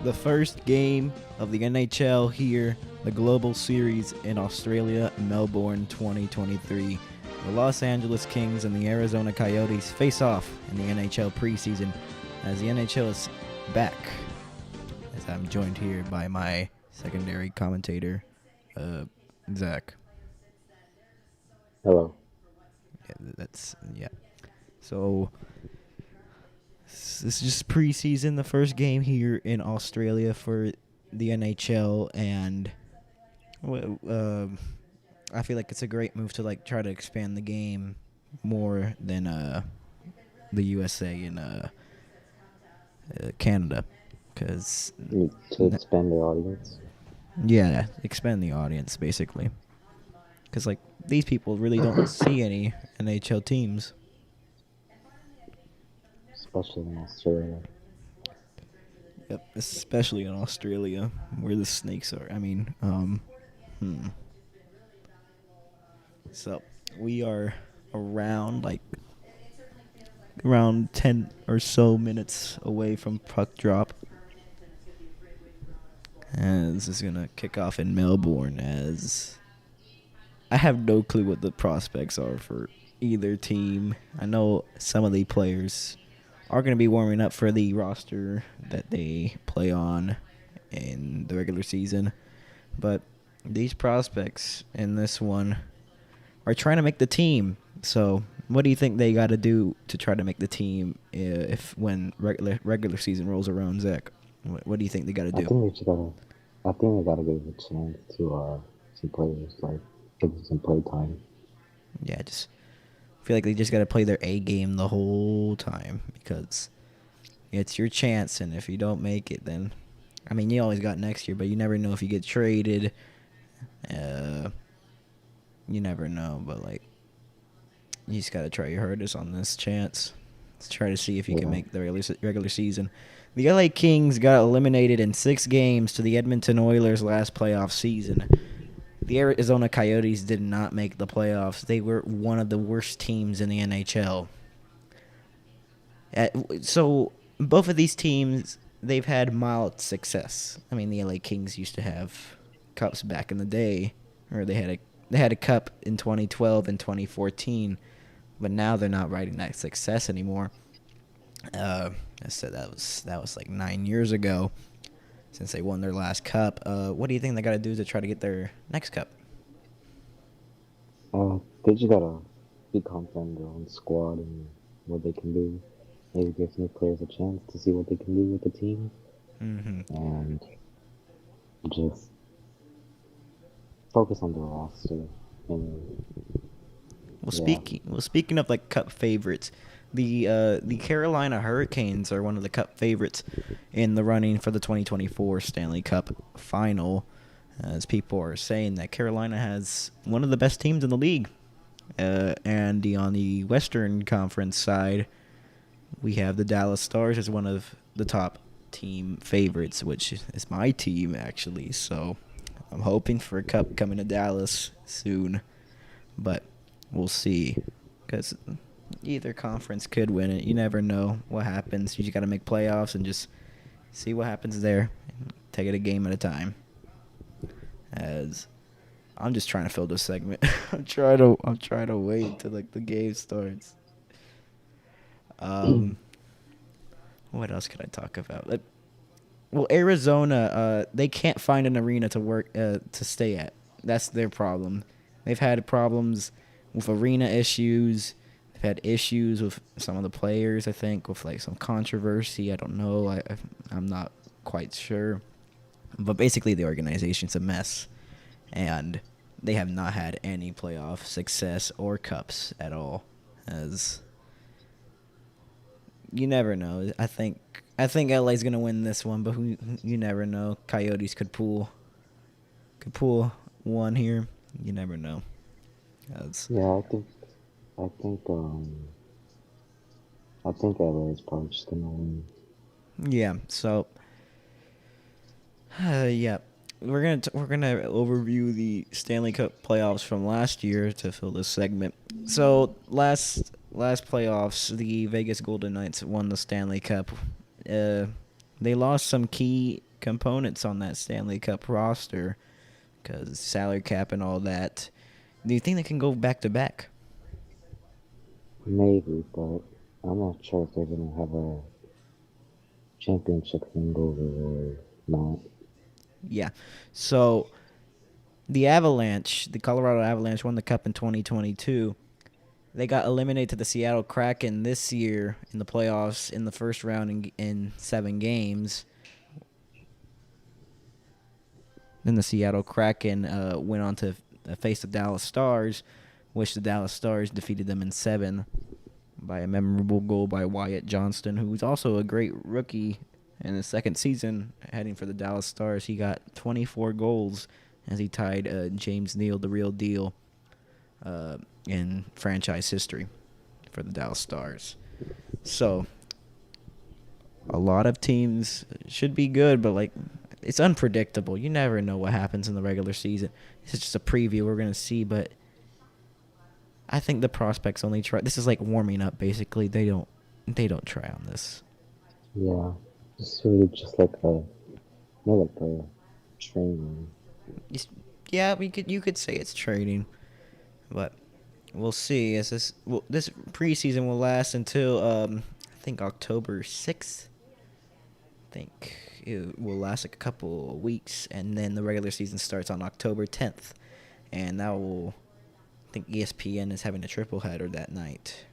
the first game of the NHL here, the Global Series in Australia, Melbourne 2023. The Los Angeles Kings and the Arizona Coyotes face off in the NHL preseason as the NHL is back. As I'm joined here by my secondary commentator, Zach. Hello. Yeah. So this is just preseason, the first game here in Australia for the NHL, and I feel like it's a great move to try to expand the game more than the USA and Canada, because To expand the audience. yeah, expand the audience basically, because these people really don't see any NHL teams. Especially in Australia. Yep, especially in Australia where the snakes are. So we are around 10 or so minutes away from puck drop. And this is going to kick off in Melbourne, as I have no clue what the prospects are for either team. I know some of the players are going to be warming up for the roster that they play on in the regular season. But these prospects in this one are trying to make the team. So what do you think they got to do to try to make the team if when regular season rolls around, Zach? What do you think they got to do? I think they gotta give a chance to some players, give them some play time. Yeah, just feel like they just got to play their A game the whole time, because it's your chance, and if you don't make it, then you always got next year, but you never know if you get traded. You never know, but you just got to try your hardest on this chance. Let's try to see if you can make the regular season. The LA Kings got eliminated in 6 games to the Edmonton Oilers last playoff season. The Arizona Coyotes did not make the playoffs. They were one of the worst teams in the NHL. So both of these teams, they've had mild success. The LA Kings used to have cups back in the day, or they had a cup in 2012 and 2014, but now they're not riding that success anymore. I said that was like 9 years ago since they won their last cup. What do you think they got to do to try to get their next cup? They just gotta be confident in their own squad and what they can do. Maybe give new players a chance to see what they can do with the team. Mm-hmm. And just focus on the roster. And Speaking of cup favorites, the Carolina Hurricanes are one of the cup favorites in the running for the 2024 Stanley Cup final, as people are saying that Carolina has one of the best teams in the league. And on the Western Conference side, we have the Dallas Stars as one of the top team favorites, which is my team, actually. So I'm hoping for a cup coming to Dallas soon, but we'll see, because either conference could win it. You never know what happens. You just got to make playoffs and just see what happens there. Take it a game at a time. As I'm just trying to fill this segment. I'm trying to wait till the game starts. What else could I talk about? Well, Arizona, they can't find an arena to work to stay at. That's their problem. They've had problems with arena issues. They've had issues with some of the players, I think, with some controversy. I don't know. I'm not quite sure. But basically, the organization's a mess, and they have not had any playoff success or cups at all. As you never know. I think LA's gonna win this one, but you never know. Coyotes could pull one here. You never know. yeah, I think LA is probably just gonna win. Yeah. So, yeah, we're gonna overview the Stanley Cup playoffs from last year to fill this segment. So last playoffs, the Vegas Golden Knights won the Stanley Cup. They lost some key components on that Stanley Cup roster because salary cap and all that. Do you think they can go back to back? Maybe, but I'm not sure if they're gonna have a championship hangover or not. Yeah. So the Avalanche, the Colorado Avalanche, won the Cup in 2022. They got eliminated to the Seattle Kraken this year in the playoffs in the first round in 7 games. Then the Seattle Kraken went on to face the Dallas Stars, which the Dallas Stars defeated them in 7 by a memorable goal by Wyatt Johnston, who was also a great rookie in his second season heading for the Dallas Stars. He got 24 goals as he tied James Neal, the real deal, in franchise history for the Dallas Stars. So a lot of teams should be good, but like it's unpredictable. You never know what happens in the regular season. This is just a preview we're gonna see, but I think the prospects only try. This is like warming up, basically. They don't try on this. Yeah, it's really just like a more like a training. Yeah, you could say it's training, but we'll see. As this preseason will last until I think October 6th. I think it will last like a couple of weeks, and then the regular season starts on October 10th, and that will. I think ESPN is having a triple header that night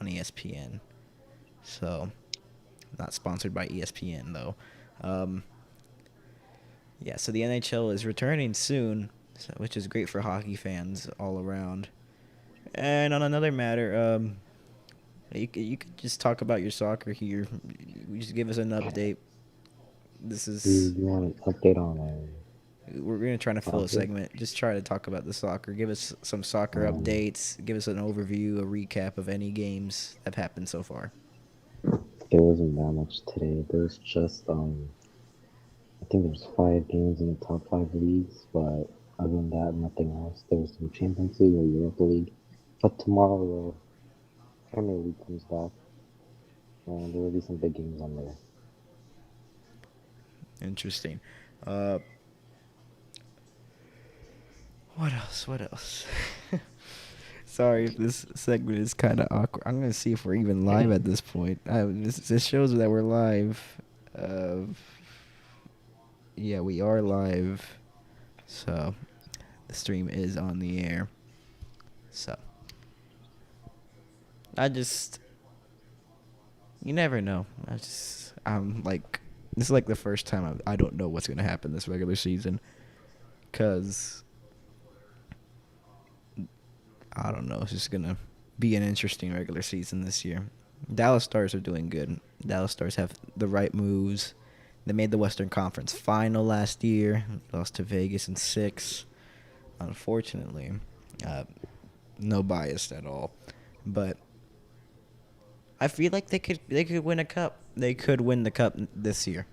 on ESPN. So, not sponsored by ESPN though. Yeah, so the NHL is returning soon, which is great for hockey fans all around. And on another matter, you could just talk about your soccer here. You just give us an update. This is You want an update on we're gonna try to fill a soccer? segment. Just try to talk about the soccer. Give us some soccer Um, updates. Give us an overview, a recap of any games that have happened so far. there wasn't that much today. There's just I think there's 5 games in the top 5 leagues, but other than that, nothing else. There's some Champions League or Europa League, but tomorrow the Premier League comes back, and there will be some big games on there. Interesting. Uh, what else? What else? Sorry if this segment is kind of awkward. I'm gonna see if we're even live at this point. This shows that we're live. Uh, yeah, we are live. So the stream is on the air. So you never know. I'm like, this is like the first time I don't know what's gonna happen this regular season, cause I don't know. It's just gonna be an interesting regular season this year. Dallas Stars are doing good. Dallas Stars have the right moves. They made the Western Conference Final last year. Lost to Vegas in 6. Unfortunately, uh, no bias at all, but I feel like they could win a cup. They could win the cup this year.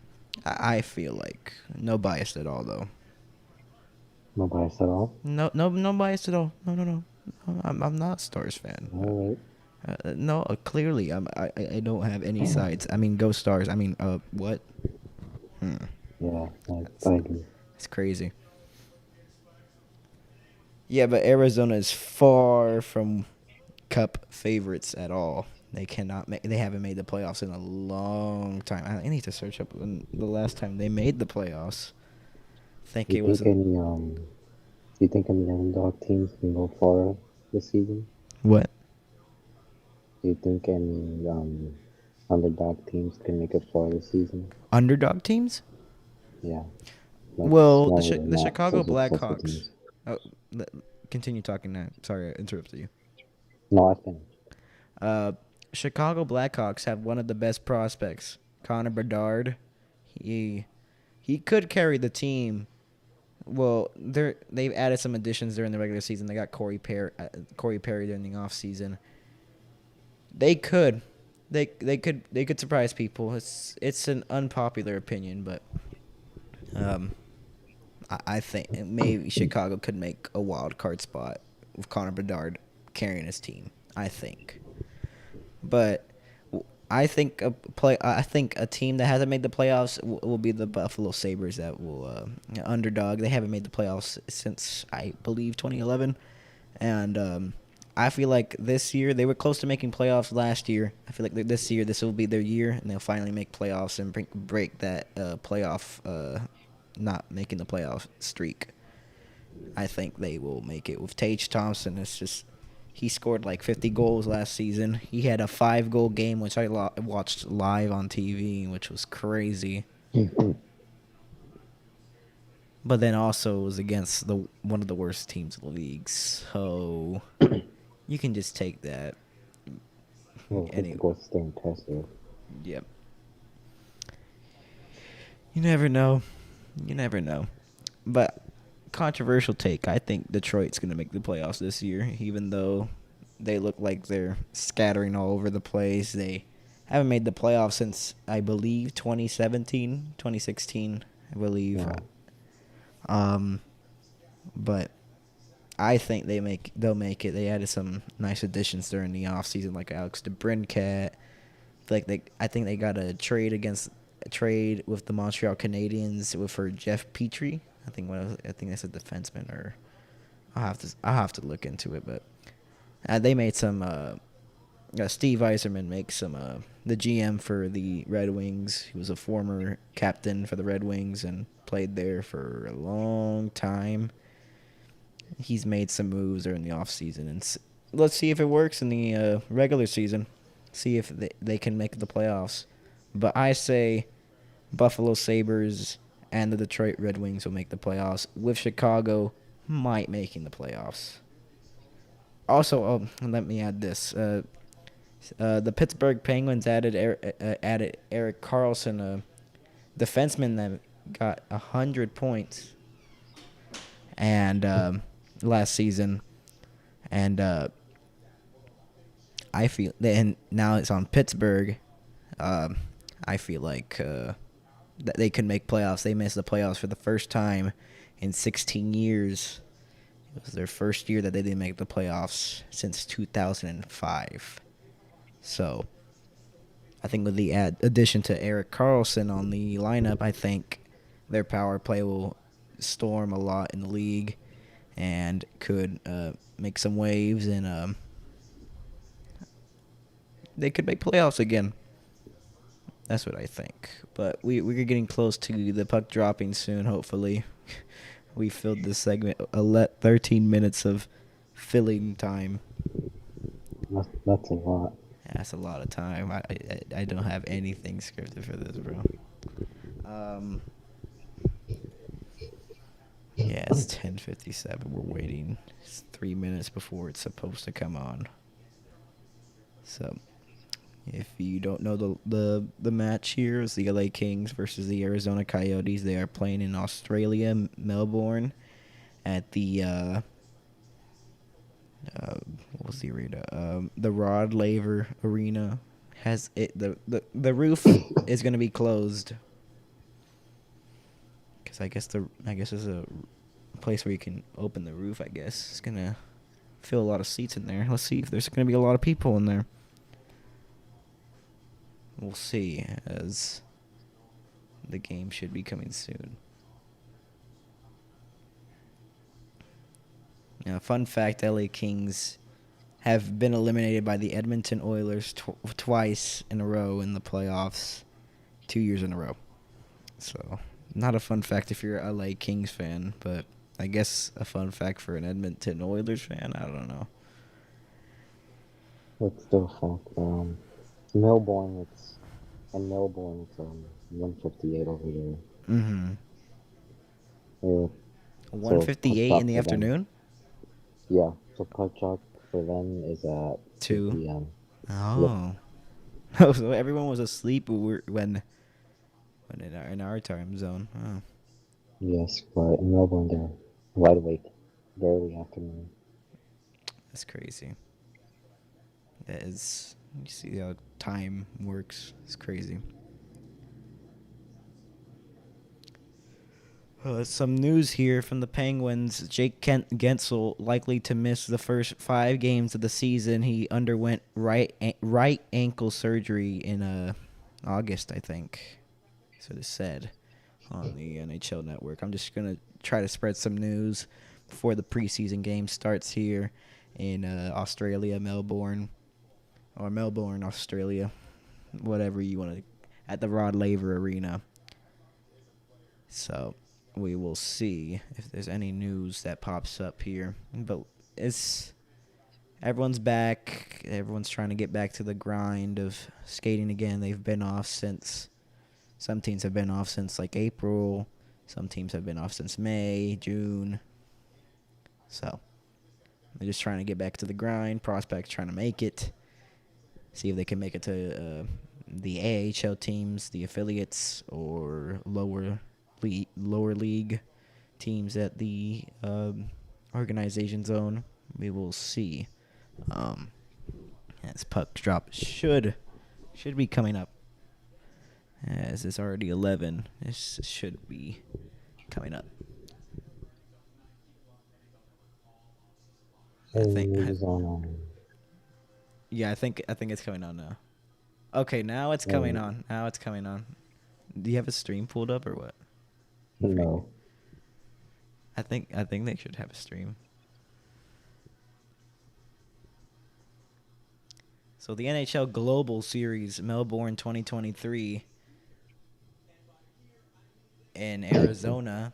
I feel like no bias at all though. No bias at all. No bias at all. No. I'm not a Stars fan. All right. No, clearly, I don't have any sides. I mean, go Stars. I mean, what? Yeah, That's, I agree. that's crazy. Yeah, but Arizona is far from Cup favorites at all. They cannot make. They haven't made the playoffs in a long time. I need to search up when the last time they made the playoffs. I think Do you it was think in any do you think any underdog teams can go far this season? what? Do you think any underdog teams can make it far this season? Underdog teams? Yeah, like Well, smaller, The not so Chicago successful Blackhawks. teams. Oh, continue talking now. Sorry, I interrupted you. No, I finished. Uh, Chicago Blackhawks have one of the best prospects, Connor Bedard. He he could carry the team. Well, they've added some additions during the regular season. They got Corey Perry during the offseason. They could, they could surprise people. It's an unpopular opinion, but I think maybe Chicago could make a wild card spot with Connor Bedard carrying his team. I think. But I think a team that hasn't made the playoffs will be the Buffalo Sabres. That will underdog. They haven't made the playoffs since I believe 2011, and I feel like this year they were close to making playoffs last year. I feel like this year this will be their year, and they'll finally make playoffs and break that playoff not making the playoff streak. I think they will make it with Tage Thompson. It's just he scored like 50 goals last season. He had a 5-goal game, which I watched live on TV, which was crazy. But then also it was against the one of the worst teams in the league, so you can just take that. Well, 50 goals is still impressive. Yep. You never know. You never know. But controversial take. I think Detroit's going to make the playoffs this year, even though they look like they're scattering all over the place. They haven't made the playoffs since, I believe, 2017, 2016, I believe. Yeah. But I think they'll make it. They added some nice additions during the offseason, like Alex DeBrincat. I think they got a trade with the Montreal Canadiens for Jeff Petrie. I think that's a defenseman, or I'll have to look into it. But they made some. Steve Yzerman makes some. The GM for the Red Wings. He was a former captain for the Red Wings and played there for a long time. He's made some moves during the offseason, and let's see if it works in the regular season. See if they can make the playoffs. But I say Buffalo Sabres and the Detroit Red Wings will make the playoffs, with Chicago might making the playoffs. Also, let me add this. The Pittsburgh Penguins added Eric Carlson, a defenseman that got 100 points and last season. And I feel, and now it's on Pittsburgh. I feel like that they could make playoffs. They missed the playoffs for the first time in 16 years. It was their first year that they didn't make the playoffs since 2005. So I think with the addition to Eric Carlson on the lineup, I think their power play will storm a lot in the league and could make some waves, and they could make playoffs again. That's what I think. But we're getting close to the puck dropping soon, hopefully. We filled this segment 13 minutes of filling time. That's a lot. That's a lot of time. I don't have anything scripted for this, bro. Yeah, it's 10:57. We're waiting. It's 3 minutes before it's supposed to come on. So, if you don't know the match here, is the LA Kings versus the Arizona Coyotes. They are playing in Australia, Melbourne, at the what was the arena? The Rod Laver Arena. Has it the roof is going to be closed because I guess there's a place where you can open the roof. I guess it's gonna fill a lot of seats in there. Let's see if there's going to be a lot of people in there. We'll see, as the game should be coming soon. Now, fun fact, LA Kings have been eliminated by the Edmonton Oilers twice in a row in the playoffs, 2 years in a row. So, not a fun fact if you're a LA Kings fan, but I guess a fun fact for an Edmonton Oilers fan. I don't know. It's still a fact. Melbourne, it's 158 over there. Mm-hmm. Yeah. 158 in the afternoon? Yeah, so puck drop for them is at 2 2 p.m. Oh. Oh, so everyone was asleep when in our time zone. Oh. Yes, but in Melbourne they're wide awake, early afternoon. That's crazy. That is, you see how time works. It's crazy. Some news here from the Penguins. Jake Gensel likely to miss the first 5 games of the season. He underwent right ankle surgery in August, I think. So it said on the NHL Network. I'm just gonna try to spread some news before the preseason game starts here in Australia, Melbourne, Australia, whatever you want to, at the Rod Laver Arena. So we will see if there's any news that pops up here. But everyone's back. Everyone's trying to get back to the grind of skating again. They've been off since, some teams have been off since like April. Some teams have been off since May, June. So they're just trying to get back to the grind. Prospects trying to make it. See if they can make it to the AHL teams, the affiliates, or lower league teams at the organization zone. We will see. As puck drop should be coming up. As it's already 11, this should be coming up. I think it's coming on now. Okay, now it's coming on. Now it's coming on. Do you have a stream pulled up or what? No. I think they should have a stream. So the NHL Global Series Melbourne 2023 in Arizona.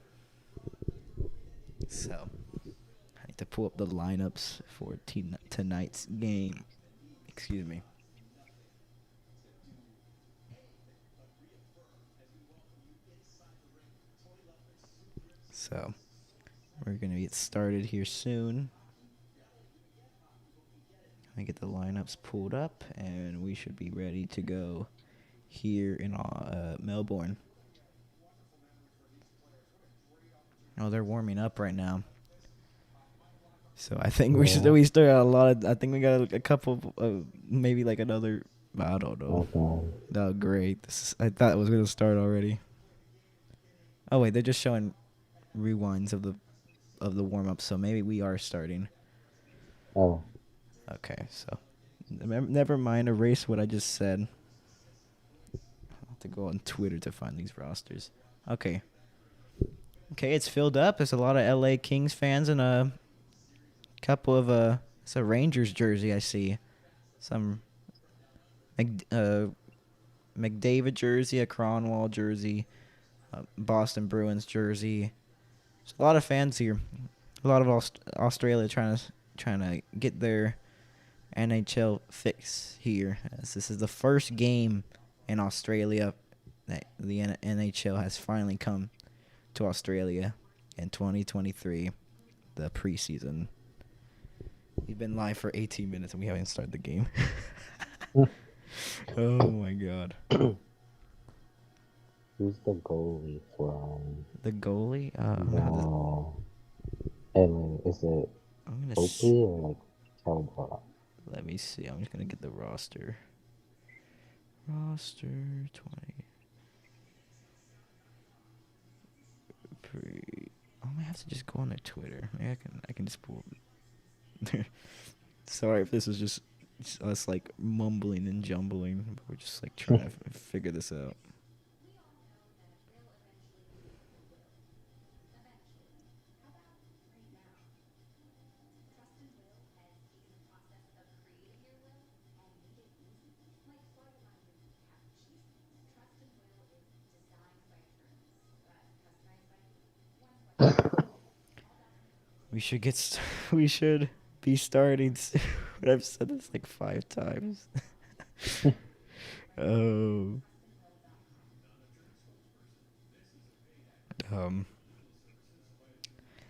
So I need to pull up the lineups for tonight's game. Excuse me. So we're going to get started here soon. I get the lineups pulled up, and we should be ready to go here in Melbourne. Oh, they're warming up right now. So I think we still got a lot of. I think we got a couple of maybe like another. I don't know. Oh, great! I thought it was gonna start already. Oh wait, they're just showing rewinds of the warm up, so maybe we are starting. Oh. Okay, so never mind. Erase what I just said. I'll have to go on Twitter to find these rosters. Okay. Okay, it's filled up. There's a lot of LA Kings fans and a couple of it's a Rangers jersey I see. Some McDavid jersey, a Cronwall jersey, Boston Bruins jersey. There's a lot of fans here. A lot of Australia trying to get their NHL fix here, as this is the first game in Australia that the NHL has finally come to Australia in 2023, the preseason. We've been live for 18 minutes and we haven't started the game. Oh my god. Who's the goalie from? The goalie? And is it Oakley or like Talbot? Let me see. I'm just gonna get the roster. Roster 20. I might have to just go on their Twitter. Maybe I can just pull. Sorry if this is just us like mumbling and jumbling, but we're just like trying to figure this out. We should be starting. But I've said this like 5 times. Oh.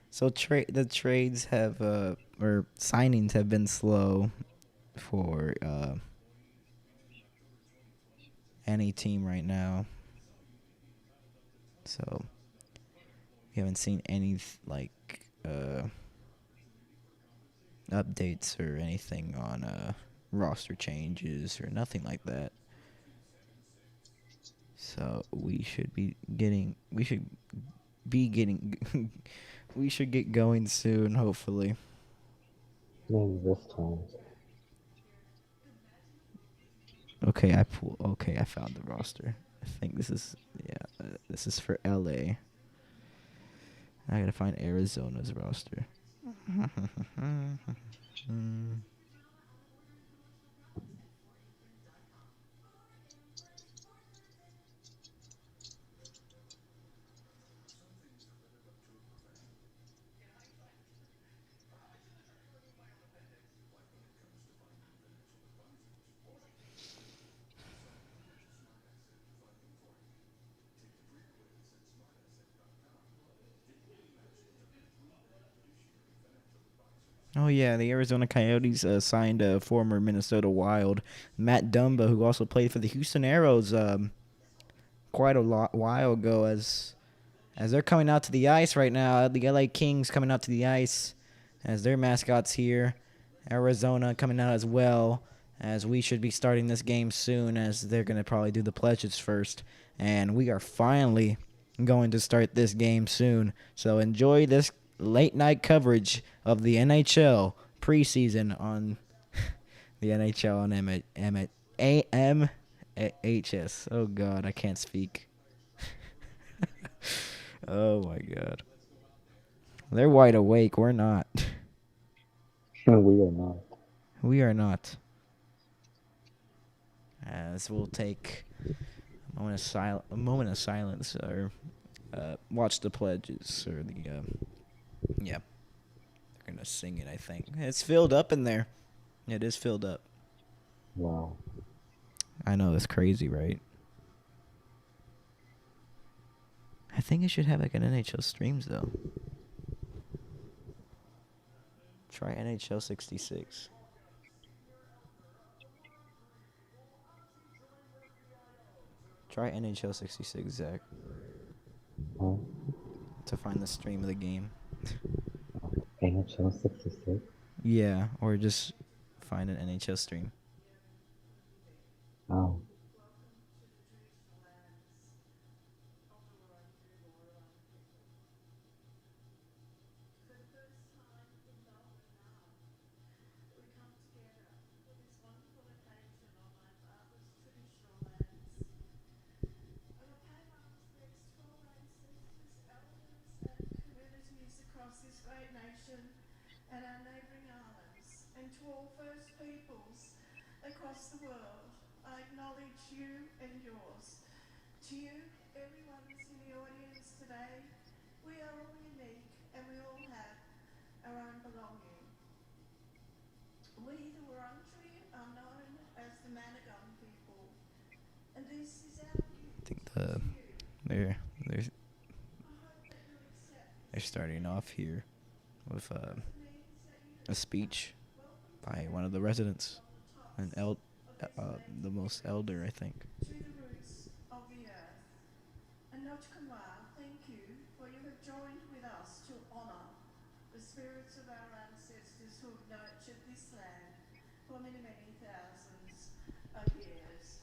So the trades have or signings have been slow for any team right now. So we haven't seen any like updates or anything on roster changes or nothing like that. So we should be getting. We should get going soon, hopefully. Maybe this time. Okay, Okay, I found the roster. I think this is this is for LA. I gotta find Arizona's roster. Oh yeah, the Arizona Coyotes signed a former Minnesota Wild, Matt Dumba, who also played for the Houston Aeros quite a while ago. As they're coming out to the ice right now, the LA Kings coming out to the ice as their mascots here. Arizona coming out as well, as we should be starting this game soon, as they're going to probably do the pledges first. And we are finally going to start this game soon. So enjoy this late night coverage of the NHL preseason on the NHL on AMHS. Oh, God, I can't speak. Oh, my God. They're wide awake. We're not. We are not. We are not. As we'll take a moment of silence, or watch the pledges, or yeah, they're gonna sing it. I think it's filled up in there. It is filled up. Wow. I know, it's crazy, right? I think it should have like an NHL streams though. Try NHL 66. Try NHL 66, Zach, Huh? to find the stream of the game. NHL 66? Yeah, or just find an NHL stream. Oh. Across this great nation and our neighbouring islands, and to all First Peoples across the world, I acknowledge you and yours. To you, everyone that's in the audience today, we are all unique and we all have our own belonging. We, the Wurundjeri, are known as the Managon people, and this is our I think gift to you. they're I hope that you accept they're starting off here with a speech by one of the residents, the most elder, I think. to the roots of the earth. And Notchkamwa, thank you, for you have joined with us to honour the spirits of our ancestors who have nurtured this land for many, many thousands of years.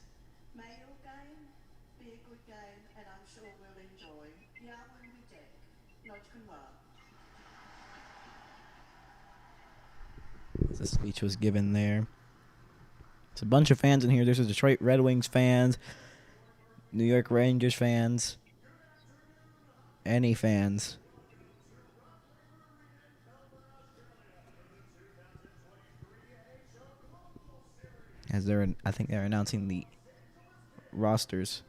May your game be a good game, and I'm sure we'll enjoy. Yawin Dek, Notchkamwa. The speech was given there. It's a bunch of fans in here. There's a Detroit Red Wings fans, New York Rangers fans, any fans. As I think they're announcing the rosters.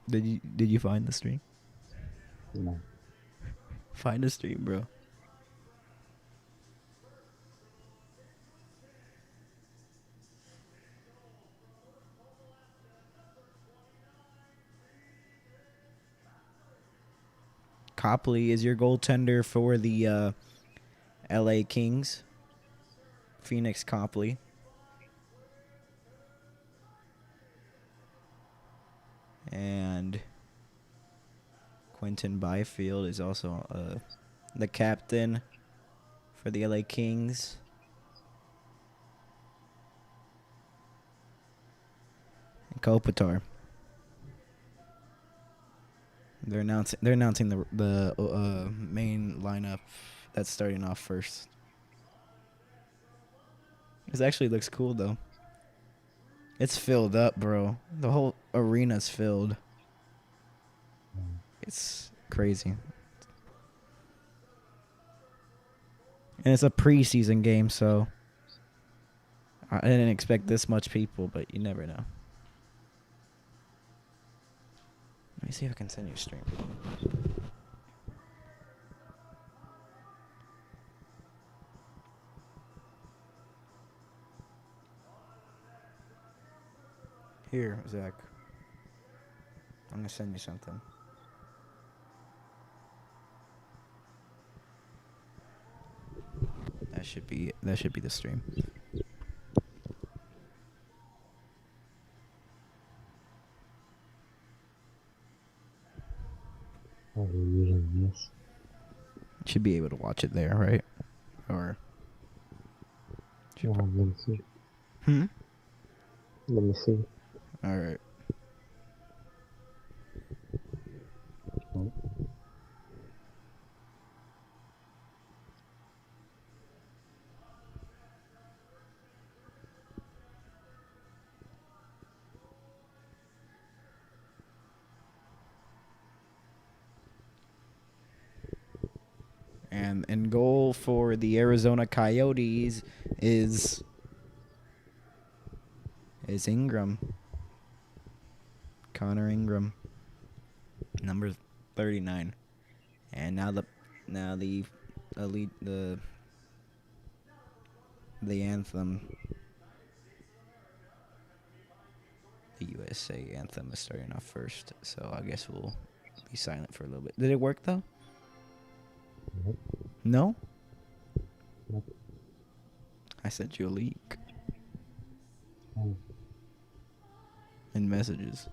Did you find the stream? No. Find a stream, bro. Copley is your goaltender for the LA Kings. Phoenix Copley. And Quentin Byfield is also the captain for the LA Kings. Kopitar. They're announcing the main lineup that's starting off first. This actually looks cool though. It's filled up, bro. The whole arena's filled. It's crazy. And it's a preseason game, so I didn't expect this much people, but you never know. Let me see if I can send you a stream. Here, Zach. I'm gonna send you something. That should be the stream. Are you using this? Should be able to watch it there, right? Or Yeah, let me see. Let Let me see. All right. Oh. And in goal for the Arizona Coyotes is Ingram. Connor Ingram. Number 39. And now the elite the anthem, the USA anthem is starting off first. So I guess we'll be silent for a little bit. Did it work though? Nope. No? Nope. I sent you a leak Oh. in messages.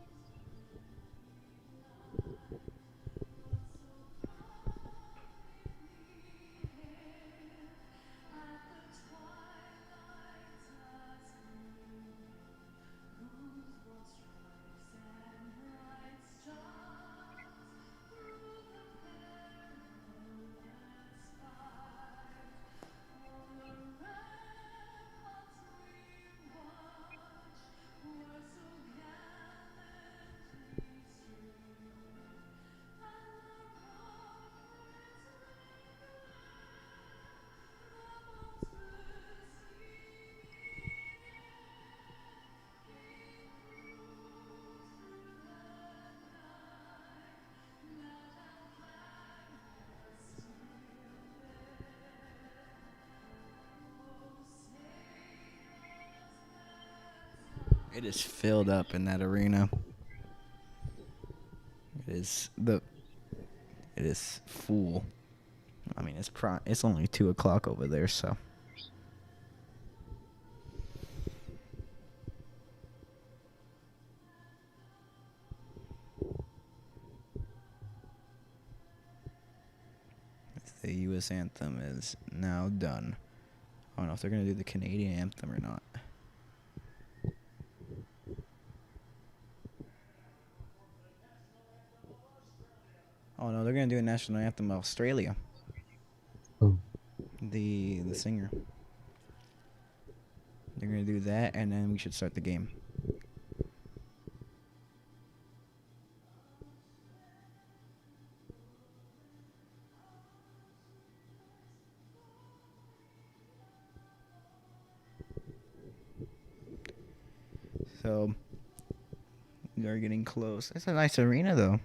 It is filled up in that arena. It is full. I mean, it's only 2:00 over there, so. The U.S. anthem is now done. I don't know if they're gonna do the Canadian anthem or not. Oh no, they're gonna do a national anthem of Australia. Oh. The singer. They're gonna do that, and then we should start the game. So we are getting close. It's a nice arena though.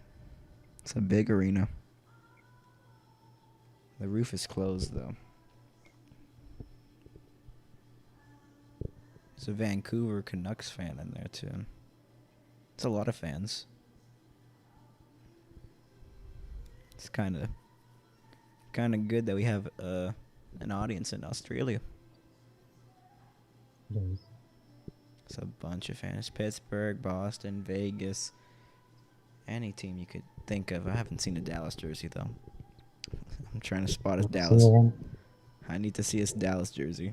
It's a big arena. The roof is closed though. There's a Vancouver Canucks fan in there too. It's a lot of fans. It's kind of good that we have an audience in Australia. It is. It's a bunch of fans. Pittsburgh, Boston, Vegas. Any team you could think of. I haven't seen a Dallas jersey though. I'm trying to spot a Dallas. I need to see his Dallas jersey.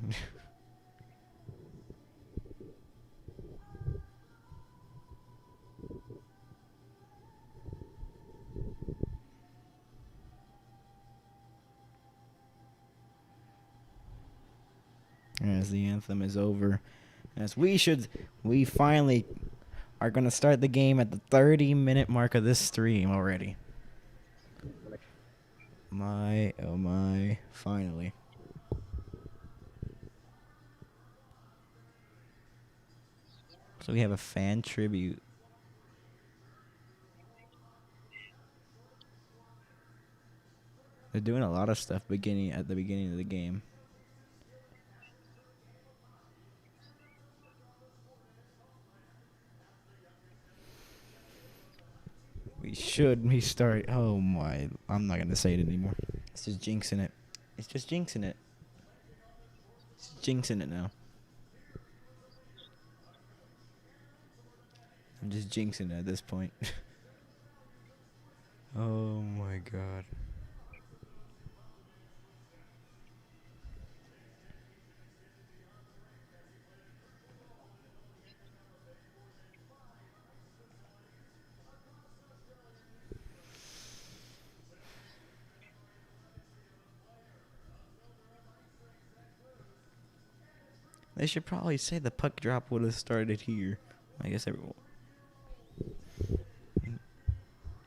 as the anthem is over. As we finally are going to start the game at the 30-minute mark of this stream already. My, oh my, finally. So we have a fan tribute. They're doing a lot of stuff at the beginning of the game. We should be start. Oh my! I'm not gonna say it anymore. It's just jinxing it. It's just jinxing it. It's jinxing it now. I'm just jinxing it at this point. Oh my god. They should probably say the puck drop would have started here. I guess everyone.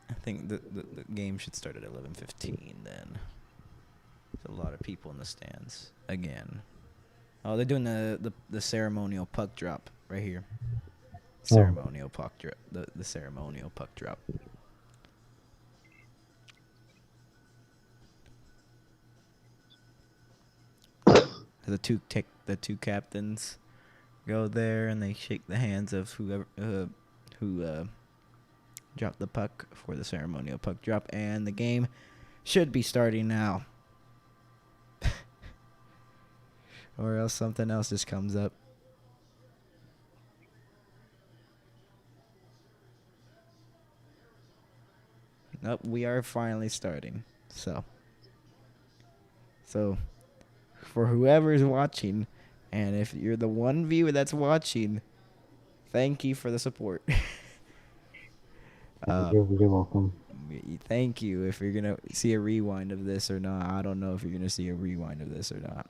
I think the game should start at 11:15 then. There's a lot of people in the stands again. Oh, they're doing the ceremonial puck drop right here. Ceremonial puck drop. The ceremonial puck drop. The two captains go there and they shake the hands of whoever who dropped the puck for the ceremonial puck drop, and the game should be starting now. Or else something else just comes up. Nope, we are finally starting. So for whoever is watching, and if you're the one viewer that's watching, thank you for the support. You're welcome. Thank you. If you're going to see a rewind of this or not, I don't know if you're going to see a rewind of this or not.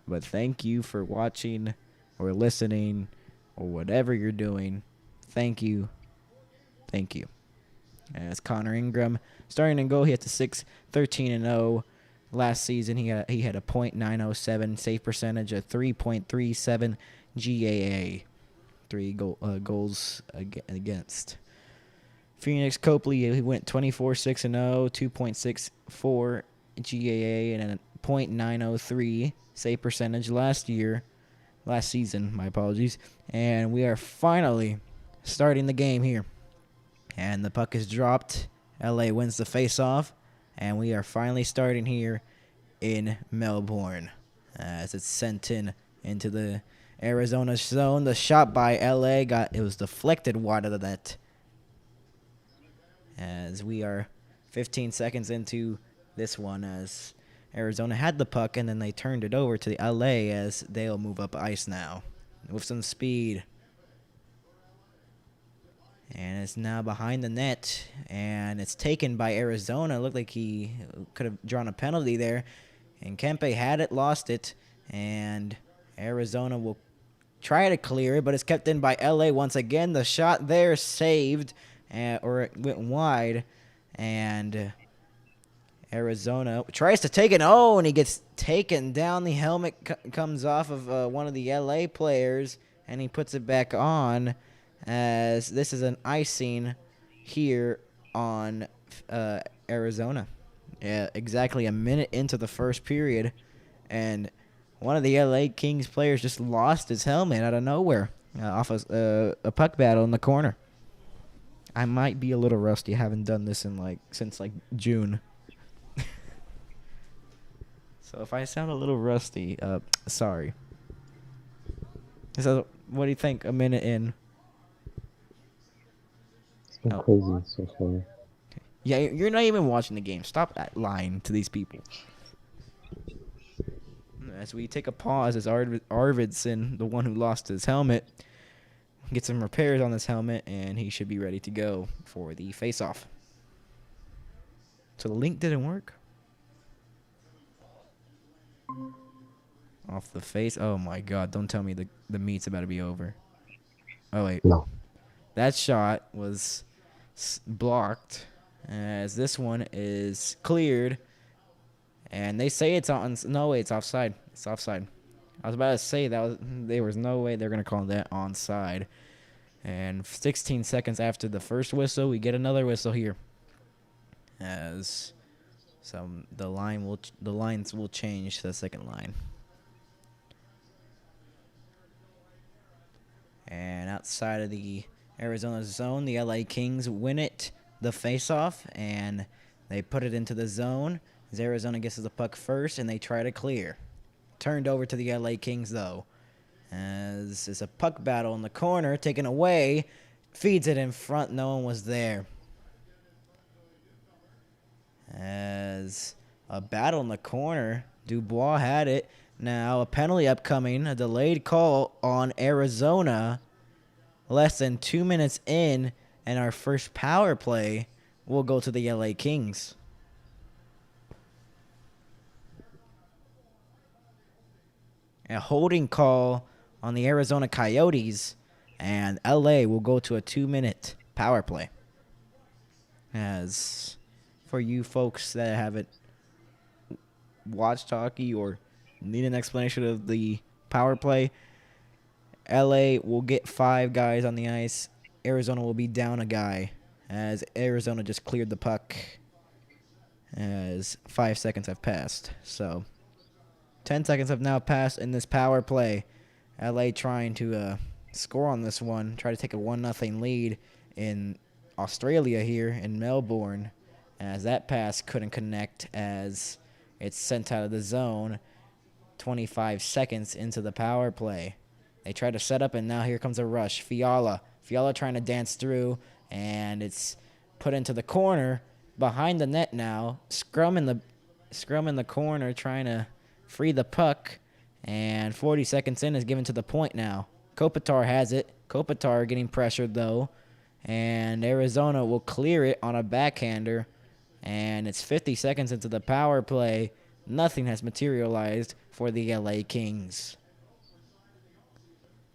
But thank you for watching or listening or whatever you're doing. Thank you. Thank you. As Connor Ingram starting in goal, he had to 6-13-0. Last season, he had a .907 save percentage, a 3.37 GAA, goals against. Phoenix Copley, he went 24-6-0, 2.64 GAA, and a .903 save percentage last season. My apologies. And we are finally starting the game here. And the puck is dropped. LA wins the face-off. And we are finally starting here in Melbourne. As it's sent into the Arizona zone. The shot by LA was deflected wide of the net. As we are 15 seconds into this one, as Arizona had the puck and then they turned it over to the LA as they'll move up ice now with some speed. And it's now behind the net, and it's taken by Arizona. It looked like he could have drawn a penalty there. And Kempe had it, lost it, and Arizona will try to clear it, but it's kept in by LA once again. The shot there saved, or it went wide, and Arizona tries to take it. Oh, and he gets taken down. The helmet comes off of one of the LA players, and he puts it back on. As this is an icing here on Arizona. Yeah, exactly a minute into the first period, and one of the LA Kings players just lost his helmet out of nowhere off a puck battle in the corner. I might be a little rusty. I haven't done this since June. So if I sound a little rusty, sorry. So what do you think a minute in? It's been crazy so far. Yeah, you're not even watching the game. Stop lying to these people. As we take a pause, as Arvidsson, the one who lost his helmet, gets some repairs on his helmet, and he should be ready to go for the face-off. So the link didn't work? Off the face. Oh, my God. Don't tell me the meet's about to be over. Oh, wait. No. That shot was blocked, as this one is cleared. And they say it's on. No, wait, it's offside. It's offside. I was about to say there was no way they're going to call that onside. And 16 seconds after the first whistle, we get another whistle here. As the lines will change to the second line. And outside of the Arizona zone, the LA Kings win it, the faceoff, and they put it into the zone. As Arizona gets the puck first, and they try to clear. Turned over to the LA Kings, though. As it's a puck battle in the corner, taken away, feeds it in front. No one was there. As a battle in the corner, Dubois had it. Now a penalty upcoming, a delayed call on Arizona. Less than 2 minutes in, and our first power play will go to the LA Kings. A holding call on the Arizona Coyotes, and LA will go to a 2-minute power play. As for you folks that haven't watched hockey or need an explanation of the power play, LA will get 5 guys on the ice. Arizona will be down a guy, as Arizona just cleared the puck as 5 seconds have passed. So 10 seconds have now passed in this power play. LA trying to score on this one, try to take a 1-0 lead in Australia here in Melbourne, as that pass couldn't connect as it's sent out of the zone 25 seconds into the power play. They try to set up, and now here comes a rush. Fiala trying to dance through, and it's put into the corner behind the net now. Scrum in the corner trying to free the puck, and 40 seconds in is given to the point now. Kopitar has it. Kopitar getting pressured, though, and Arizona will clear it on a backhander, and it's 50 seconds into the power play. Nothing has materialized for the LA Kings.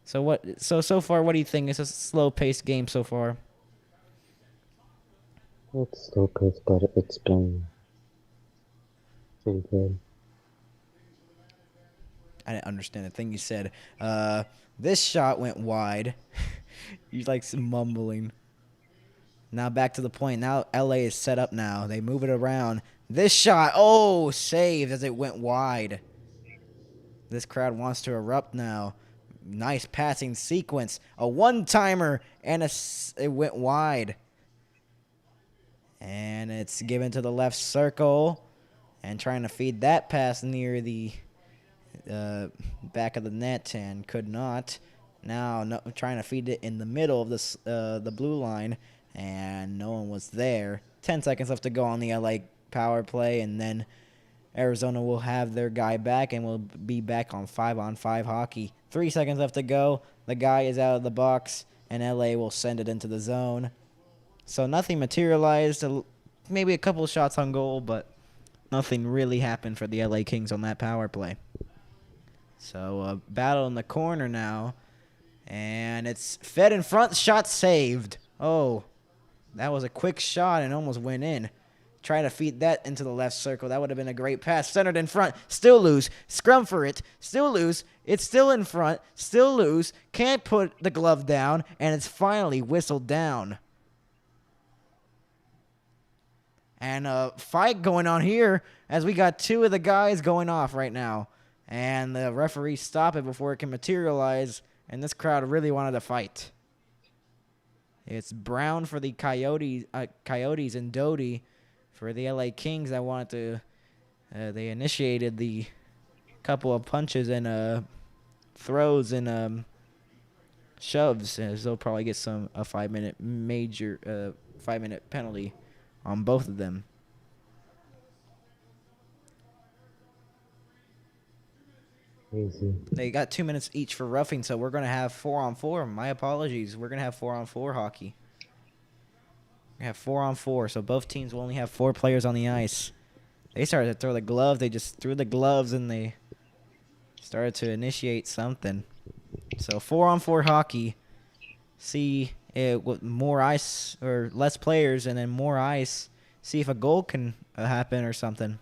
So far, what do you think? It's a slow-paced game so far. It's still good, but it's been pretty good. I didn't understand the thing you said. This shot went wide. You like some mumbling. Now back to the point. Now LA is set up now. They move it around. This shot, saved as it went wide. This crowd wants to erupt now. Nice passing sequence. A one-timer, and it went wide. And it's given to the left circle. And trying to feed that pass near the back of the net, and could not. Now trying to feed it in the middle of the blue line, and no one was there. 10 seconds left to go on the LA power play, and then Arizona will have their guy back, and will be back on 5-on-5 hockey. 3 seconds left to go. The guy is out of the box, and LA will send it into the zone. So nothing materialized. Maybe a couple shots on goal, but nothing really happened for the LA Kings on that power play. So a battle in the corner now, and it's fed in front. Shot saved. Oh, that was a quick shot and almost went in. Try to feed that into the left circle. That would have been a great pass. Centered in front. Still loose. Scrum for it. Still loose. It's still in front. Still loose. Can't put the glove down, and it's finally whistled down. And a fight going on here, as we got 2 of the guys going off right now. And the referee stopped it before it can materialize, and this crowd really wanted to fight. It's Brown for the Coyotes and Doty for the LA Kings. I wanted to. They initiated the couple of punches and throws and shoves, as they'll probably get a 5-minute major 5-minute penalty on both of them. Crazy. They got 2 minutes each for roughing, so we're going to have 4-on-4. My apologies. We're going to have 4-on-4 hockey. We have 4-on-4, so both teams will only have 4 players on the ice. They started to throw the gloves. They just threw the gloves, and they started to initiate something. So 4-on-4 hockey. See it with more ice or less players and then more ice. See if a goal can happen or something.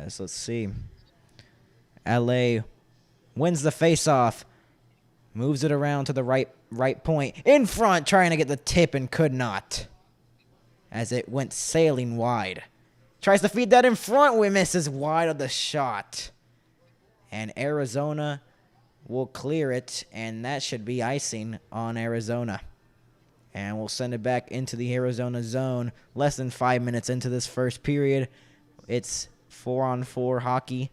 So let's see. LA wins the face-off. Moves it around to the right point. In front, trying to get the tip and could not. As it went sailing wide. Tries to feed that in front. We misses wide of the shot. And Arizona will clear it. And that should be icing on Arizona. And we'll send it back into the Arizona zone. Less than 5 minutes into this first period. It's 4-on-4 hockey.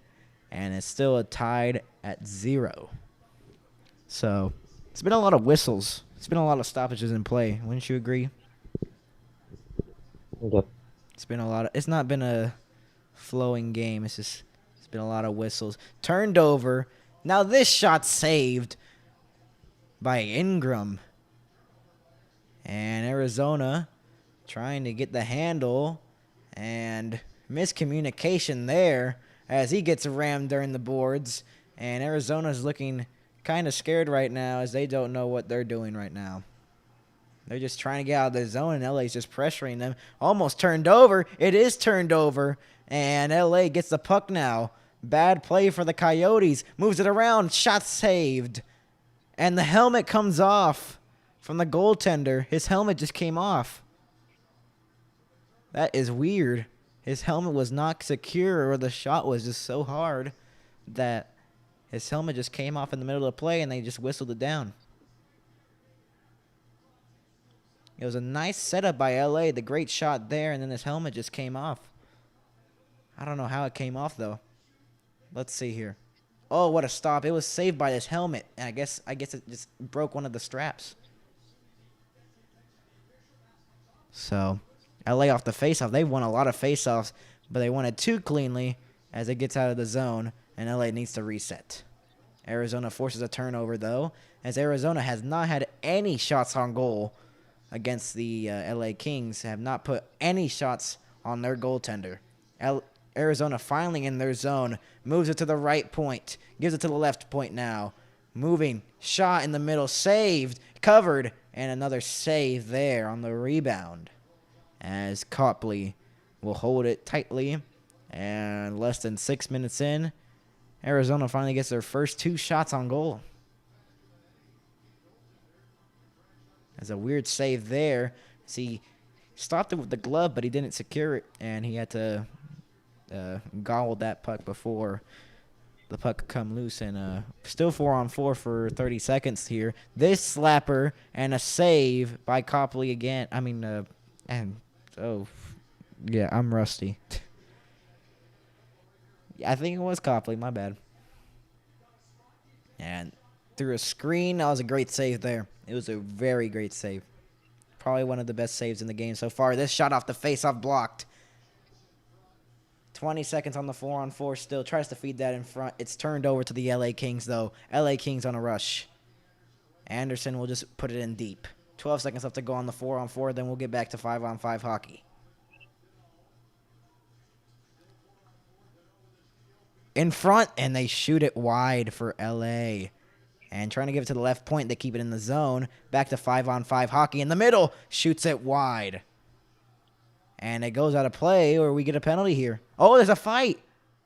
And it's still tied at 0. So, it's been a lot of whistles. It's been a lot of stoppages in play. Wouldn't you agree? Yep. It's not been a flowing game. It's been a lot of whistles. Turned over. Now this shot saved by Ingram. And Arizona trying to get the handle. And miscommunication there as he gets rammed during the boards. And Arizona's looking kind of scared right now as they don't know what they're doing right now. They're just trying to get out of the zone, and LA's just pressuring them. Almost turned over. It is turned over, and LA gets the puck now. Bad play for the Coyotes. Moves it around. Shot saved. And the helmet comes off from the goaltender. His helmet just came off. That is weird. His helmet was not secure, or the shot was just so hard that his helmet just came off in the middle of the play, and they just whistled it down. It was a nice setup by LA, the great shot there, and then his helmet just came off. I don't know how it came off, though. Let's see here. Oh, what a stop. It was saved by his helmet, and I guess it just broke one of the straps. So, LA off the faceoff. They won a lot of faceoffs, but they won it too cleanly as it gets out of the zone, and LA needs to reset. Arizona forces a turnover, though, as Arizona has not had any shots on goal against the LA Kings, have not put any shots on their goaltender. Arizona finally in their zone, moves it to the right point, gives it to the left point now. Moving, shot in the middle, saved, covered, and another save there on the rebound. As Copley will hold it tightly, and less than 6 minutes in, Arizona finally gets their first 2 shots on goal. There's a weird save there. See, stopped it with the glove, but he didn't secure it, and he had to gobble that puck before the puck could come loose. And still 4-on-4 for 30 seconds here. This slapper and a save by Copley again. I'm rusty. I think it was Copley, my bad. And through a screen, that was a great save there. It was a very great save. Probably one of the best saves in the game so far. This shot off the face-off blocked. 20 seconds on the 4-on-4 still. Tries to feed that in front. It's turned over to the LA Kings, though. LA Kings on a rush. Anderson will just put it in deep. 12 seconds left to go on the 4-on-4. Then we'll get back to 5-on-5 hockey. In front, and they shoot it wide for LA. And trying to give it to the left point, they keep it in the zone. Back to 5-on-5 hockey in the middle. Shoots it wide. And it goes out of play, or we get a penalty here. Oh, there's a fight.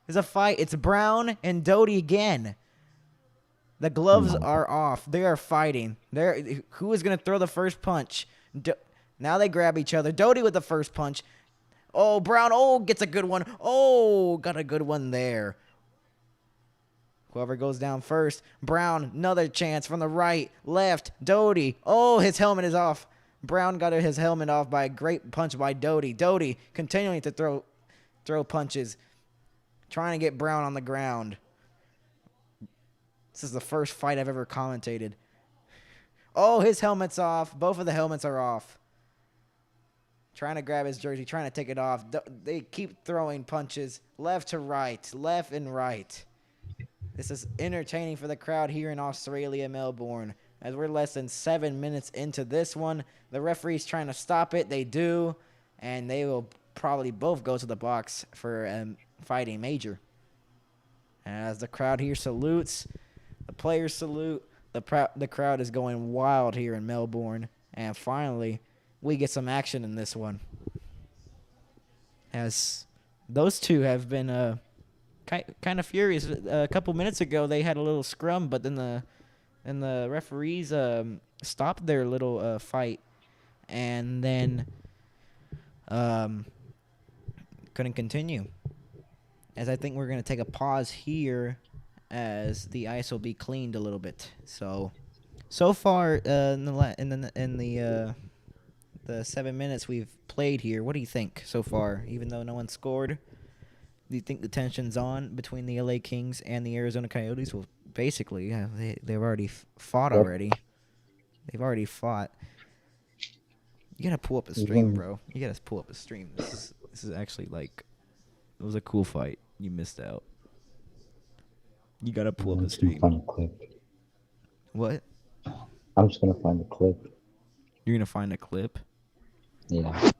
There's a fight. It's Brown and Doty again. The gloves are off. They are fighting. Who is going to throw the first punch? Now they grab each other. Doty with the first punch. Oh, Brown. Oh, gets a good one. Oh, got a good one there. Whoever goes down first. Brown, another chance from the right, left. Doty. Oh, his helmet is off. Brown got his helmet off by a great punch by Doty. Doty continuing to throw punches. Trying to get Brown on the ground. This is the first fight I've ever commentated. Oh, his helmet's off. Both of the helmets are off. Trying to grab his jersey, trying to take it off. They keep throwing punches left to right, left and right. This is entertaining for the crowd here in Australia, Melbourne. As we're less than 7 minutes into this one, the referee's trying to stop it. They do, and they will probably both go to the box for fighting major. As the crowd here salutes, the players salute, the crowd is going wild here in Melbourne. And finally, we get some action in this one. As those two have been kind of furious. A couple minutes ago, they had a little scrum, but then the referees stopped their little fight, and then couldn't continue. As I think we're gonna take a pause here, as the ice will be cleaned a little bit. So far in the 7 minutes we've played here, what do you think so far? Even though no one scored, do you think the tension's on between the LA Kings and the Arizona Coyotes? Well, basically, yeah, they've already fought Yep. already. They've already fought. You gotta pull up a stream, Even- bro. You gotta pull up a stream. This is actually like, it was a cool fight. You missed out. You gotta pull up I'm a just gonna stream. find a clip. What? I'm just gonna find a clip. You're gonna find a clip? Yeah.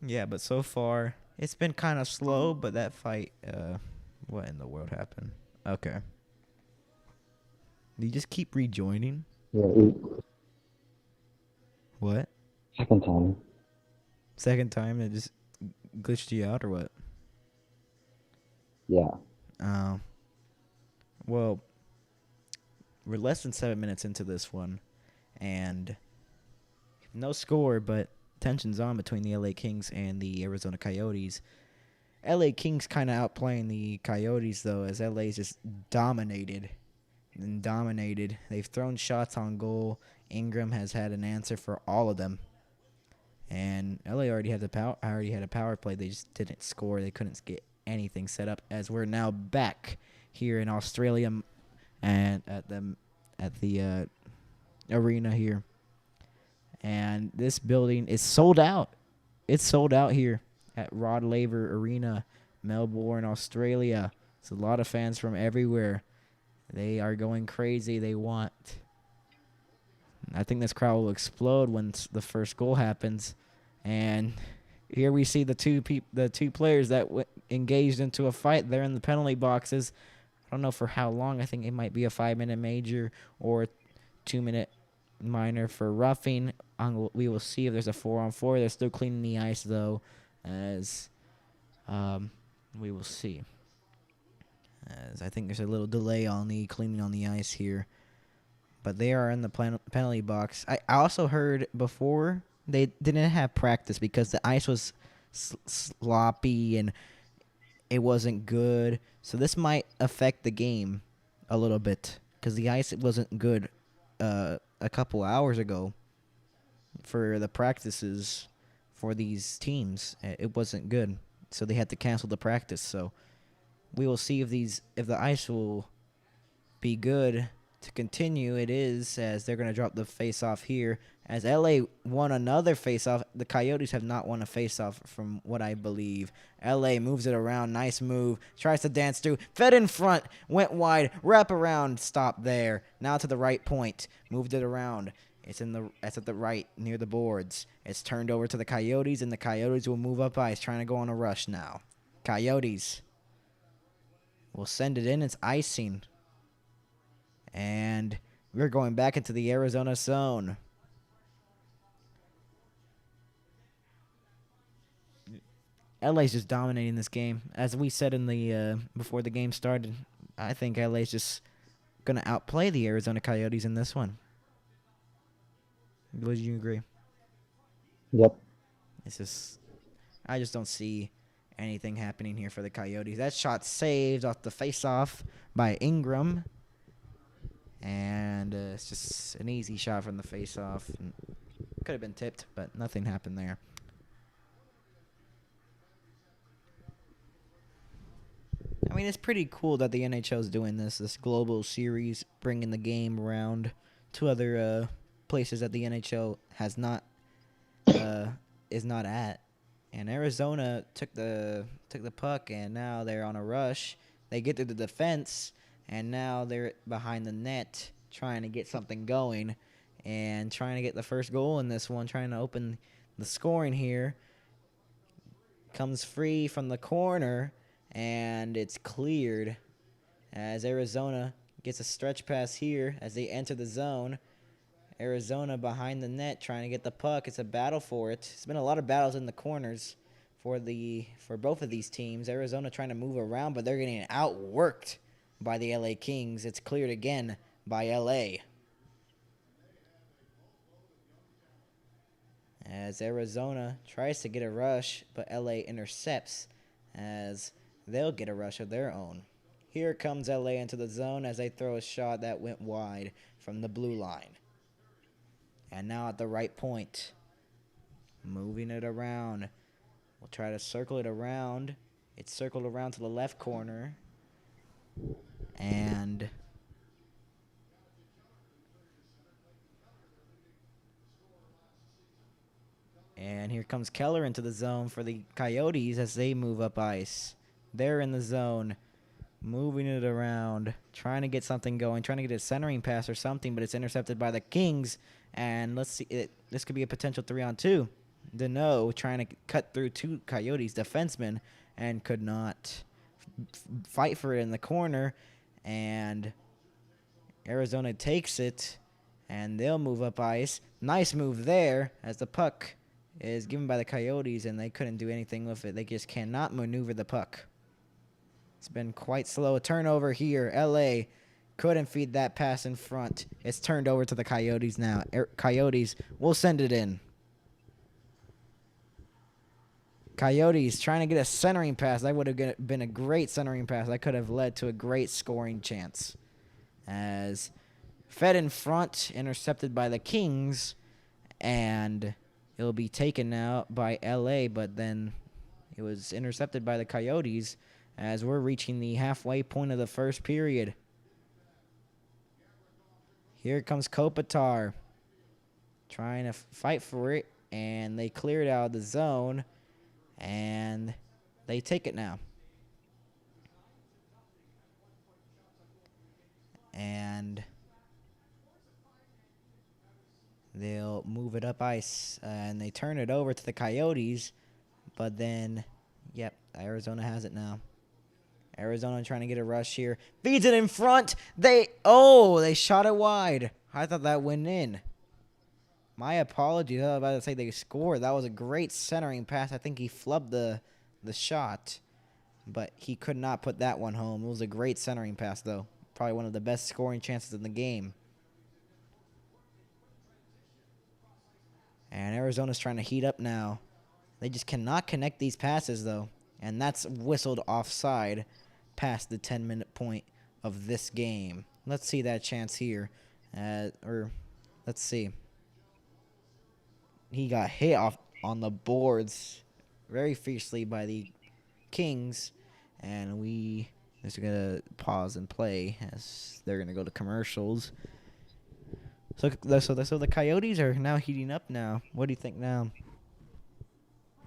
Yeah, but so far it's been kind of slow. But that fight, what in the world happened? Okay. Do you just keep rejoining? Yeah. What? Second time. Second time it just glitched you out or what? Yeah. Well, we're less than 7 minutes into this one, and no score, but tension's on between the LA Kings and the Arizona Coyotes. LA Kings kind of outplaying the Coyotes, though, as LA's just dominated. They've thrown shots on goal. Ingram has had an answer for all of them. And LA already had a power play. They just didn't score. They couldn't get anything set up, as we're now back here in Australia and at the arena here. And this building is sold out. It's sold out here at Rod Laver Arena, Melbourne, Australia. It's a lot of fans from everywhere. They are going crazy. I think this crowd will explode when the first goal happens. And here we see the two players that engaged into a fight there in the penalty boxes. I don't know for how long. I think it might be a 5-minute major or 2-minute minor for roughing. We will see if there's a 4-on-4. They're still cleaning the ice, though, as we will see. As I think there's a little delay on the cleaning on the ice here. But they are in the penalty box. I also heard before they didn't have practice because the ice was sloppy and it wasn't good. So this might affect the game a little bit because the ice wasn't good a couple hours ago for the practices for these teams. It wasn't good, so they had to cancel the practice. So we will see if the ice will be good to continue. It is, as they're going to drop the face-off here. As LA won another face-off, the Coyotes have not won a face-off from what I believe. LA moves it around. Nice move. Tries to dance through. Fed in front. Went wide. Wrap around. Stop there. Now to the right point. Moved it around. It's at the right near the boards. It's turned over to the Coyotes, and the Coyotes will move up ice, trying to go on a rush now. Coyotes will send it in. It's icing. And we're going back into the Arizona zone. LA's just dominating this game. As we said in the before the game started, I think LA's just going to outplay the Arizona Coyotes in this one. Would you agree? Yep. I just don't see anything happening here for the Coyotes. That shot saved off the face-off by Ingram. And it's just an easy shot from the face-off. Could have been tipped, but nothing happened there. I mean, it's pretty cool that the NHL is doing this global series, bringing the game around to other places that the NHL has not is not at. And Arizona took the puck, and now they're on a rush. They get to the defense, and now they're behind the net trying to get something going and trying to get the first goal in this one, trying to open the scoring here. comes free from the corner, and it's cleared as Arizona gets a stretch pass here as they enter the zone. Arizona behind the net trying to get the puck. It's a battle for it. It's been a lot of battles in the corners for both of these teams. Arizona trying to move around, but they're getting outworked by the LA Kings. It's cleared again by LA. As Arizona tries to get a rush, but LA intercepts as they'll get a rush of their own. Here comes LA into the zone as they throw a shot that went wide from the blue line. And now at the right point, moving it around. We'll try to circle it around. It's circled around to the left corner. And here comes Keller into the zone for the Coyotes as they move up ice. They're in the zone, moving it around, trying to get something going, trying to get a centering pass or something, but it's intercepted by the Kings. And let's see, this could be a potential 3-on-2. Deneau trying to cut through two Coyotes defensemen and could not fight for it in the corner. And Arizona takes it, and they'll move up ice. Nice move there as the puck is given by the Coyotes, and they couldn't do anything with it. They just cannot maneuver the puck. It's been quite slow. A turnover here. LA couldn't feed that pass in front. It's turned over to the Coyotes now. Coyotes will send it in. Coyotes trying to get a centering pass. That would have been a great centering pass. That could have led to a great scoring chance. As fed in front, intercepted by the Kings, and it'll be taken now by LA, but then it was intercepted by the Coyotes as we're reaching the halfway point of the first period. Here comes Kopitar trying to fight for it, and they clear it out of the zone, and they take it now. And they'll move it up ice, and they turn it over to the Coyotes, but then, yep, Arizona has it now. Arizona trying to get a rush here. Feeds it in front. They shot it wide. I thought that went in. My apologies. I was about to say they scored. That was a great centering pass. I think he flubbed the shot, but he could not put that one home. It was a great centering pass, though. Probably one of the best scoring chances in the game. And Arizona's trying to heat up now. They just cannot connect these passes, though. And that's whistled offside past the 10-minute point of this game. Let's see that chance here. Let's see. He got hit off on the boards very fiercely by the Kings. And we just going to pause and play as they're going to go to commercials. So the Coyotes are now heating up now. What do you think now?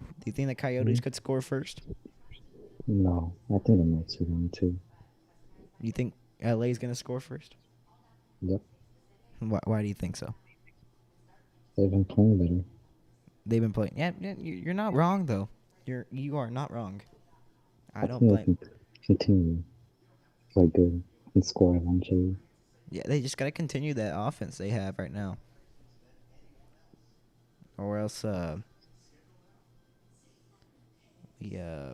Do you think the Coyotes could score first? No, I think the Knights are going to. You think LA's going to score first? Yep. Why do you think so? They've been playing better. They've been playing. Yeah, you're not wrong though. You are not wrong. I don't think blame. they can continue like good and score eventually. Yeah, they just got to continue that offense they have right now. Or else yeah.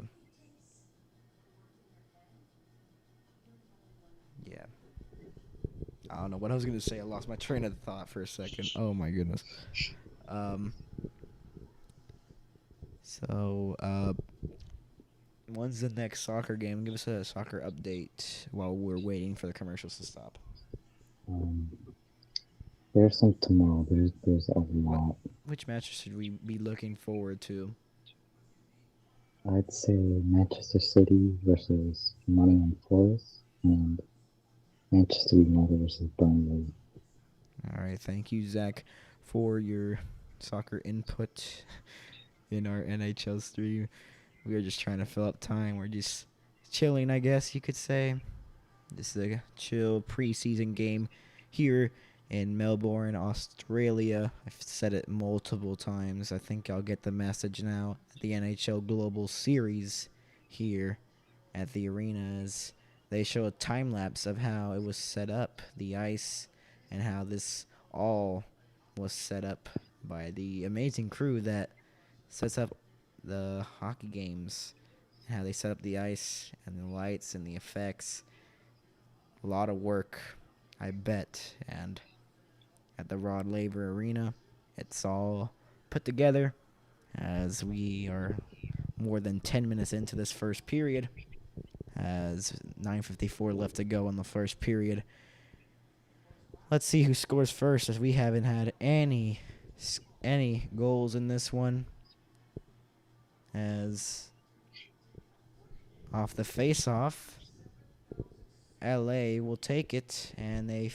I don't know what I was going to say. I lost my train of thought for a second. Oh, my goodness. When's the next soccer game? Give us a soccer update while we're waiting for the commercials to stop. There's some tomorrow. There's a lot. Which matches should we be looking forward to? I'd say Manchester City versus Nottingham Forest and Manchester United versus Burnley. All right, thank you, Zach, for your soccer input in our NHL stream. We are just trying to fill up time. We're just chilling, I guess you could say. This is a chill preseason game here in Melbourne, Australia. I've said it multiple times. I think I'll get the message now. The NHL Global Series here at the arenas. They show a time lapse of how it was set up, the ice, and how this all was set up by the amazing crew that sets up the hockey games. How they set up the ice and the lights and the effects. A lot of work, I bet. And at the Rod Laver Arena, it's all put together as we are more than 10 minutes into this first period. As 9:54 left to go in the first period. Let's see who scores first, as we haven't had any goals in this one. As off the face-off, LA will take it, and they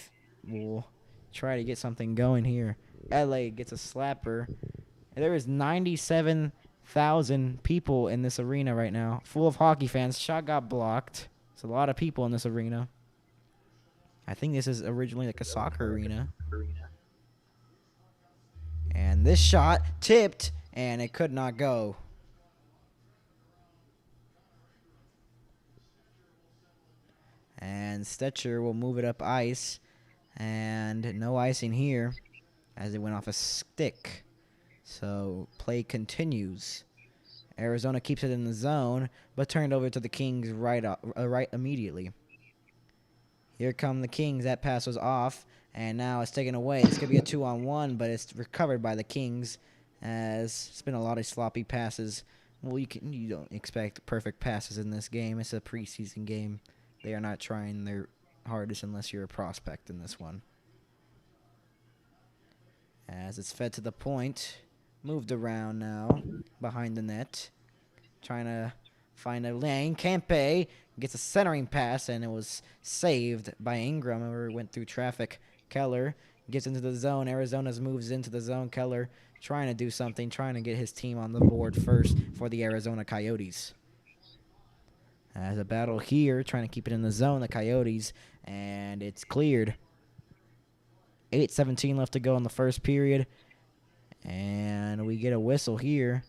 will try to get something going here. LA gets a slapper. There is 97,000 people in this arena right now, full of hockey fans. Shot got blocked. There's a lot of people in this arena. I think this is originally like a soccer arena. And this shot tipped, and it could not go. And Stetcher will move it up ice. And no icing here as it went off a stick. So play continues. Arizona keeps it in the zone, but turned over to the Kings right immediately. Here come the Kings. That pass was off, and now it's taken away. It's going to be a 2-on-1, but it's recovered by the Kings, as it's been a lot of sloppy passes. Well, you don't expect perfect passes in this game. It's a preseason game. They are not trying their hardest unless you're a prospect in this one. As it's fed to the point, moved around now behind the net, trying to find a lane. Kempe gets a centering pass, and it was saved by Ingram, where it went through traffic. Keller gets into the zone. Arizona moves into the zone. Keller trying to do something, trying to get his team on the board first for the Arizona Coyotes. As a battle here, trying to keep it in the zone, the Coyotes, and it's cleared. 8:17 left to go in the first period, and we get a whistle here,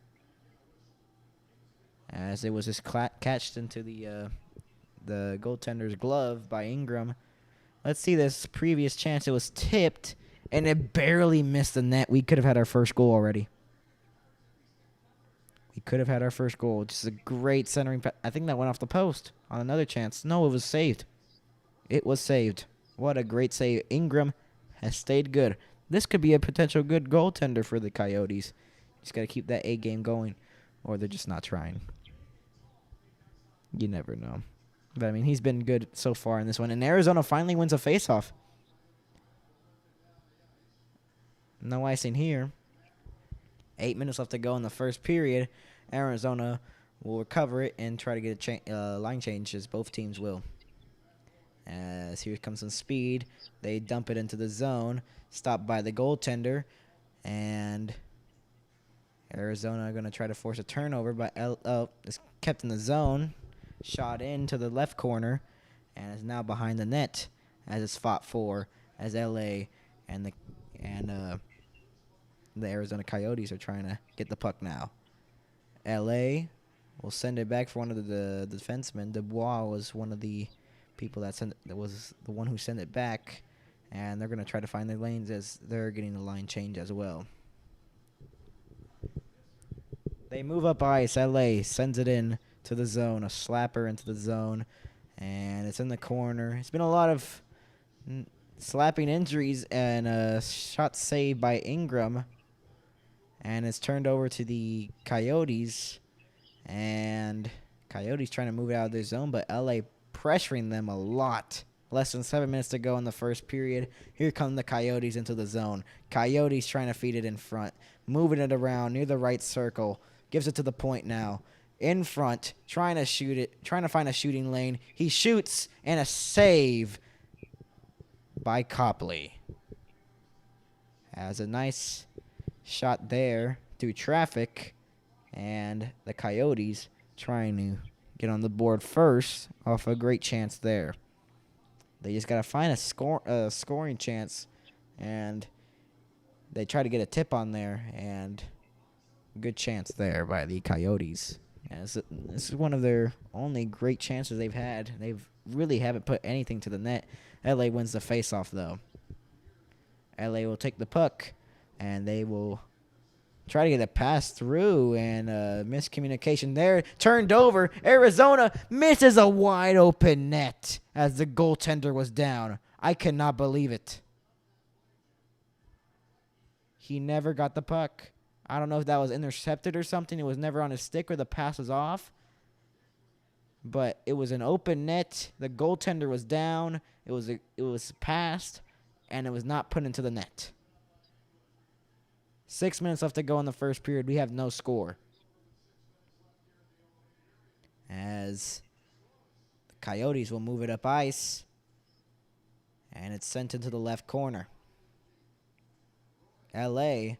as it was just catched into the goaltender's glove by Ingram. Let's see this previous chance. It was tipped, and it barely missed the net. We could have had our first goal already. We could have had our first goal. Just a great centering pass. I think that went off the post on another chance. No, it was saved. It was saved. What a great save. Ingram has stayed good. This could be a potential good goaltender for the Coyotes. Just got to keep that A game going, or they're just not trying. You never know. But, I mean, he's been good so far in this one. And Arizona finally wins a faceoff. No icing here. 8 minutes left to go in the first period. Arizona will recover it and try to get a line change, as both teams will. As here comes some speed. They dump it into the zone. Stopped by the goaltender. And Arizona are going to try to force a turnover, but it's kept in the zone. Shot into the left corner, and is now behind the net as it's fought for, as LA and the Arizona Coyotes are trying to get the puck now. LA will send it back for one of the defensemen. Dubois was one of the people that was the one who sent it back, and they're going to try to find their lanes as they're getting the line change as well. They move up ice. LA sends it in to the zone, a slapper into the zone, and it's in the corner. It's been a lot of slapping injuries and a shot saved by Ingram, and it's turned over to the Coyotes, and Coyotes trying to move it out of their zone, but LA pressuring them a lot. Less than 7 minutes to go in the first period. Here come the Coyotes into the zone. Coyotes trying to feed it in front, moving it around near the right circle. Gives it to the point now. In front, trying to shoot it, trying to find a shooting lane. He shoots, and a save by Copley. Has a nice shot there through traffic, and the Coyotes trying to get on the board first off a great chance there. They just got to find a scoring chance and they try to get a tip on there, and good chance there by the Coyotes. This is one of their only great chances they've had. They've really haven't put anything to the net. LA wins the faceoff though. LA will take the puck, and they will try to get a pass through, and miscommunication there. Turned over. Arizona misses a wide open net as the goaltender was down. I cannot believe it. He never got the puck. I don't know if that was intercepted or something. It was never on his stick or the pass was off. But it was an open net. The goaltender was down. It was passed, and it was not put into the net. 6 minutes left to go in the first period. We have no score. As the Coyotes will move it up ice, and it's sent into the left corner. LA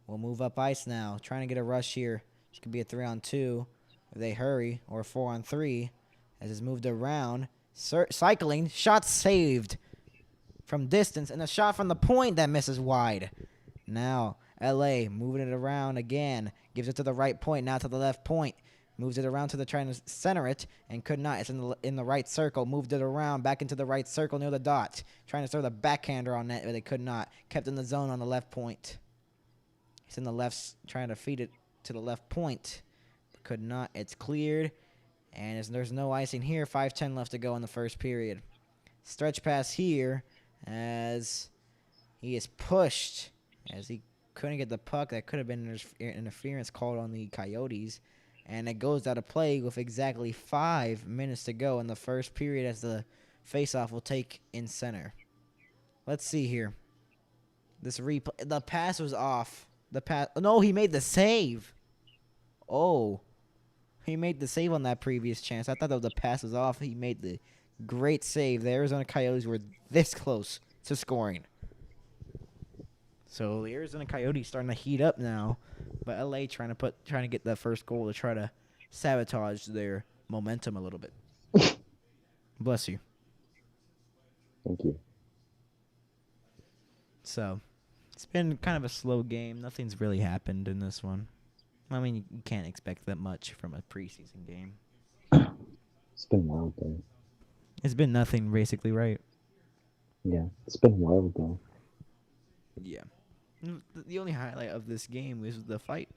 will move up ice now, trying to get a rush here. This could be a 3-on-2 if they hurry, or a 4-on-3 as it's moved around. Cycling, shot saved from distance, and a shot from the point that misses wide. Now, LA moving it around again, gives it to the right point, now to the left point. Moves it around to the trying to center it, and could not. It's in the right circle. Moved it around back into the right circle near the dot. Trying to throw the backhander on net, but they could not. Kept in the zone on the left point. He's in the left, trying to feed it to the left point. Could not. It's cleared, and there's no icing here. 5:10 left to go in the first period. Stretch pass here as he is pushed as he couldn't get the puck. That could have been interference called on the Coyotes. And it goes out of play with exactly 5 minutes to go in the first period as the faceoff will take in center. Let's see here. This replay. The pass was off. No, he made the save. Oh. He made the save on that previous chance. I thought that the pass was off. He made the great save. The Arizona Coyotes were this close to scoring. So the Arizona Coyotes starting to heat up now, but LA trying to get that first goal to try to sabotage their momentum a little bit. Bless you. Thank you. So it's been kind of a slow game. Nothing's really happened in this one. I mean, you can't expect that much from a preseason game. It's been wild though. It's been nothing basically, right? Yeah, it's been wild though. Yeah. The only highlight of this game was the fight.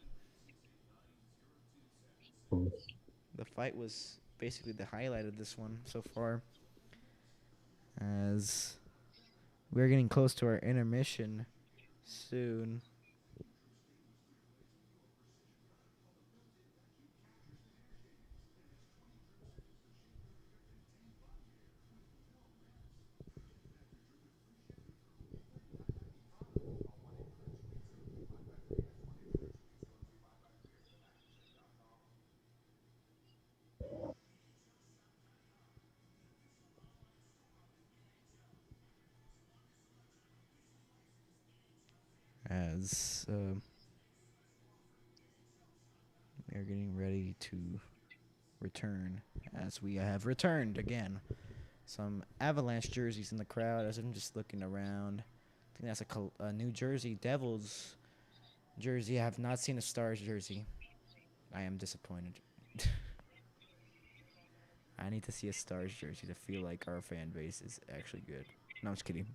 The fight was basically the highlight of this one so far. As we're getting close to our intermission soon. As we are getting ready to return, as we have returned again. Some Avalanche jerseys in the crowd as I'm just looking around. I think that's a New Jersey Devils jersey. I have not seen a Stars jersey. I am disappointed. I need to see a Stars jersey to feel like our fan base is actually good. No, I'm just kidding.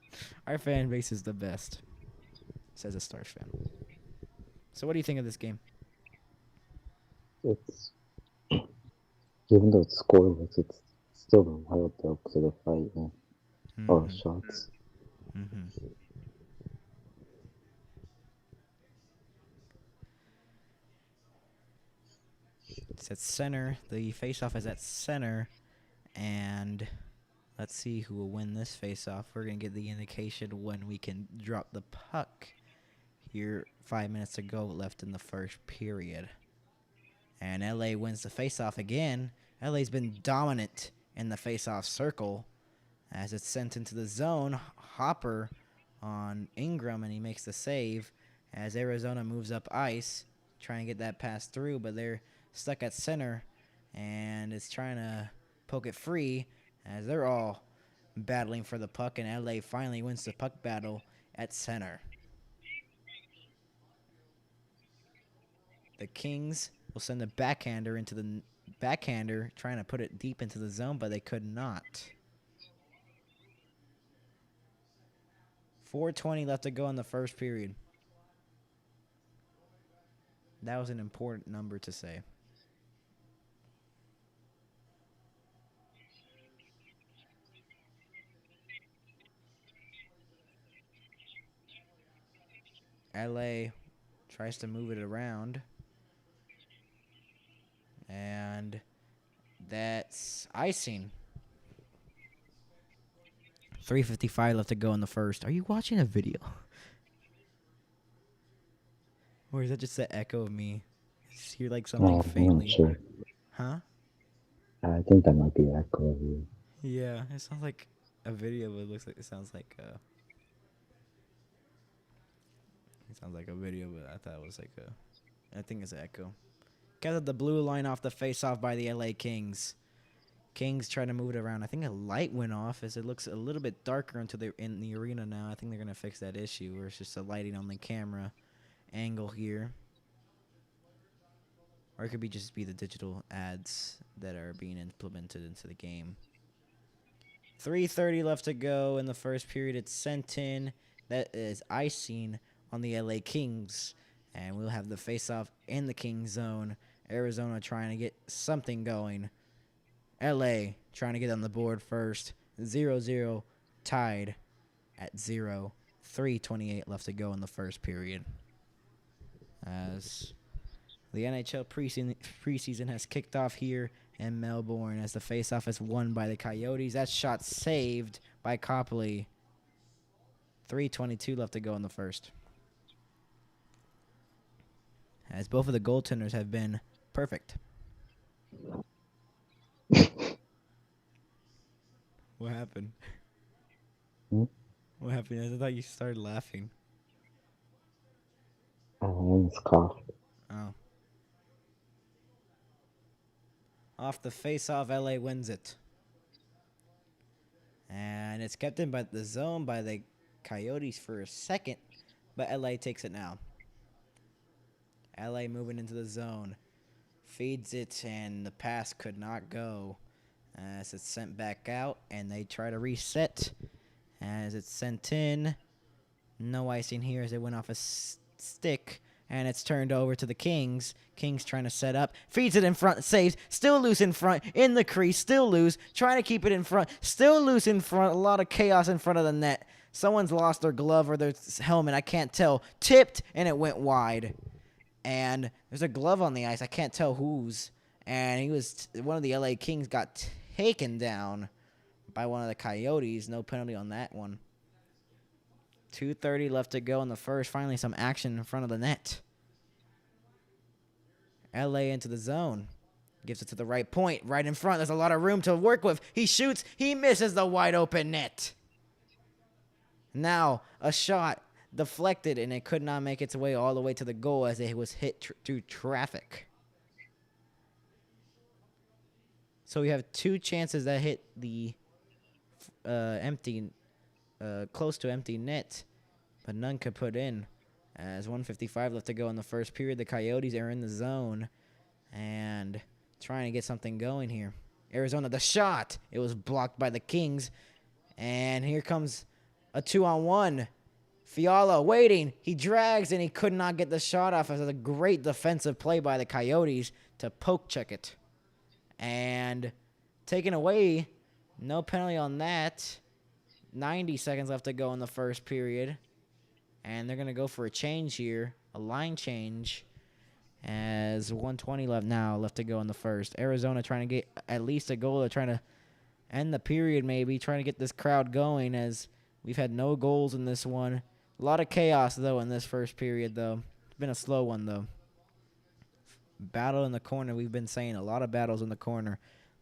Our fan base is the best, says a Stars fan. So what do you think of this game? It's even though it's scoreless, it's still wild though because of the fight and all the shots. Mm-hmm. It's at center. The faceoff is at center, and let's see who will win this faceoff. We're gonna get the indication when we can drop the puck. Here, 5 minutes to go left in the first period. And LA wins the faceoff again. LA's been dominant in the faceoff circle as it's sent into the zone. Hopper on Ingram, and he makes the save as Arizona moves up ice, trying to get that pass through, but they're stuck at center, and it's trying to poke it free as they're all battling for the puck, and LA finally wins the puck battle at center. The Kings will send a backhander into the backhander, trying to put it deep into the zone, but they could not. 4:20 left to go in the first period. That was an important number to say. LA tries to move it around. And that's icing. 3:55 left to go in the first. Are you watching a video? Or is that just the echo of me? I just hear like something I'm not faintly. sure. Huh? I think that might be echo of you. Yeah, it sounds like a video, but it sounds like a video, but I thought it was like I think it's an echo. Gathered the blue line off the face-off by the LA Kings. Kings try to move it around. I think a light went off as it looks a little bit darker in the arena now. I think they're gonna fix that issue, or it's just a lighting on the camera angle here, or it could just be the digital ads that are being implemented into the game. 3:30 left to go in the first period. It's sent in. That is icing on the LA Kings, and we'll have the face-off in the Kings zone. Arizona trying to get something going. LA trying to get on the board first. 0-0 tied at 0. 3:28 left to go in the first period. As the NHL preseason has kicked off here in Melbourne as the faceoff is won by the Coyotes. That shot saved by Copley. 3:22 left to go in the first. As both of the goaltenders have been perfect. What happened? What happened? I thought you started laughing. I almost coughed. Oh. Off the face-off, LA wins it. And it's kept in by the zone by the Coyotes for a second, but LA takes it now. LA moving into the zone. Feeds it, and the pass could not go. As it's sent back out, and they try to reset. As it's sent in. No icing here as it went off a stick. And it's turned over to the Kings. Kings trying to set up. Feeds it in front. Saves. Still loose in front. In the crease. Still loose. Trying to keep it in front. Still loose in front. A lot of chaos in front of the net. Someone's lost their glove or their helmet. I can't tell. Tipped, and it went wide. And there's a glove on the ice. I can't tell whose. And one of the LA Kings got taken down by one of the Coyotes. No penalty on that one. 2:30 left to go in the first. Finally, some action in front of the net. LA into the zone. Gives it to the right point. Right in front. There's a lot of room to work with. He shoots. He misses the wide open net. Now, a shot deflected, and it could not make its way all the way to the goal as it was hit through traffic. So we have two chances that hit the close to empty net, but none could put in. As 1:55 left to go in the first period, the Coyotes are in the zone and trying to get something going here. Arizona, the shot. It was blocked by the Kings, and here comes a 2-on-1. Fiala waiting. He drags, and he could not get the shot off. It was a great defensive play by the Coyotes to poke check it. And taken away. No penalty on that. 90 seconds left to go in the first period. And they're going to go for a change here. A line change. As 1:20 left to go in the first. Arizona trying to get at least a goal. They're trying to end the period maybe. Trying to get this crowd going as we've had no goals in this one. A lot of chaos, though, in this first period, though. It's been a slow one, though. Battle in the corner. We've been saying a lot of battles in the corner.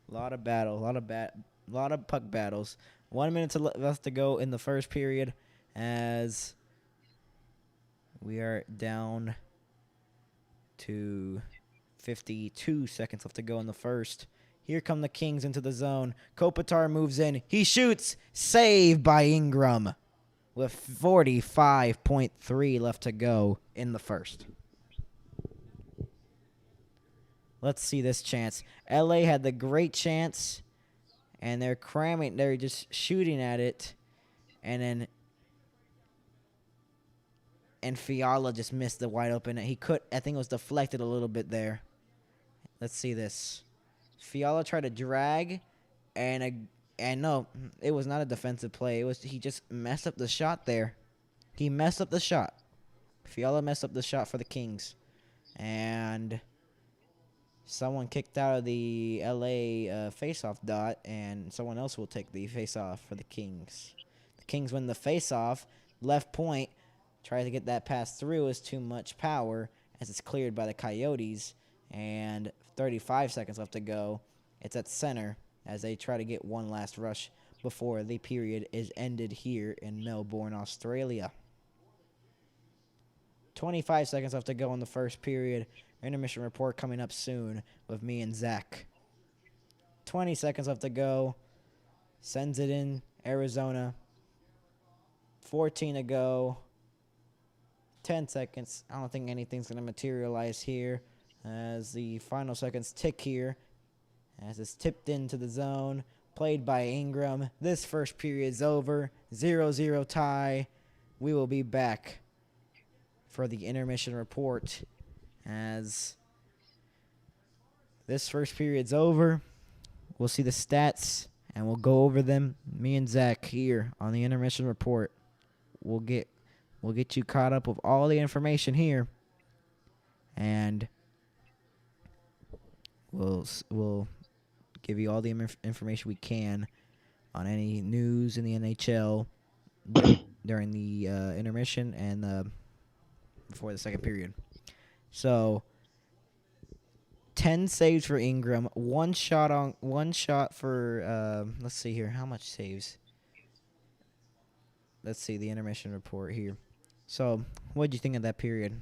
A lot of puck battles. 1 minute left to go in the first period as we are down to 52 seconds left to go in the first. Here come the Kings into the zone. Kopitar moves in. He shoots. Saved by Ingram. with 45.3 left to go in the first. Let's see this chance. LA had the great chance, and they're cramming. They're just shooting at it, and Fiala just missed the wide open. He could. I think it was deflected a little bit there. Let's see this. Fiala tried to drag, and no, it was not a defensive play. He just messed up the shot there. He messed up the shot. Fiala messed up the shot for the Kings, and someone kicked out of the LA face-off dot, and someone else will take the face-off for the Kings. The Kings win the face-off. Left point tries to get that pass through. Is too much power as it's cleared by the Coyotes, and 35 seconds left to go. It's at center as they try to get one last rush before the period is ended here in Melbourne, Australia. 25 seconds left to go in the first period. Intermission report coming up soon with me and Zach. 20 seconds left to go. Sends it in Arizona. 14 to go. 10 seconds. I don't think anything's going to materialize here as the final seconds tick here. As it's tipped into the zone. Played by Ingram. This first period's over. 0-0 tie. We will be back for the intermission report as this first period's over. We'll see the stats and we'll go over them. Me and Zach here on the intermission report. We'll get you caught up with all the information here, and we'll give you all the information we can on any news in the NHL during the intermission and before the second period. So 10 saves for Ingram, one shot for let's see here, how much saves? Let's see the intermission report here. So, what did you think of that period?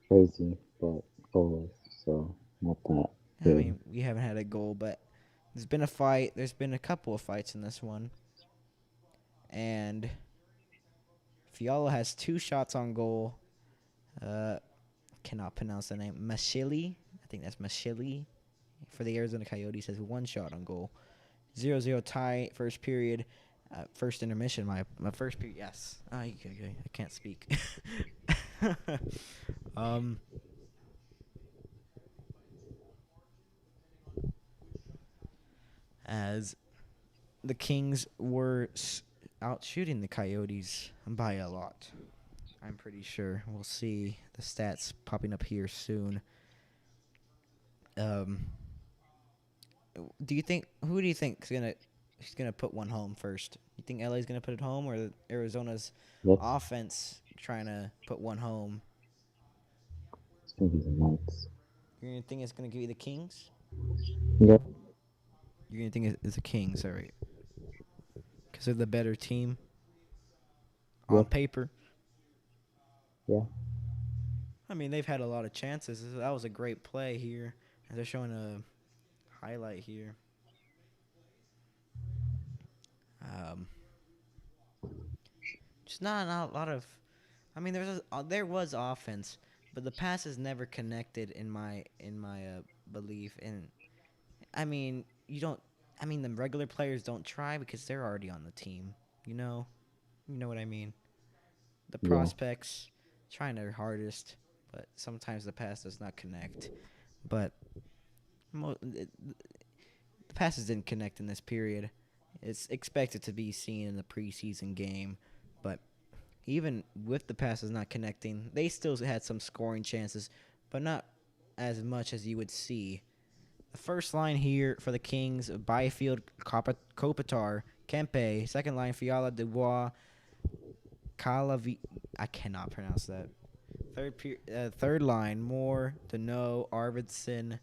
Crazy, but goalless, so not that I good. mean, we haven't had a goal, but there's been a fight. There's been a couple of fights in this one. And Fiala has 2 shots on goal. Cannot pronounce the name. Mashili. I think that's Mashili. For the Arizona Coyotes has 1 shot on goal. 0-0 tie, first period. First intermission, my first period. Yes. I can't speak. As the Kings were out shooting the Coyotes by a lot. I'm pretty sure. We'll see the stats popping up here soon. Who do you think is gonna put one home first? You think LA's gonna put it home, or Arizona's offense trying to put one home? It's gonna be the Knights. You're gonna think it's gonna be the Kings? Yep. You're gonna think it's the Kings, all right? Because they're the better team on paper. Yeah. I mean, they've had a lot of chances. That was a great play here. And they're showing a highlight here. Just not a lot of. I mean, there was offense, but the passes never connected in my belief. And I mean, the regular players don't try because they're already on the team. You know what I mean. The prospects trying their hardest, but sometimes the pass does not connect. But the passes didn't connect in this period. It's expected to be seen in the preseason game, but even with the passes not connecting, they still had some scoring chances, but not as much as you would see. The first line here for the Kings: Byfield, Kopitar, Kempe. Second line: Fiala, Dubois, Kalavi. I cannot pronounce that. Third line: Moore, Deneau, Arvidsson,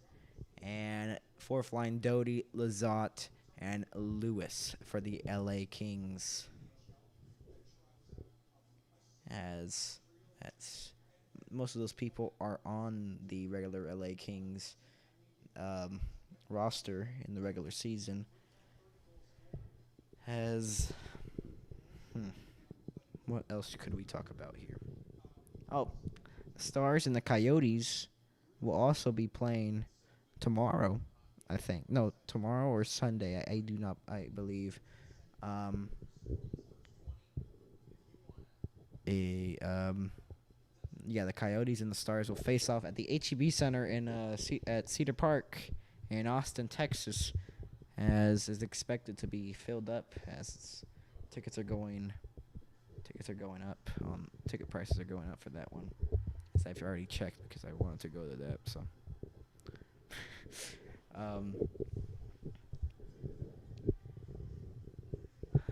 and fourth line: Doty, Lizotte, and Lewis for the LA Kings. As that's most of those people are on the regular LA Kings roster in the regular season. As Hmm. What else could we talk about here? Oh, the Stars and the Coyotes will also be playing tomorrow. I think no, tomorrow or Sunday. I do not. I believe. Um, a yeah, the Coyotes and the Stars will face off at the HEB Center in at Cedar Park in Austin, Texas, as is expected to be filled up as tickets are going tickets are going up. Ticket prices are going up for that one. As I've already checked because I wanted to go to that. So, um,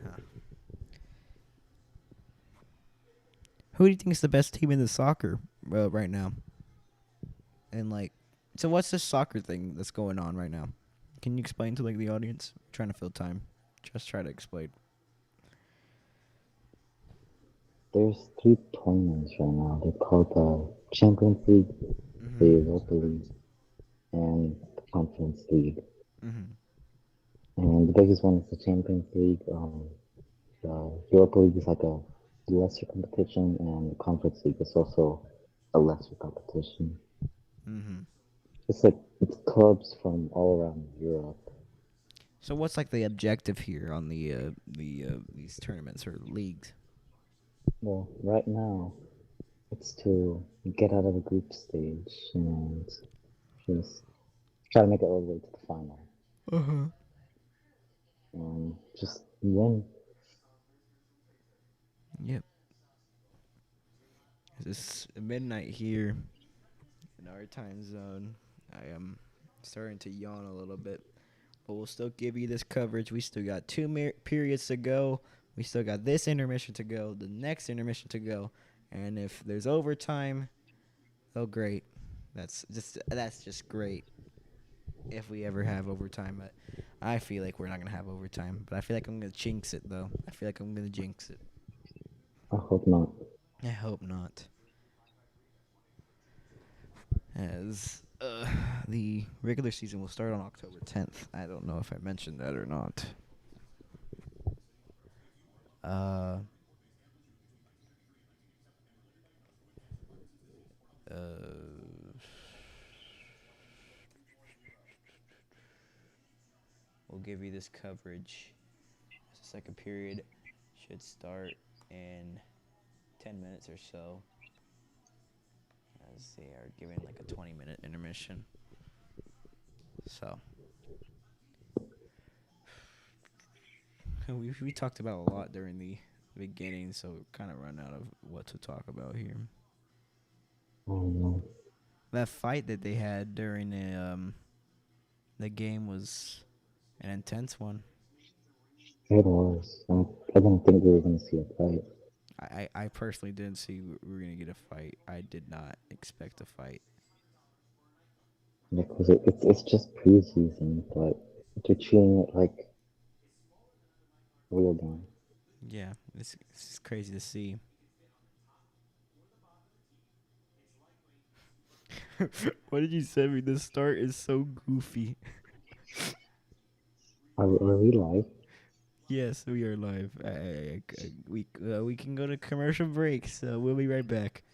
huh. Who do you think is the best team in the soccer right now? And like, so what's this soccer thing that's going on right now? Can you explain to like the audience? I'm trying to fill time. Just try to explain. There's three tournaments right now. They're called the Champions League, the Mhm. Europa League, and the Conference League. Mhm. And the biggest one is the Champions League. The Europa League is like a lesser competition, and the Conference League is also a lesser competition. Mhm. It's like it's clubs from all around Europe. So what's like the objective here on the these tournaments or leagues? Well, right now it's to get out of the group stage and just try to make it all the way to the final Uh huh. and just win. Yep. It's midnight here in our time zone. I am starting to yawn a little bit, but we'll still give you this coverage. We still got two periods to go. We still got this intermission to go, the next intermission to go, and if there's overtime, oh great, that's just great. If we ever have overtime, but I feel like we're not gonna have overtime. But I feel like I'm gonna jinx it though. I feel like I'm gonna jinx it. I hope not. I hope not. As the regular season will start on October 10th. I don't know if I mentioned that or not. Uh, uh, we'll give you this coverage. The second period should start in 10 minutes or so, as they are giving like a 20-minute intermission. So we talked about a lot during the beginning, so kind of run out of what to talk about here. I don't know. That fight that they had during the game was an intense one. It was. I didn't think we were going to see a fight. I personally didn't see we were gonna get a fight. I did not expect a fight. Because it's just preseason, but they're treating it like a real game. Yeah, it's crazy to see. What did you send me? The start is so goofy. Are we live? Yes, we are live. We can go to commercial break, so we'll be right back.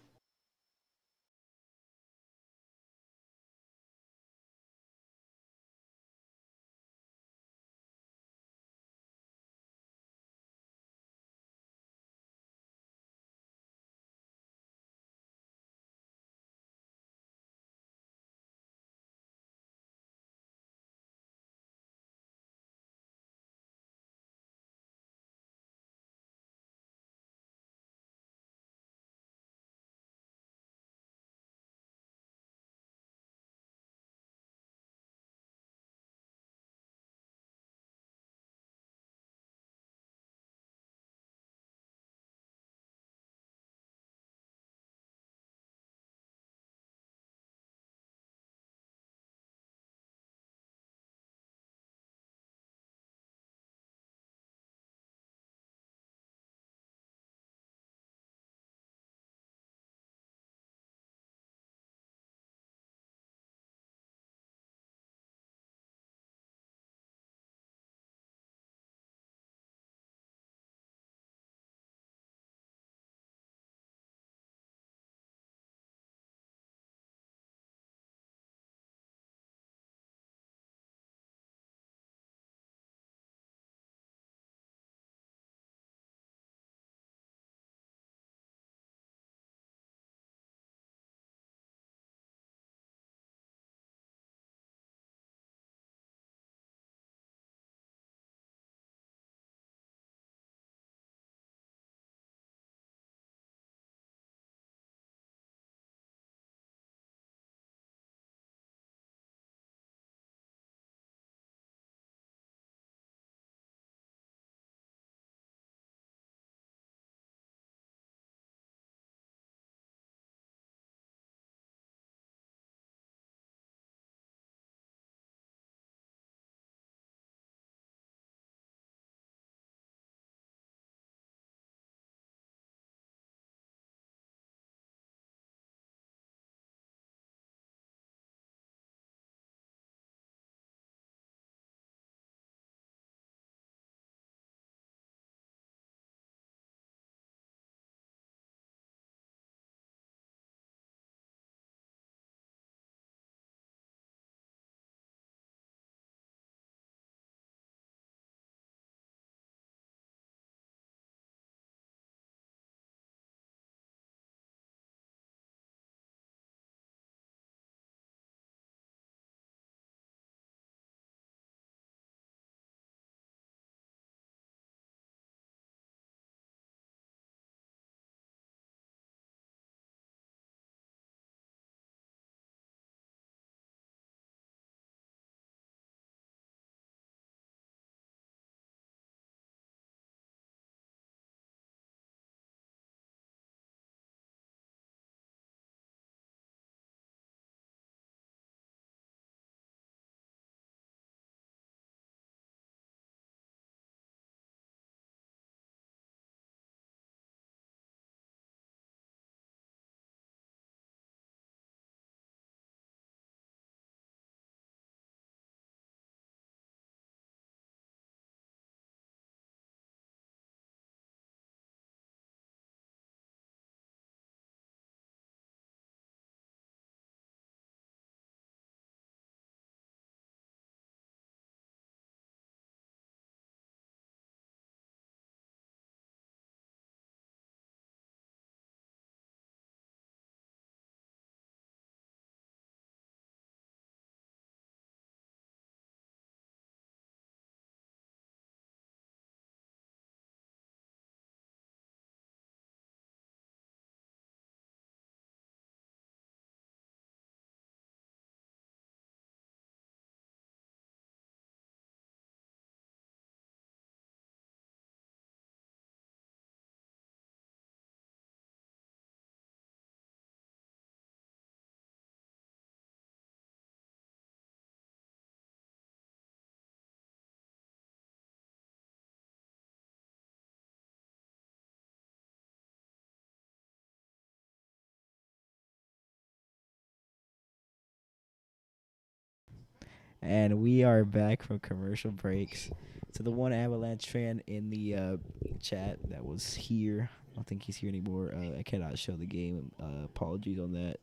And we are back from commercial breaks. To the one Avalanche fan in the chat that was here, I don't think he's here anymore. I cannot show the game. Apologies on that.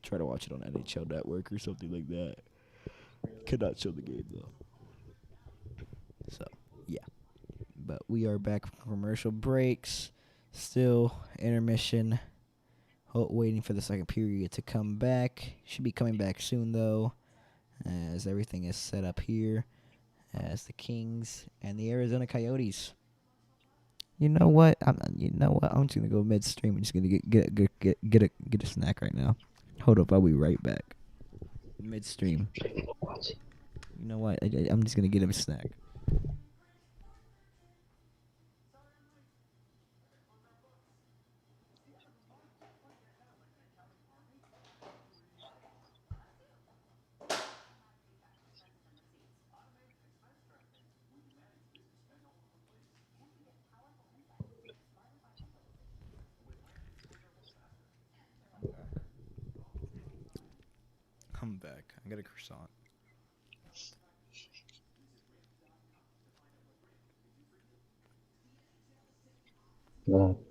Try to watch it on NHL Network or something like that. Cannot show the game though. So yeah, but we are back from commercial breaks. Still intermission. Waiting for the second period to come back. Should be coming back soon though, as everything is set up here. As the Kings and the Arizona Coyotes. You know what? I'm just gonna go midstream. I'm just gonna get a snack right now. Hold up, I'll be right back. Midstream. Watch it. You know what? I'm just gonna get him a snack. I'm back. I got a croissant.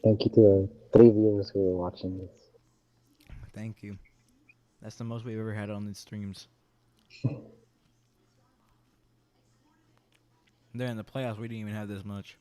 Thank you to the 3 viewers who are watching this. Thank you. That's the most we've ever had on these streams. Then in the playoffs, we didn't even have this much.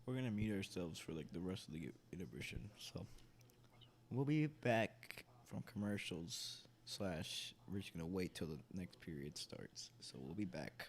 We're gonna mute ourselves for like the rest of the intermission. So we'll be back from commercials. Slash, we're just gonna wait till the next period starts. So we'll be back.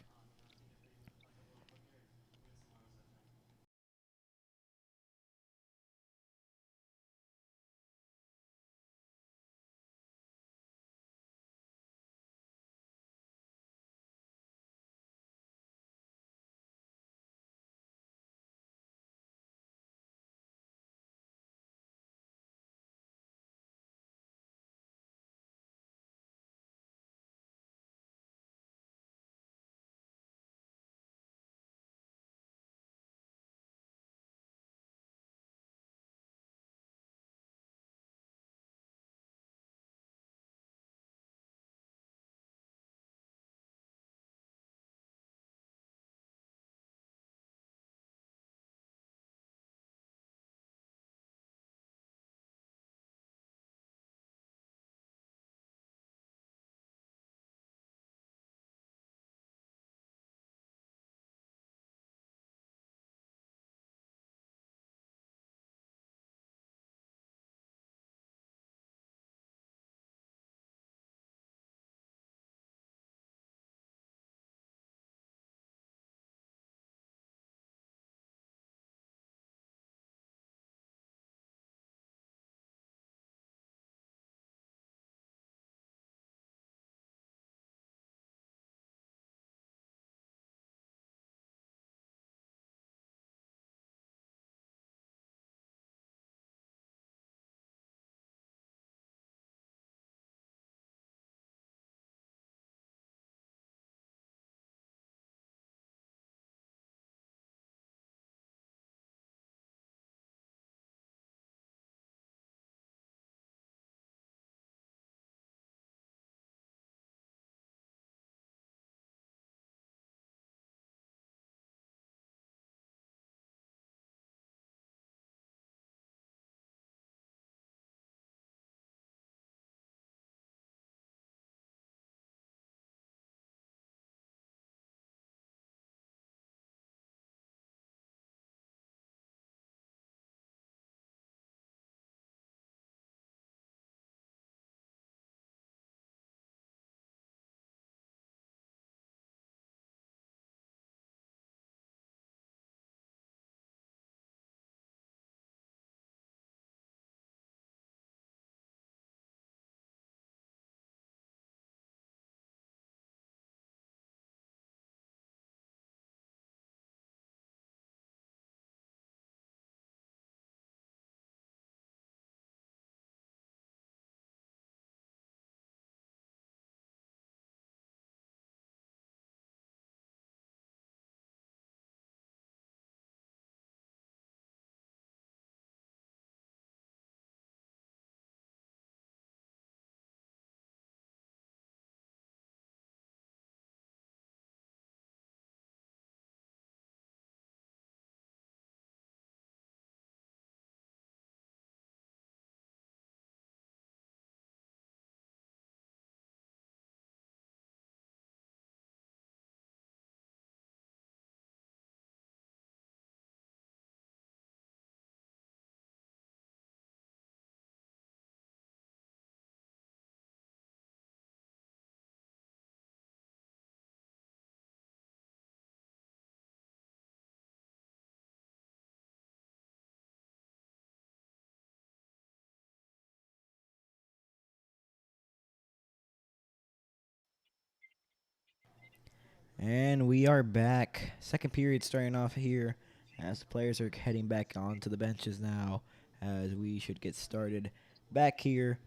And we are back. Second period starting off here as the players are heading back onto the benches now, as we should get started back here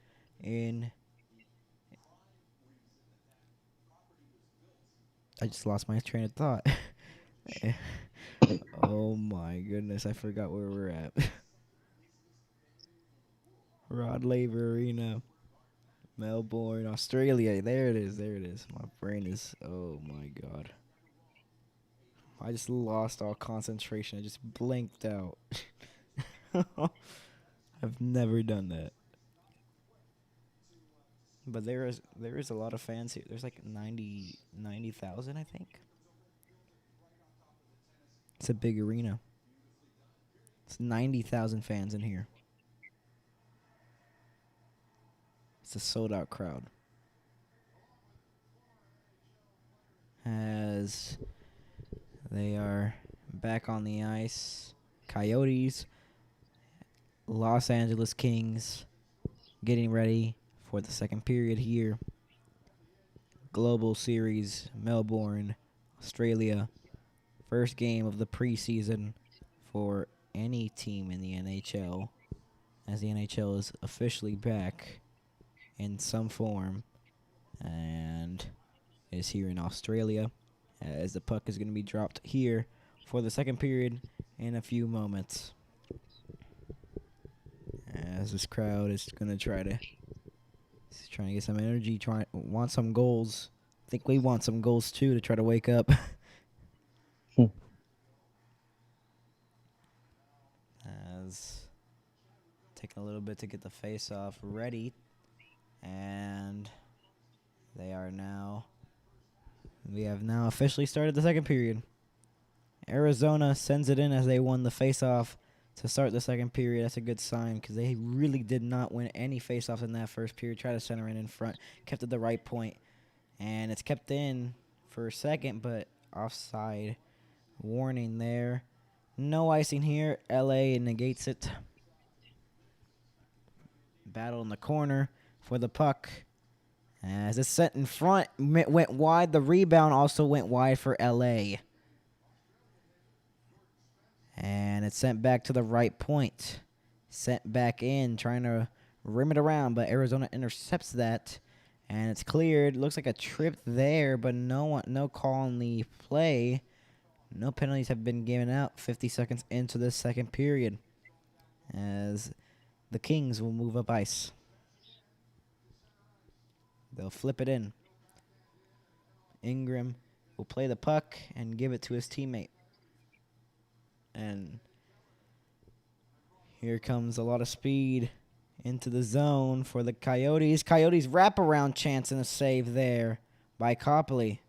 in. I just lost my train of thought. Oh my goodness, I forgot where we're at. Rod Laver Arena, Melbourne, Australia. There it is. There it is. My brain is. Oh my god. I just lost all concentration. I just blinked out. I've never done that. But there is a lot of fans here. There's like 90,000, I think. It's a big arena. It's 90,000 fans in here. It's a sold out crowd. As they are back on the ice, Coyotes, Los Angeles Kings getting ready for the second period here. Global Series, Melbourne, Australia. First game of the preseason for any team in the NHL, as the NHL is officially back in some form and is here in Australia, as the puck is going to be dropped here for the second period in a few moments. As this crowd is going to trying to get some energy, want some goals. I think we want some goals too to try to wake up. As taking a little bit to get the face-off ready, and we have now officially started the second period. Arizona sends it in as they won the face-off to start the second period. That's a good sign because they really did not win any face-offs in that first period. Try to center it in front, kept it the right point, and it's kept in for a second, but offside warning there. No icing here. LA negates it. Battle in the corner for the puck. As it's set in front, went wide. The rebound also went wide for LA. And it's sent back to the right point. Sent back in, trying to rim it around, but Arizona intercepts that. And it's cleared. Looks like a trip there, but no call on the play. No penalties have been given out 50 seconds into the second period, as the Kings will move up ice. They'll flip it in. Ingram will play the puck and give it to his teammate. And here comes a lot of speed into the zone for the Coyotes. Coyotes wraparound chance and a save there by Copley.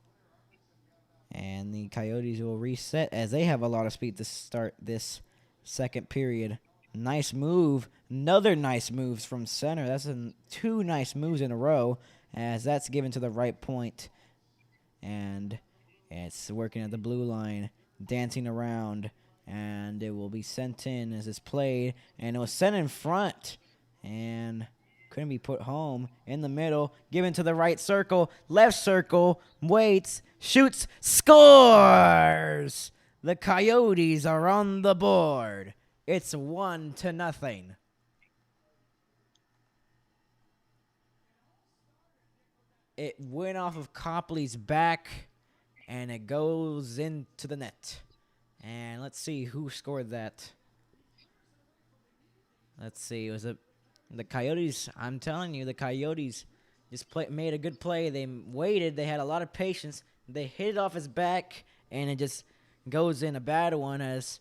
And the Coyotes will reset as they have a lot of speed to start this second period. Nice move. Another nice moves from center. That's two nice moves in a row, as that's given to the right point. And it's working at the blue line, dancing around. And it will be sent in as it's played. And it was sent in front. And couldn't be put home. In the middle, given to the right circle. Left circle, waits, shoots, scores! The Coyotes are on the board. It's 1-0. It went off of Copley's back, and it goes into the net. And let's see who scored that. Let's see. Was it the Coyotes? I'm telling you, the Coyotes just made a good play. They waited. They had a lot of patience. They hit it off his back, and it just goes in. A bad one, as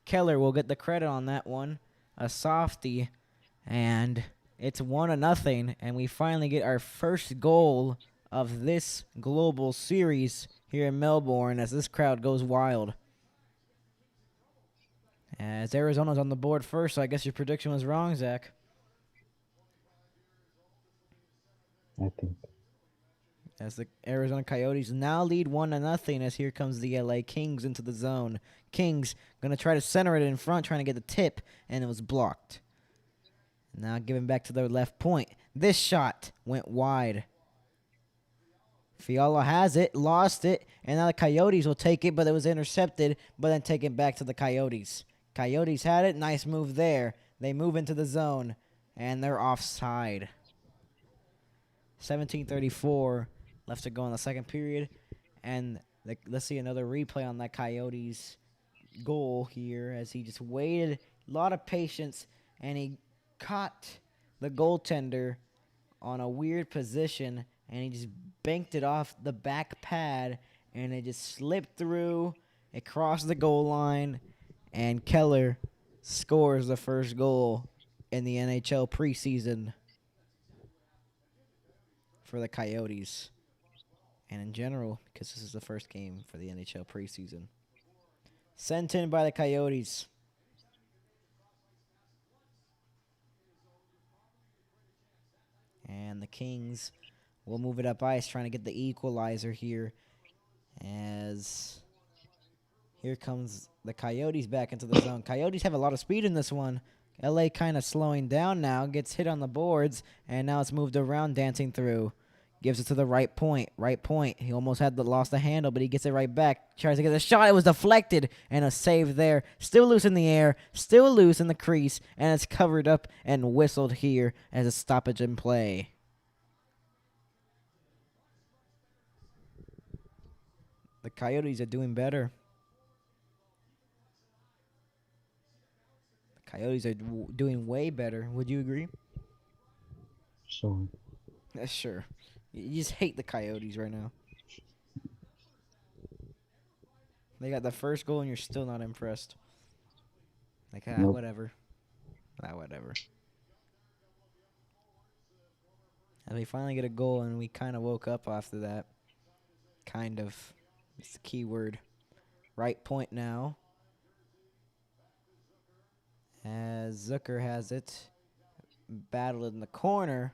Keller will get the credit on that one. A softie. And it's 1-0, and we finally get our first goal of this global series here in Melbourne as this crowd goes wild. As Arizona's on the board first, so I guess your prediction was wrong, Zach. I think. As the Arizona Coyotes now lead 1-0, as here comes the LA Kings into the zone. Kings going to try to center it in front, trying to get the tip, and it was blocked. Now giving back to their left point. This shot went wide. Fiala has it, lost it, and now the Coyotes will take it, but it was intercepted, but then taken back to the Coyotes. Coyotes had it. Nice move there. They move into the zone, and they're offside. 17:34 left to go in the second period, and let's see another replay on that Coyotes goal here as he just waited, a lot of patience, and he caught the goaltender on a weird position, and he just banked it off the back pad, and it just slipped through. It crossed the goal line, and Keller scores the first goal in the NHL preseason for the Coyotes, and in general, because this is the first game for the NHL preseason. Sent in by the Coyotes. And the Kings will move it up ice, trying to get the equalizer here. As here comes the Coyotes back into the zone. Coyotes have a lot of speed in this one. LA kind of slowing down now, gets hit on the boards, and now it's moved around, dancing through. Gives it to the right point. Right point. He almost had lost the handle, but he gets it right back. Tries to get the shot. It was deflected, and a save there. Still loose in the air. Still loose in the crease, and it's covered up and whistled here as a stoppage in play. The Coyotes are doing better. The Coyotes are doing way better. Would you agree? Sure. Sure. You just hate the Coyotes right now. They got the first goal and you're still not impressed. Like, Nope. whatever. Whatever. And we finally get a goal and we kind of woke up after that. Kind of. It's the key word. Right point now. As Zucker has it. Battled in the corner.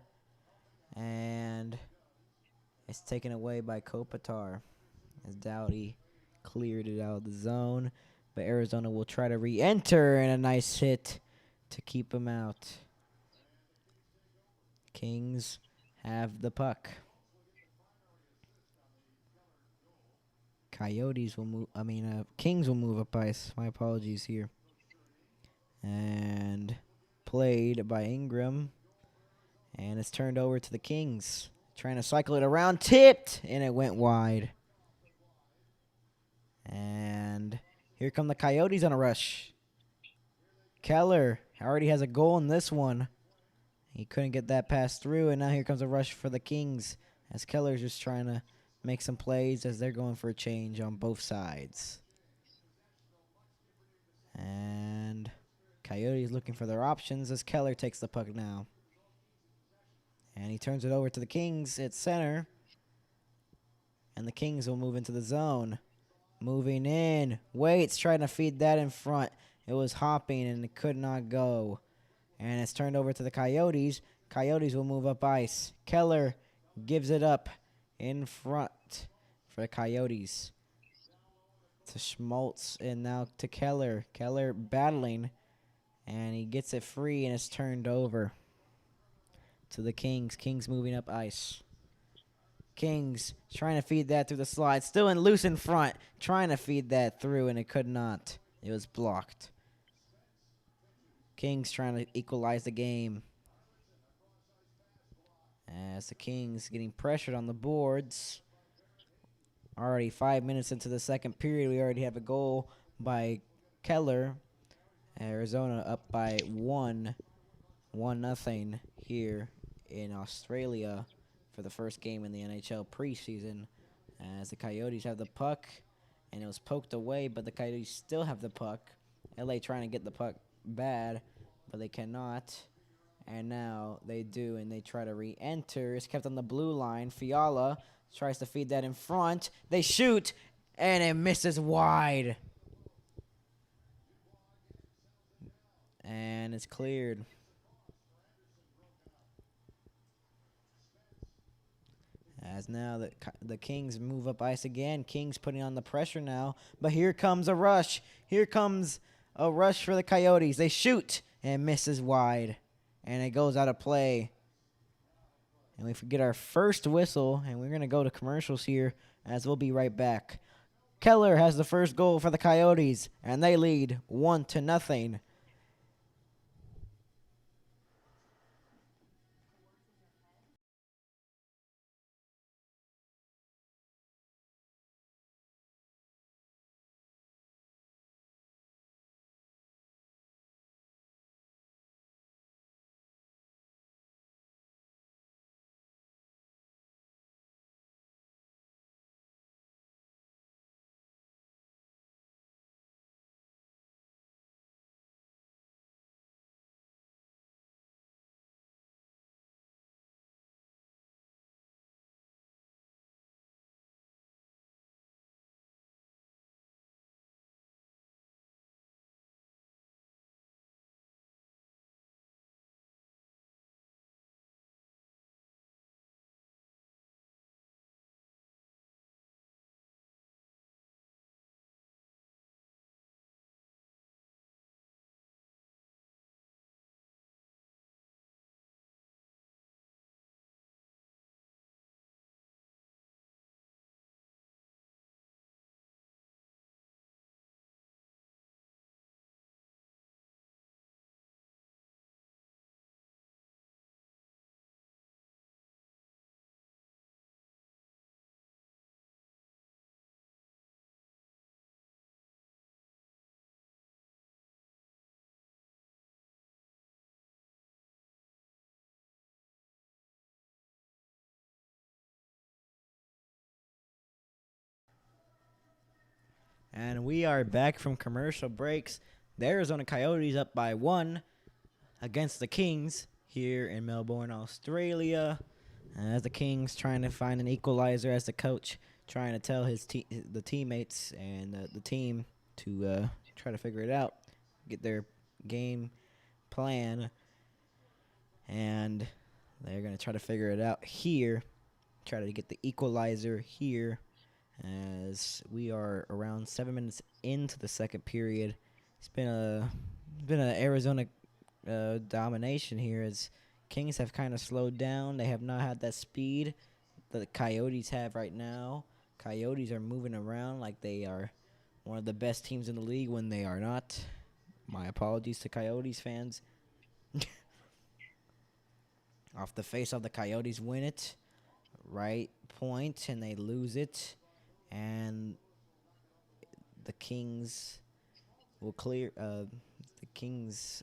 And it's taken away by Kopitar as Doughty cleared it out of the zone. But Arizona will try to re-enter, and a nice hit to keep him out. Kings have the puck. Kings will move up ice. My apologies here. And played by Ingram. And it's turned over to the Kings. Trying to cycle it around. Tipped. And it went wide. And here come the Coyotes on a rush. Keller already has a goal in this one. He couldn't get that pass through. And now here comes a rush for the Kings. As Keller's just trying to make some plays as they're going for a change on both sides. And Coyotes looking for their options as Keller takes the puck now. And he turns it over to the Kings at center. And the Kings will move into the zone. Moving in. Waits trying to feed that in front. It was hopping and it could not go. And it's turned over to the Coyotes. Coyotes will move up ice. Keller gives it up in front for the Coyotes. To Schmaltz and now to Keller. Keller battling. And he gets it free and it's turned over to the Kings. Kings moving up ice. Kings trying to feed that through the slide. Still in loose in front. Trying to feed that through, and it could not. It was blocked. Kings trying to equalize the game. As the Kings getting pressured on the boards. Already 5 minutes into the second period, we already have a goal by Keller. Arizona up by 1-0 here in Australia for the first game in the NHL preseason, as the Coyotes have the puck, and it was poked away, but the Coyotes still have the puck. LA trying to get the puck bad, but they cannot, and now they do, and they try to re-enter. It's kept on the blue line. Fiala tries to feed that in front. They shoot, and it misses wide. And it's cleared. As now the Kings move up ice again. Kings putting on the pressure now. But here comes a rush. Here comes a rush for the Coyotes. They shoot and misses wide. And it goes out of play. And we get our first whistle, and we're going to go to commercials here, as we'll be right back. Keller has the first goal for the Coyotes, and they lead 1-0. And we are back from commercial breaks. The Arizona Coyotes up by 1 against the Kings here in Melbourne, Australia. As the Kings trying to find an equalizer, as the coach trying to tell the teammates and the team to try to figure it out, get their game plan, and they're going to try to figure it out here, try to get the equalizer here, as we are around 7 minutes into the second period. It's been an Arizona domination here, as Kings have kind of slowed down. They have not had that speed that the Coyotes have right now. Coyotes are moving around like they are one of the best teams in the league when they are not. My apologies to Coyotes fans. Off the face of the Coyotes win it. Right point, and they lose it. And the Kings will clear. The Kings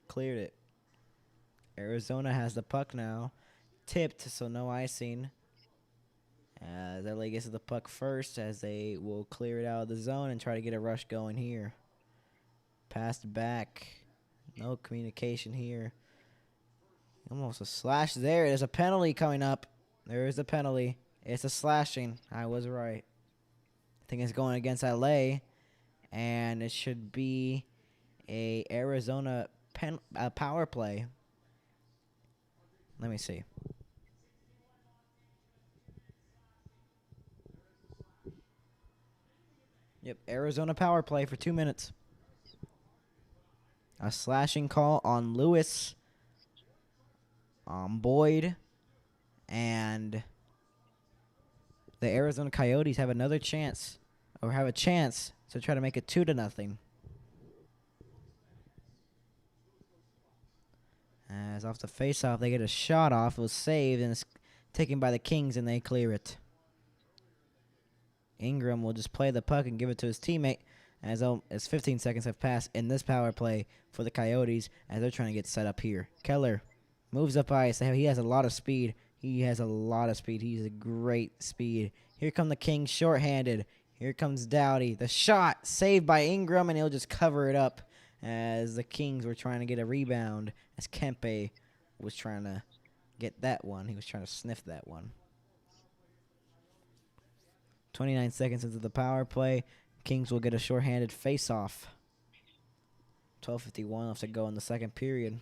cleared it. Arizona has the puck now, tipped, so no icing. As LA gets to the puck first, as they will clear it out of the zone and try to get a rush going here. Passed back, no communication here. Almost a slash there. There's a penalty coming up. There is a penalty. It's a slashing. I was right. I think it's going against LA, and it should be a Arizona power play. Let me see. Yep, Arizona power play for 2 minutes. A slashing call on Lewis, on Boyd, and the Arizona Coyotes have another chance, or have a chance to try to make it 2-0. As off the face-off, they get a shot off. It was saved, and it's taken by the Kings, and they clear it. Ingram will just play the puck and give it to his teammate as 15 seconds have passed in this power play for the Coyotes as they're trying to get set up here. Keller moves up ice. He has a lot of speed. He's a great speed. Here come the Kings shorthanded. Here comes Doughty. The shot saved by Ingram, and he'll just cover it up as the Kings were trying to get a rebound as Kempe was trying to get that one. He was trying to sniff that one. 29 seconds into the power play, Kings will get a shorthanded face-off. 12:51 left to go in the second period.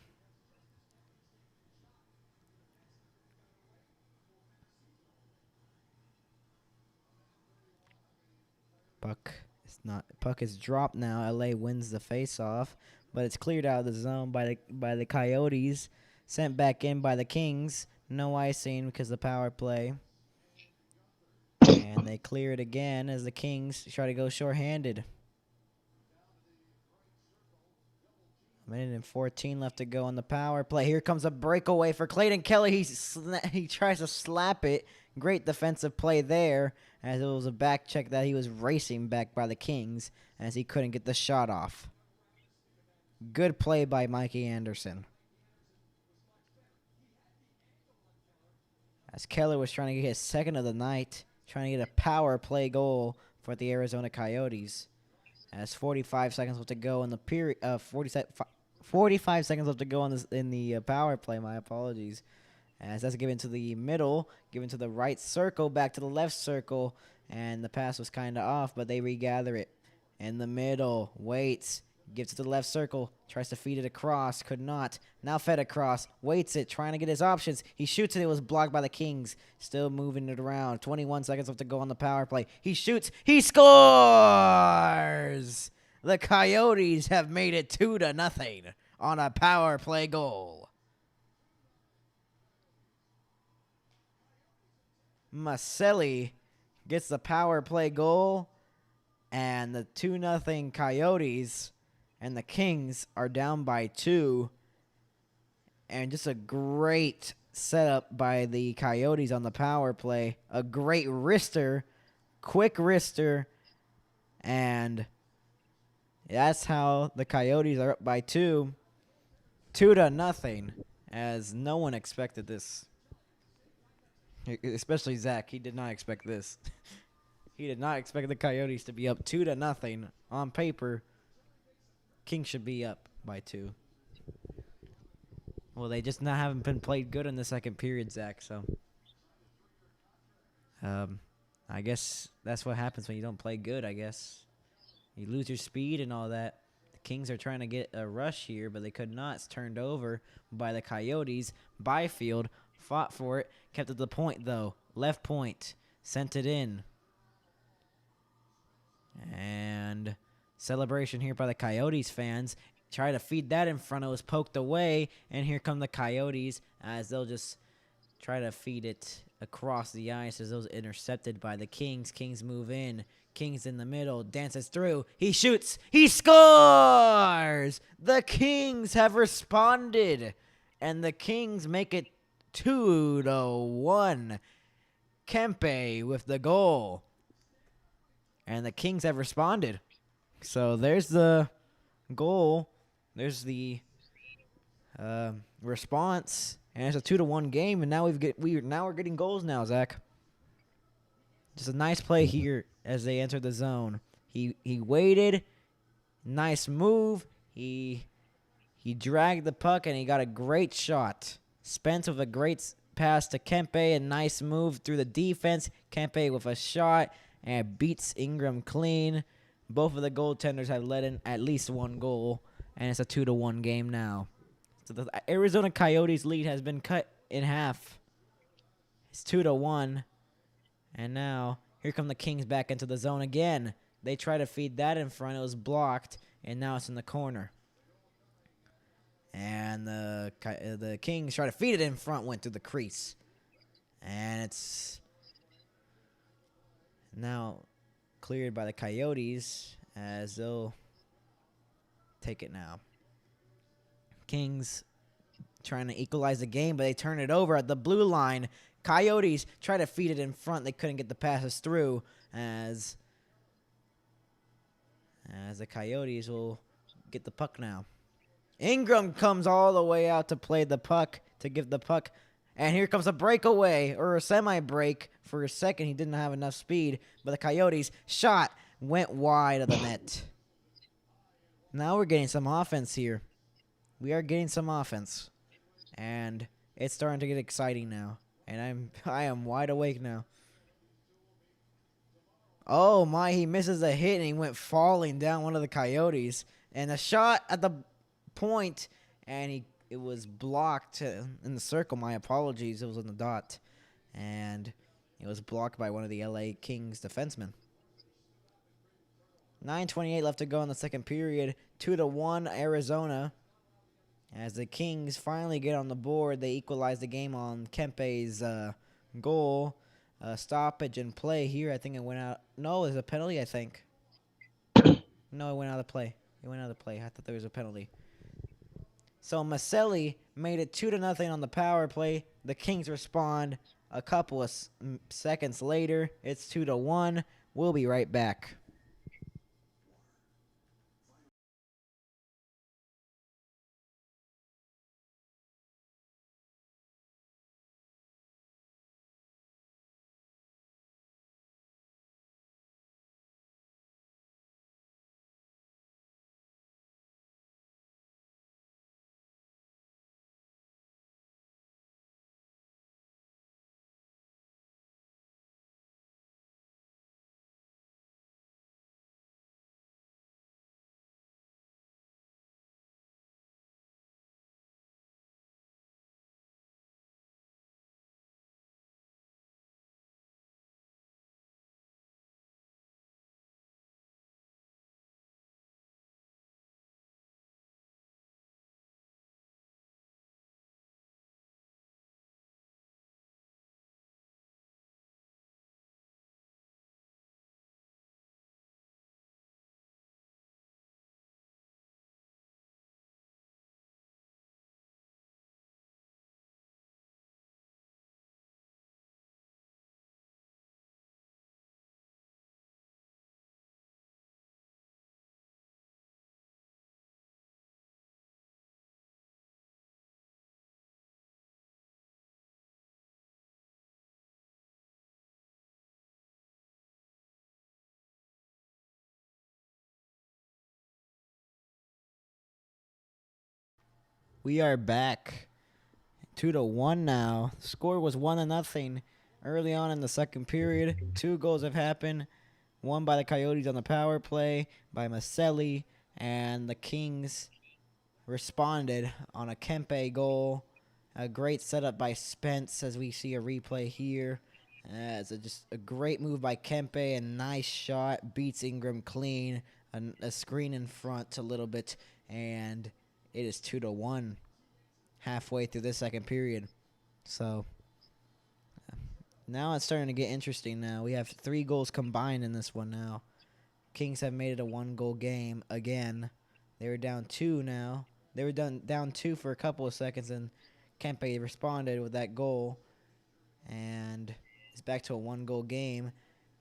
Puck is dropped now. LA wins the face-off, but it's cleared out of the zone by the Coyotes. Sent back in by the Kings. No icing because of the power play. And they clear it again as the Kings try to go shorthanded. A minute and 14 left to go on the power play. Here comes a breakaway for Clayton Kelly. He tries to slap it. Great defensive play there, as it was a back check that he was racing back by the Kings as he couldn't get the shot off. Good play by Mikey Anderson. As Keller was trying to get his second of the night, trying to get a power play goal for the Arizona Coyotes. As 45 seconds left to go in the period, 45 seconds left to go in the power play. My apologies. As that's given to the middle, given to the right circle, back to the left circle, and the pass was kind of off, but they regather it. In the middle, waits, gives it to the left circle, tries to feed it across, could not. Now fed across, waits it, trying to get his options. He shoots it, it was blocked by the Kings. Still moving it around. 21 seconds left to go on the power play. He shoots, he scores! The Coyotes have made it 2-0 on a power play goal. Maselli gets the power play goal, and the 2-0 Coyotes and the Kings are down by 2. And just a great setup by the Coyotes on the power play. A great wrister, quick wrister, and that's how the Coyotes are up by 2. 2-0, as no one expected this. Especially Zach. He did not expect this. He did not expect the Coyotes to be up 2-0 on paper. Kings should be up by 2. Well, they just haven't been played good in the second period, Zach. So, I guess that's what happens when you don't play good. I guess you lose your speed and all that. The Kings are trying to get a rush here, but they could not. It's turned over by the Coyotes. Byfield fought for it, kept it to the point though. Left point, sent it in. And celebration here by the Coyotes fans. Try to feed that in front. It was poked away, and here come the Coyotes as they'll just try to feed it across the ice as those intercepted by the Kings. Kings move in. Kings in the middle, dances through. He shoots. He scores! The Kings have responded, and the Kings make it 2-1. Kempe with the goal. And the Kings have responded. So there's the goal. There's the response. And it's a 2-1 game. And now we're getting goals now, Zach. Just a nice play here as they enter the zone. He waited. Nice move. He dragged the puck and he got a great shot. Spence with a great pass to Kempe. A nice move through the defense. Kempe with a shot and beats Ingram clean. Both of the goaltenders have let in at least one goal, and it's a 2-1 game now. So the Arizona Coyotes lead has been cut in half. It's 2-1, and now here come the Kings back into the zone again. They try to feed that in front. It was blocked, and now it's in the corner. And the Kings try to feed it in front, went through the crease. And it's now cleared by the Coyotes as they'll take it now. Kings trying to equalize the game, but they turn it over at the blue line. Coyotes try to feed it in front. They couldn't get the passes through as the Coyotes will get the puck now. Ingram comes all the way out to play the puck, to give the puck. And here comes a breakaway, or a semi-break. For a second, he didn't have enough speed. But the Coyotes' shot went wide of the net. Now we're getting some offense here. We are getting some offense. And it's starting to get exciting now. And I am wide awake now. Oh my, he misses a hit and he went falling down one of the Coyotes. And a shot at the point, and it was blocked in the circle. My apologies. It was on the dot. And it was blocked by one of the LA Kings defensemen. 9:28 left to go in the second period. 2-1 Arizona. As the Kings finally get on the board, they equalize the game on Kempe's goal. Stoppage and play here. I think it went out. No, there's a penalty, I think. No, it went out of play. It went out of play. I thought there was a penalty. So Maselli made it 2-0 on the power play. The Kings respond a couple of seconds later. It's 2-1. We'll be right back. We are back. 2-1 now. The score was 1-0 early on in the second period. 2 goals have happened. One by the Coyotes on the power play by Maselli, and the Kings responded on a Kempe goal. A great setup by Spence, as we see a replay here. It's just a great move by Kempe, a nice shot, beats Ingram clean, a screen in front a little bit, and it is 2-1 halfway through this second period. So now it's starting to get interesting now. We have 3 goals combined in this one now. Kings have made it a 1-goal game again. They were down 2 now. They were down 2 for a couple of seconds, and Kempe responded with that goal. And it's back to a 1-goal game.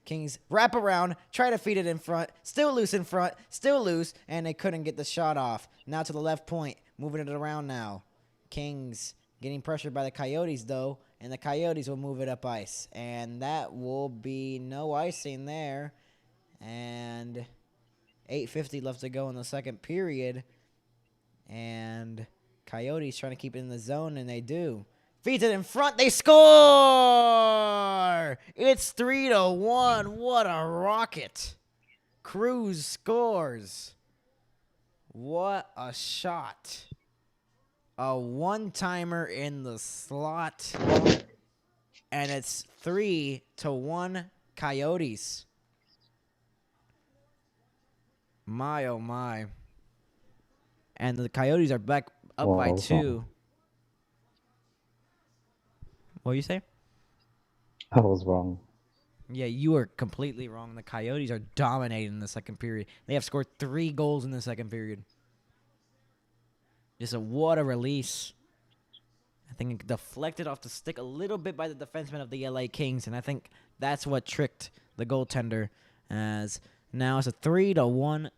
Kings wrap around, try to feed it in front, still loose in front, still loose, and they couldn't get the shot off. Now to the left point, moving it around now. Kings getting pressured by the Coyotes, though, and the Coyotes will move it up ice. And that will be no icing there. And 8:50 left to go in the second period. And Coyotes trying to keep it in the zone, and they do. Feeds it in front. They score! It's 3-1. What a rocket. Cruz scores. What a shot. A one-timer in the slot. And it's 3-1 Coyotes. My, oh my. And the Coyotes are back up by 2. What do you say? I was wrong. Yeah, you were completely wrong. The Coyotes are dominating in the second period. They have scored 3 goals in the second period. Just what a release. I think it deflected off the stick a little bit by the defenseman of the LA Kings, and I think that's what tricked the goaltender. As now it's a 3-1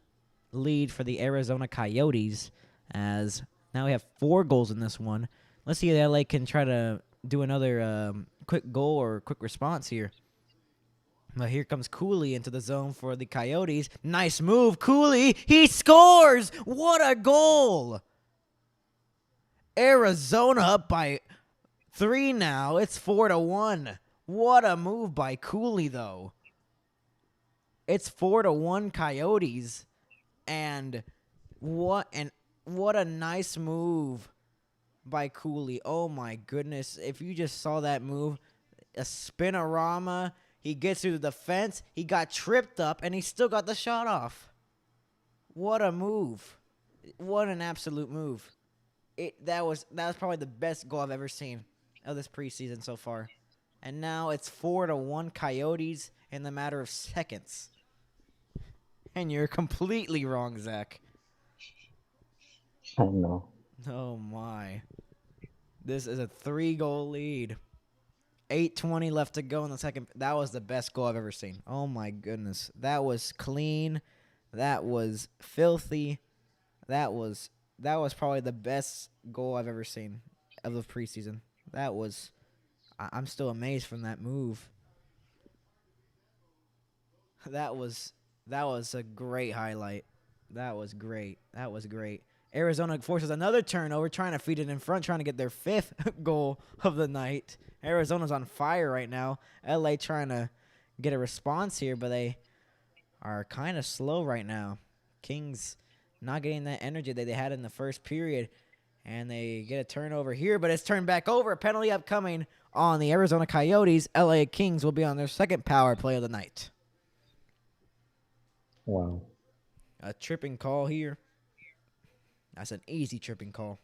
lead for the Arizona Coyotes, as now we have 4 goals in this one. Let's see if LA can try to do another quick goal or quick response here. But here comes Cooley into the zone for the Coyotes. Nice move, Cooley. He scores! What a goal! Arizona up by 3 now. It's 4-1. What a move by Cooley, though. It's 4-1 Coyotes. And what a nice move by Cooley. Oh my goodness. If you just saw that move, a spinorama, he gets through the defense, he got tripped up, and he still got the shot off. What a move. What an absolute move. That was probably the best goal I've ever seen of this preseason so far. And now it's 4-1 Coyotes in the matter of seconds. And you're completely wrong, Zach. I know. Oh my. This is a 3-goal lead. 8:20 left to go in the second. That was the best goal I've ever seen. Oh my goodness. That was clean. That was filthy. That was probably the best goal I've ever seen of the preseason. That was I'm still amazed from that move. That was a great highlight. That was great. Arizona forces another turnover, trying to feed it in front, trying to get their 5th goal of the night. Arizona's on fire right now. LA trying to get a response here, but they are kind of slow right now. Kings not getting that energy that they had in the first period. And they get a turnover here, but it's turned back over. A penalty upcoming on the Arizona Coyotes. LA Kings will be on their second power play of the night. Wow. A tripping call here. That's an easy tripping call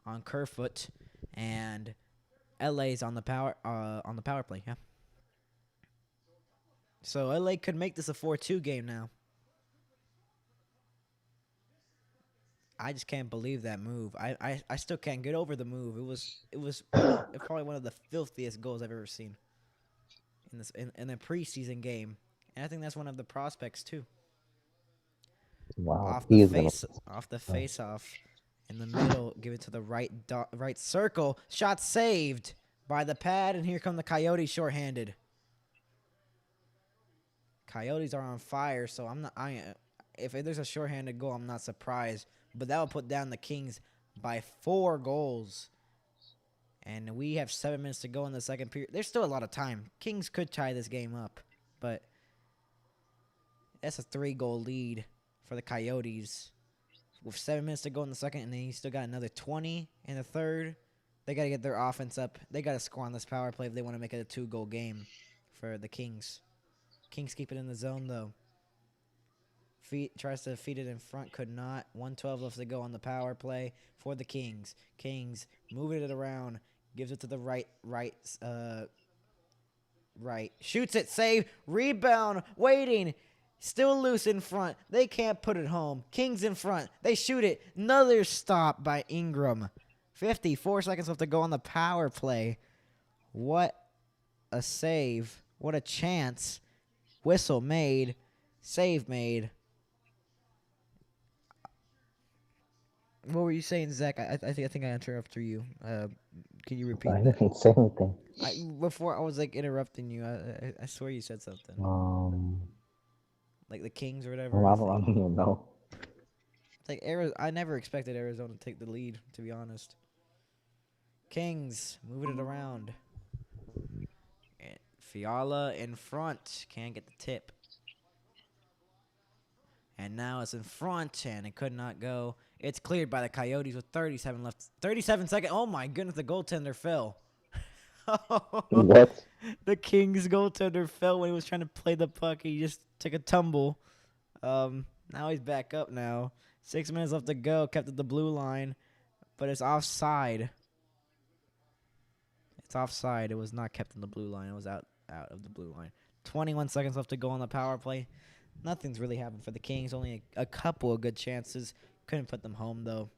on Kerfoot, and LA's on the power play. Yeah. So LA could make this a 4-2 game now. I just can't believe that move. I still can't get over the move. It was probably one of the filthiest goals I've ever seen in a preseason game, and I think that's one of the prospects too. Wow. Off He the is gonna. face off, in the middle, give it to the right circle. Shot saved by the pad, and here come the Coyotes shorthanded. Coyotes are on fire, so if there's a shorthanded goal, I'm not surprised. But that will put down the Kings by 4 goals. And we have 7 minutes to go in the second period. There's still a lot of time. Kings could tie this game up, but that's a 3-goal lead for the Coyotes. With 7 minutes to go in the second, and then you still got another 20 in the third. They got to get their offense up. They got to score on this power play if they want to make it a 2-goal game for the Kings. Kings keep it in the zone, though. Tries to feed it in front, could not. 1:12 left to go on the power play for the Kings. Kings moving it around, gives it to the right. Shoots it, save, rebound, waiting. Still loose in front. They can't put it home. Kings in front. They shoot it. Another stop by Ingram. 54 seconds left to go on the power play. What a save. What a chance. Whistle made. Save made. What were you saying, Zach? I think I interrupted you. Can you repeat I that? didn't say anything. Before I was like interrupting you. I swear you said something. Like the Kings or whatever. I don't even know. It's like I never expected Arizona to take the lead, to be honest. Kings moving it around. And Fiala in front. Can't get the tip. And now it's in front, and it could not go. It's cleared by the Coyotes with 37 left. 37 seconds. Oh, my goodness, the goaltender fell. What? The Kings goaltender fell when he was trying to play the puck. He just took a tumble. Now he's back up now. 6 minutes left to go. Kept at the blue line, but it's offside. It's offside. It was not kept in the blue line. It was out of the blue line. 21 seconds left to go on the power play. Nothing's really happened for the Kings. Only a couple of good chances. Couldn't put them home, though.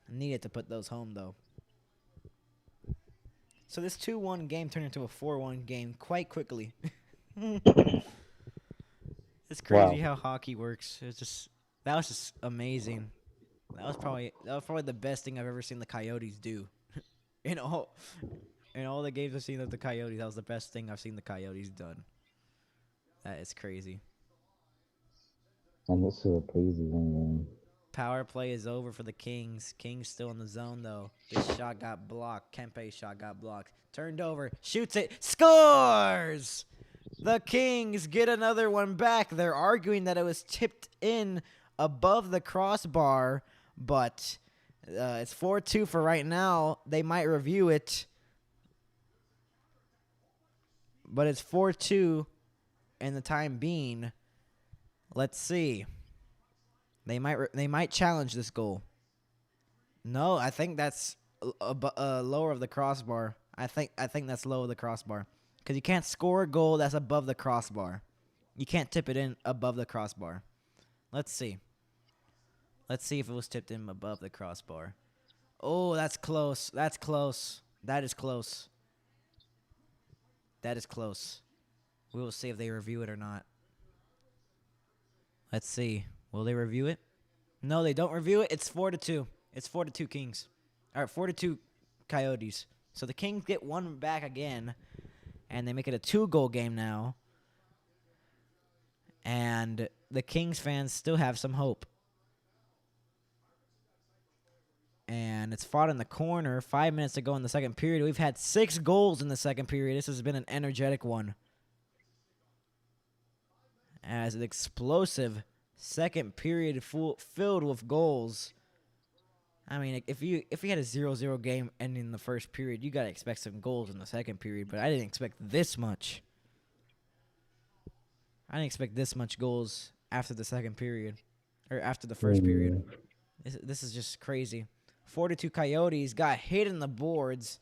Needed to put those home, though. So this 2-1 game turned into a 4-1 game quite quickly. It's crazy how hockey works. That was just amazing. That was probably the best thing I've ever seen the Coyotes do. in all the games I've seen of the Coyotes, that was the best thing I've seen the Coyotes done. That is crazy. And this is a crazy one, Power play is over for the Kings. Kings still in the zone, though. This shot got blocked. Kempe's shot got blocked. Turned over. Shoots it. Scores! The Kings get another one back. They're arguing that it was tipped in above the crossbar, but it's 4-2 for right now. They might review it. But it's 4-2 in the time being. Let's see. They might challenge this goal. No, I think that's lower of the crossbar. I think that's low of the crossbar because you can't score a goal that's above the crossbar. You can't tip it in above the crossbar. Let's see. Let's see if it was tipped in above the crossbar. Oh, that's close. That's close. That is close. That is close. We will see if they review it or not. Let's see. Will they review it? No, they don't review it. It's 4-2. It's 4-2 Kings. All right, 4-2 Coyotes. So the Kings get one back again, and they make it a 2-goal game now. And the Kings fans still have some hope. And it's fought in the corner. 5 minutes to go in the second period. We've had 6 goals in the second period. This has been an energetic one. As an explosive second period filled with goals. I mean, if you had a 0-0 game ending the first period, you got to expect some goals in the second period. But I didn't expect this much. I didn't expect this much goals after the second period. Or after the first period. This is just crazy. 4-2 Coyotes got hit in the boards.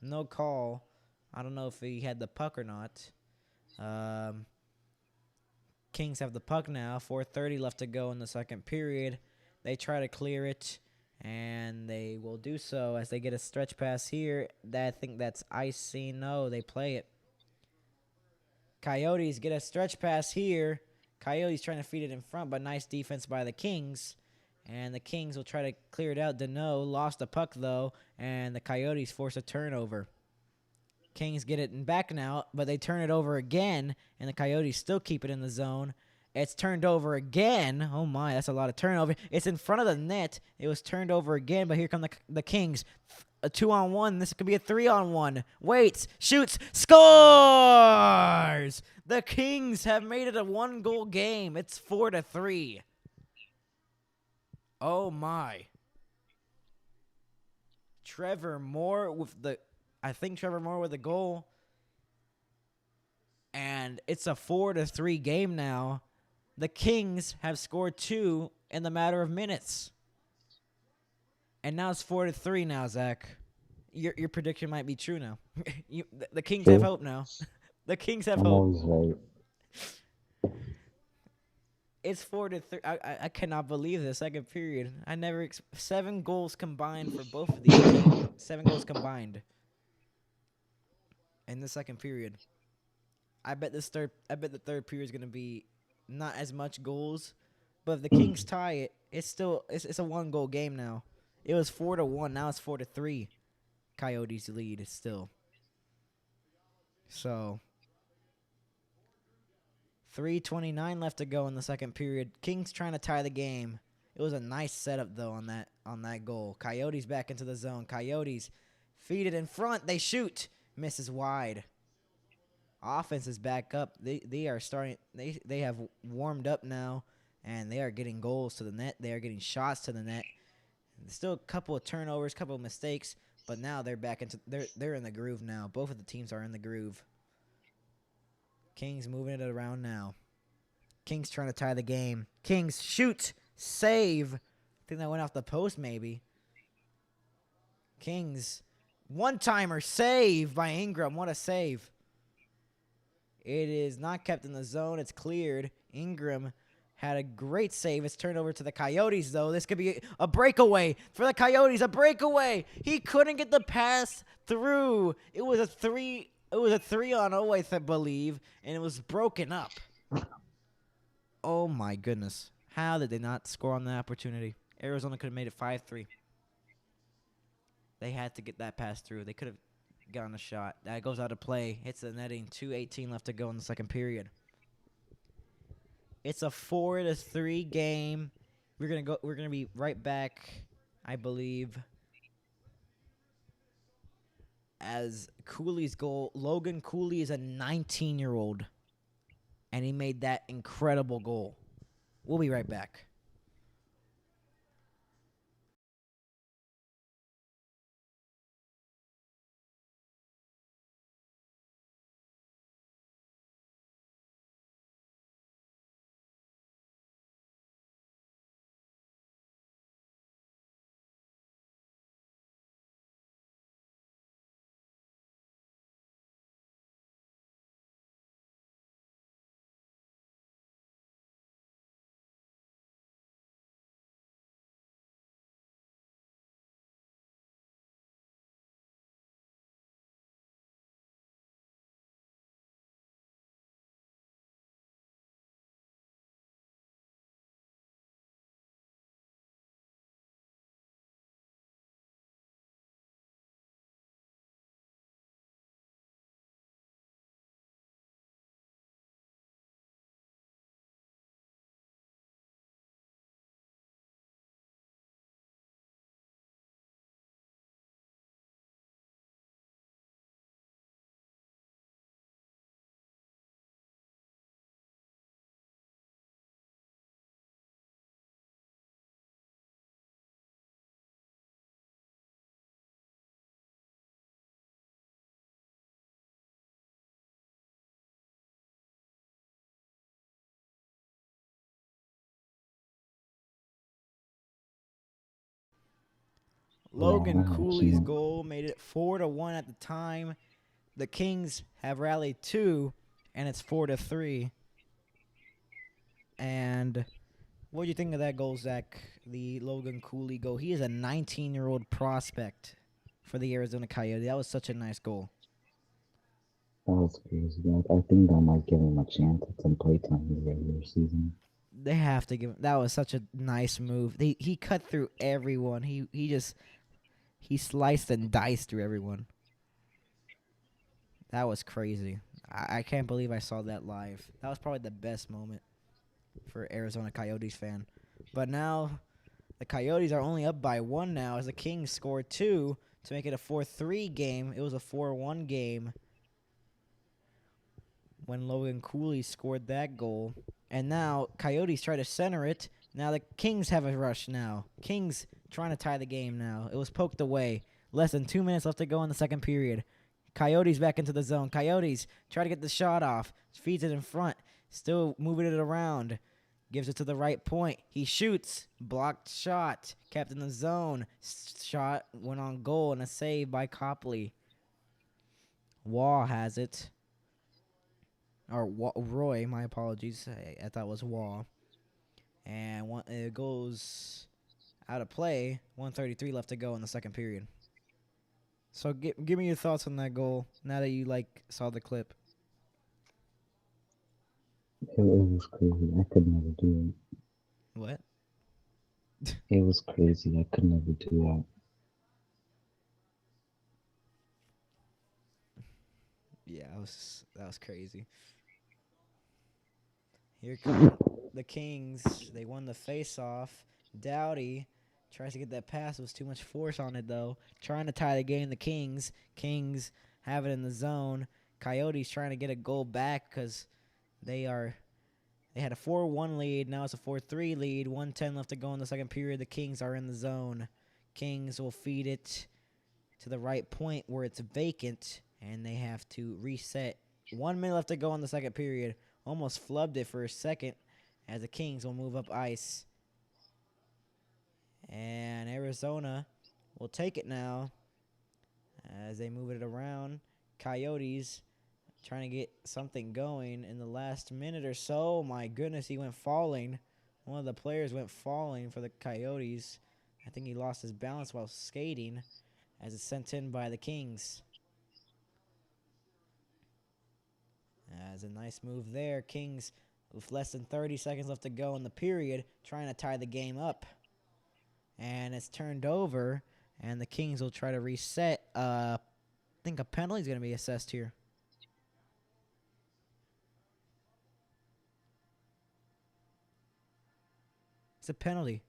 No call. I don't know if he had the puck or not. Kings have the puck now. 4:30 left to go in the second period. They try to clear it, and they will do so as they get a stretch pass here. I think that's icing. No, they play it. Coyotes get a stretch pass here. Coyotes trying to feed it in front, but nice defense by the Kings. And the Kings will try to clear it out. Dano lost the puck, though, and the Coyotes force a turnover. Kings get it in back now, but they turn it over again, and the Coyotes still keep it in the zone. It's turned over again. Oh, my, that's a lot of turnover. It's in front of the net. It was turned over again, but here come the Kings. A 2-on-1. This could be a 3-on-1. Waits, shoots, scores! The Kings have made it a 1-goal game. It's 4-3. Oh, my. Trevor Moore with the goal. And it's a 4-3 game now. The Kings have scored 2 in the matter of minutes. And now it's 4-3 now, Zach. Your prediction might be true now. The Kings have hope now. The Kings have I'm hope. always right. It's 4-3. I cannot believe the second period. 7 goals combined for both of these teams. 7 goals combined in the second period. I bet the third period is gonna be not as much goals, but if the Kings tie it, it's a 1-goal game now. It was 4-1. Now it's 4-3. Coyotes lead still. So 3:29 left to go in the second period. Kings trying to tie the game. It was a nice setup though on that goal. Coyotes back into the zone. Coyotes feed it in front. They shoot. Misses wide. Offense is back up. They are starting. They have warmed up now, and they are getting goals to the net. They are getting shots to the net. Still a couple of turnovers, couple of mistakes, but now they're back into they're in the groove now. Both of the teams are in the groove. Kings moving it around now. Kings trying to tie the game. Kings shoot, save. I think that went off the post maybe. Kings one-timer save by Ingram. What a save. It is not kept in the zone. It's cleared. Ingram had a great save. It's turned over to the Coyotes, though. This could be a breakaway for the Coyotes. A breakaway. He couldn't get the pass through. It was a 3-on-0, I believe, and it was broken up. Oh, my goodness. How did they not score on that opportunity? Arizona could have made it 5-3. They had to get that pass through. They could have gotten a shot. That goes out of play. Hits the netting. 2:18 left to go in the second period. It's a 4-3 game. We're gonna be right back, I believe. As Cooley's goal, Logan Cooley is a 19-year-old, and he made that incredible goal. We'll be right back. Yeah, Logan I have Cooley's seen goal made it 4-1 at the time. The Kings have rallied 2, and it's 4-3. And what do you think of that goal, Zach? The Logan Cooley goal. He is a 19-year-old prospect for the Arizona Coyotes. That was such a nice goal. that was crazy. I think that might give him a chance at some playtime in the regular season. They have to give him. That was such a nice move. He cut through everyone. He sliced and diced through everyone. That was crazy. I can't believe I saw that live. That was probably the best moment for Arizona Coyotes fan. But now the Coyotes are only up by 1 now as the Kings scored 2 to make it a 4-3 game. It was a 4-1 game when Logan Cooley scored that goal. And now Coyotes try to center it. Now the Kings have a rush now. Kings trying to tie the game now. It was poked away. Less than 2 minutes left to go in the second period. Coyotes back into the zone. Coyotes try to get the shot off. Feeds it in front. Still moving it around. Gives it to the right point. He shoots. Blocked shot. Kept in the zone. Shot went on goal and a save by Copley. Waugh has it. Or Roy, my apologies. I thought it was Waugh. And it goes out of play. 1:33 left to go in the second period. So give me your thoughts on that goal now that you saw the clip. It was crazy. I could never do What? it. It was crazy. I could never do that. Yeah, that was crazy. Here come the Kings. They won the face-off. Doughty tries to get that pass. It was too much force on it, though. Trying to tie the game. The Kings. Kings have it in the zone. Coyotes trying to get a goal back because they had a 4-1 lead. Now it's a 4-3 lead. 1:10 left to go in the second period. The Kings are in the zone. Kings will feed it to the right point where it's vacant, and they have to reset. 1 minute left to go in the second period. Almost flubbed it for a second as the Kings will move up ice. And Arizona will take it now as they move it around. Coyotes trying to get something going in the last minute or so. My goodness, he went falling. One of the players went falling for the Coyotes. I think he lost his balance while skating as it's sent in by the Kings. As a nice move there. Kings with less than 30 seconds left to go in the period, trying to tie the game up. And it's turned over, and the Kings will try to reset. I think a penalty is going to be assessed here. It's a penalty.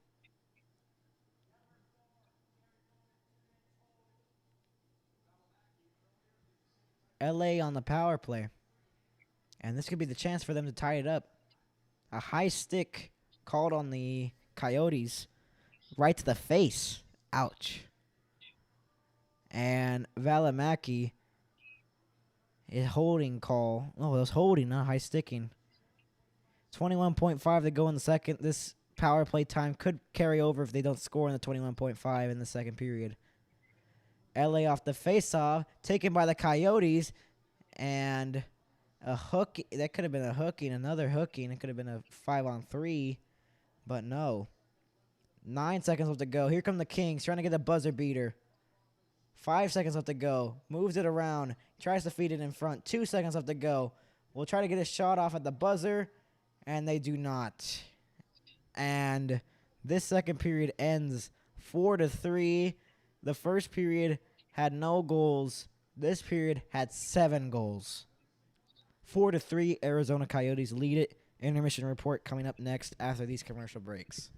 LA on the power play. And this could be the chance for them to tie it up. A high stick called on the Coyotes right to the face. Ouch. And Valimaki is holding call. Oh, it was holding, not high sticking. 21.5 to go in the second. This power play time could carry over if they don't score in the 21.5 in the second period. LA off the face-off, taken by the Coyotes, and a hook. That could have been a hooking, another hooking. It could have been a 5-on-3, but no. 9 seconds left to go. Here come the Kings trying to get a buzzer beater. 5 seconds left to go. Moves it around. Tries to feed it in front. 2 seconds left to go. We'll try to get a shot off at the buzzer, and they do not. And this second period ends 4-3. The first period had no goals. This period had 7 goals. 4-3, Arizona Coyotes lead it. Intermission report coming up next after these commercial breaks.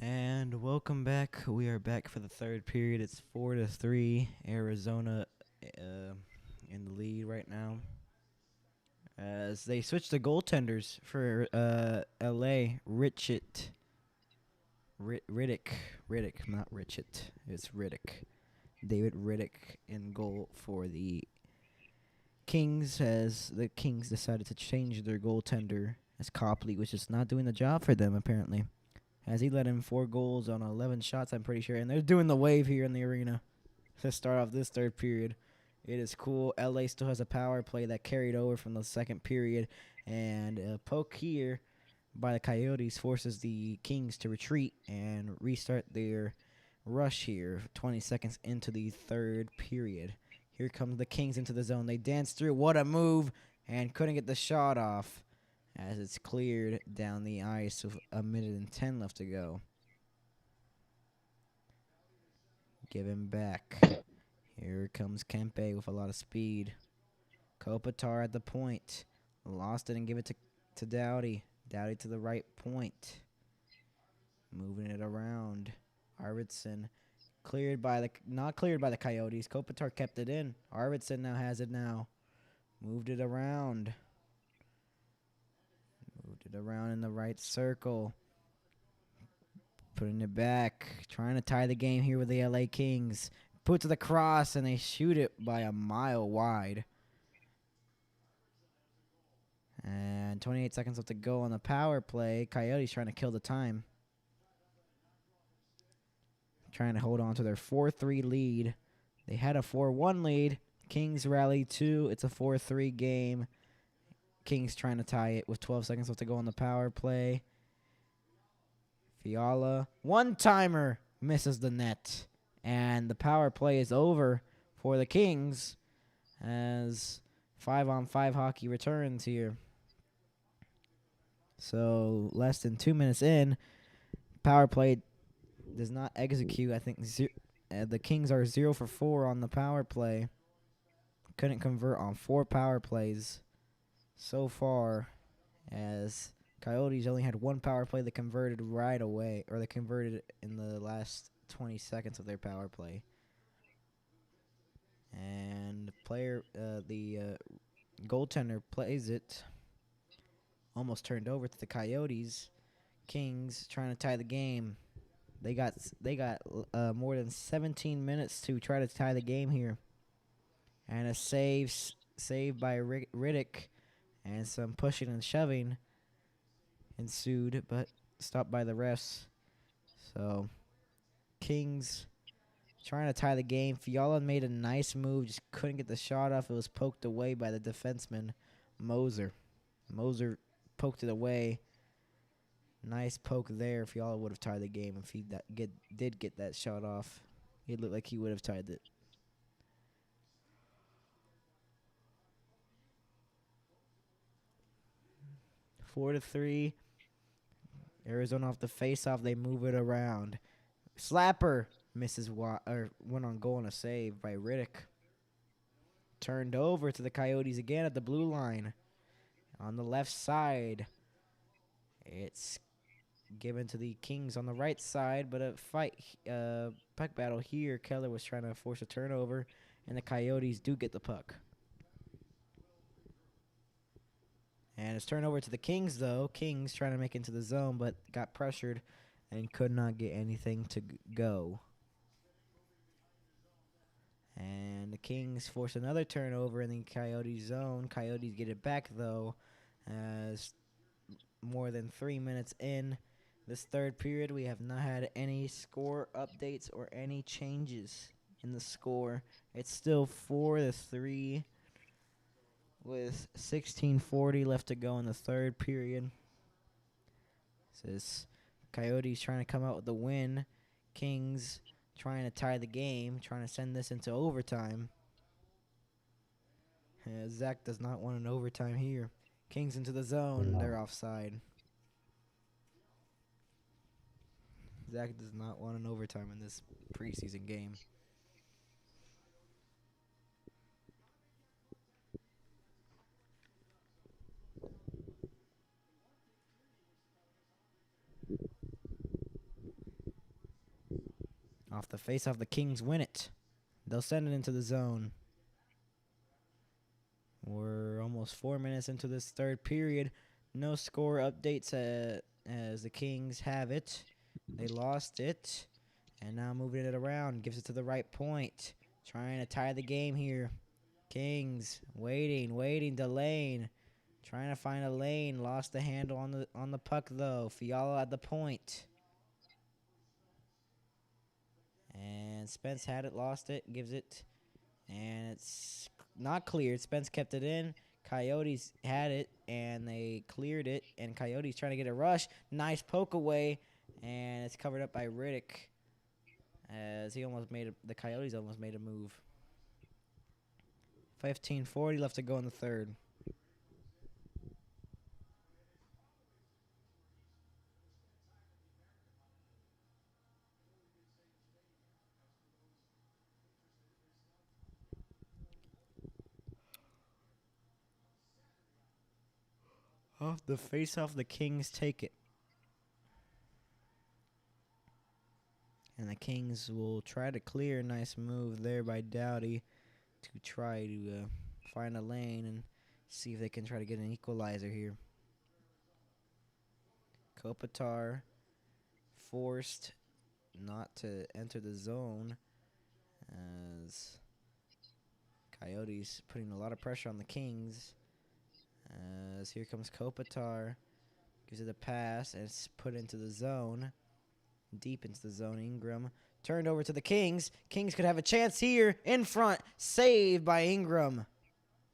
And welcome back. We are back for the third period. It's 4-3. Arizona in the lead right now. As they switch the goaltenders for LA, Riddick, not Richett. It's Riddick. David Riddick in goal for the Kings, as the Kings decided to change their goaltender, as Copley was just not doing the job for them, apparently. As he let in 4 goals on 11 shots, I'm pretty sure. And they're doing the wave here in the arena to start off this third period. It is cool. LA still has a power play that carried over from the second period. And a poke here by the Coyotes forces the Kings to retreat and restart their rush here 20 seconds into the third period. Here comes the Kings into the zone. They dance through. What a move. And couldn't get the shot off as it's cleared down the ice with a minute and 10 left to go. Give him back. Here comes Kempe with a lot of speed. Kopitar at the point. Lost it and give it to Doughty. Doughty to the right point. Moving it around. Arvidsson not cleared by the Coyotes. Kopitar kept it in. Arvidsson now has it now. Moved it around. Moved it around in the right circle. Putting it back. Trying to tie the game here with the LA Kings. Put to the cross, and they shoot it by a mile wide. And 28 seconds left to go on the power play. Coyotes trying to kill the time. Trying to hold on to their 4-3 lead. They had a 4-1 lead. Kings rally 2. It's a 4-3 game. Kings trying to tie it with 12 seconds left to go on the power play. Fiala, one-timer, misses the net. And the power play is over for the Kings as 5-on-5 hockey returns here. So less than 2 minutes in, power play does not execute. I think the Kings are 0 for 4 on the power play. Couldn't convert on 4 power plays so far, as Coyotes only had 1 power play that converted right away, or they converted in the last 20 seconds of their power play. And the goaltender plays it. Almost turned over to the Coyotes. Kings trying to tie the game. They got more than 17 minutes to try to tie the game here. And a save by Riddick, and some pushing and shoving ensued, but stopped by the refs. So Kings trying to tie the game. Fiala made a nice move, just couldn't get the shot off. It was poked away by the defenseman, Moser. Moser poked it away. Nice poke there. Fiala would have tied the game if he did get that shot off. It looked like he would have tied it. 4-3. Arizona off the face-off. They move it around. Slapper misses went on goal and a save by Riddick. Turned over to the Coyotes again at the blue line. On the left side, it's given to the Kings on the right side, but a puck battle here. Keller was trying to force a turnover, and the Coyotes do get the puck. And it's turned over to the Kings, though. Kings trying to make it into the zone, but got pressured and could not get anything to go. And the Kings force another turnover in the Coyotes zone. Coyotes get it back, though, as more than 3 minutes in this third period, we have not had any score updates or any changes in the score. It's still 4-3 with 16:40 left to go in the third period. This Coyotes trying to come out with the win. Kings trying to tie the game, trying to send this into overtime. Zach does not want an overtime here. Kings into the zone. They're offside. Zach does not want an overtime in this preseason game. Off the face-off, the Kings win it. They'll send it into the zone. We're almost 4 minutes into this third period. No score updates as the Kings have it. They lost it. And now moving it around. Gives it to the right point. Trying to tie the game here. Kings waiting, delaying. Trying to find a lane. Lost the handle on the puck, though. Fiala at the point. And Spence had it, lost it, gives it. And it's not cleared. Spence kept it in. Coyotes had it, and they cleared it. And Coyotes trying to get a rush. Nice poke away, and it's covered up by Riddick. As the Coyotes almost made a move. 15:40 left to go in the third. Off the face-off, the Kings take it. And the Kings will try to clear. A nice move there by Doughty to try to find a lane and see if they can try to get an equalizer here. Kopitar forced not to enter the zone as Coyotes putting a lot of pressure on the Kings. As here comes Kopitar. Gives it a pass and it's put into the zone. Deep into the zone. Ingram turned over to the Kings. Kings could have a chance here in front. Saved by Ingram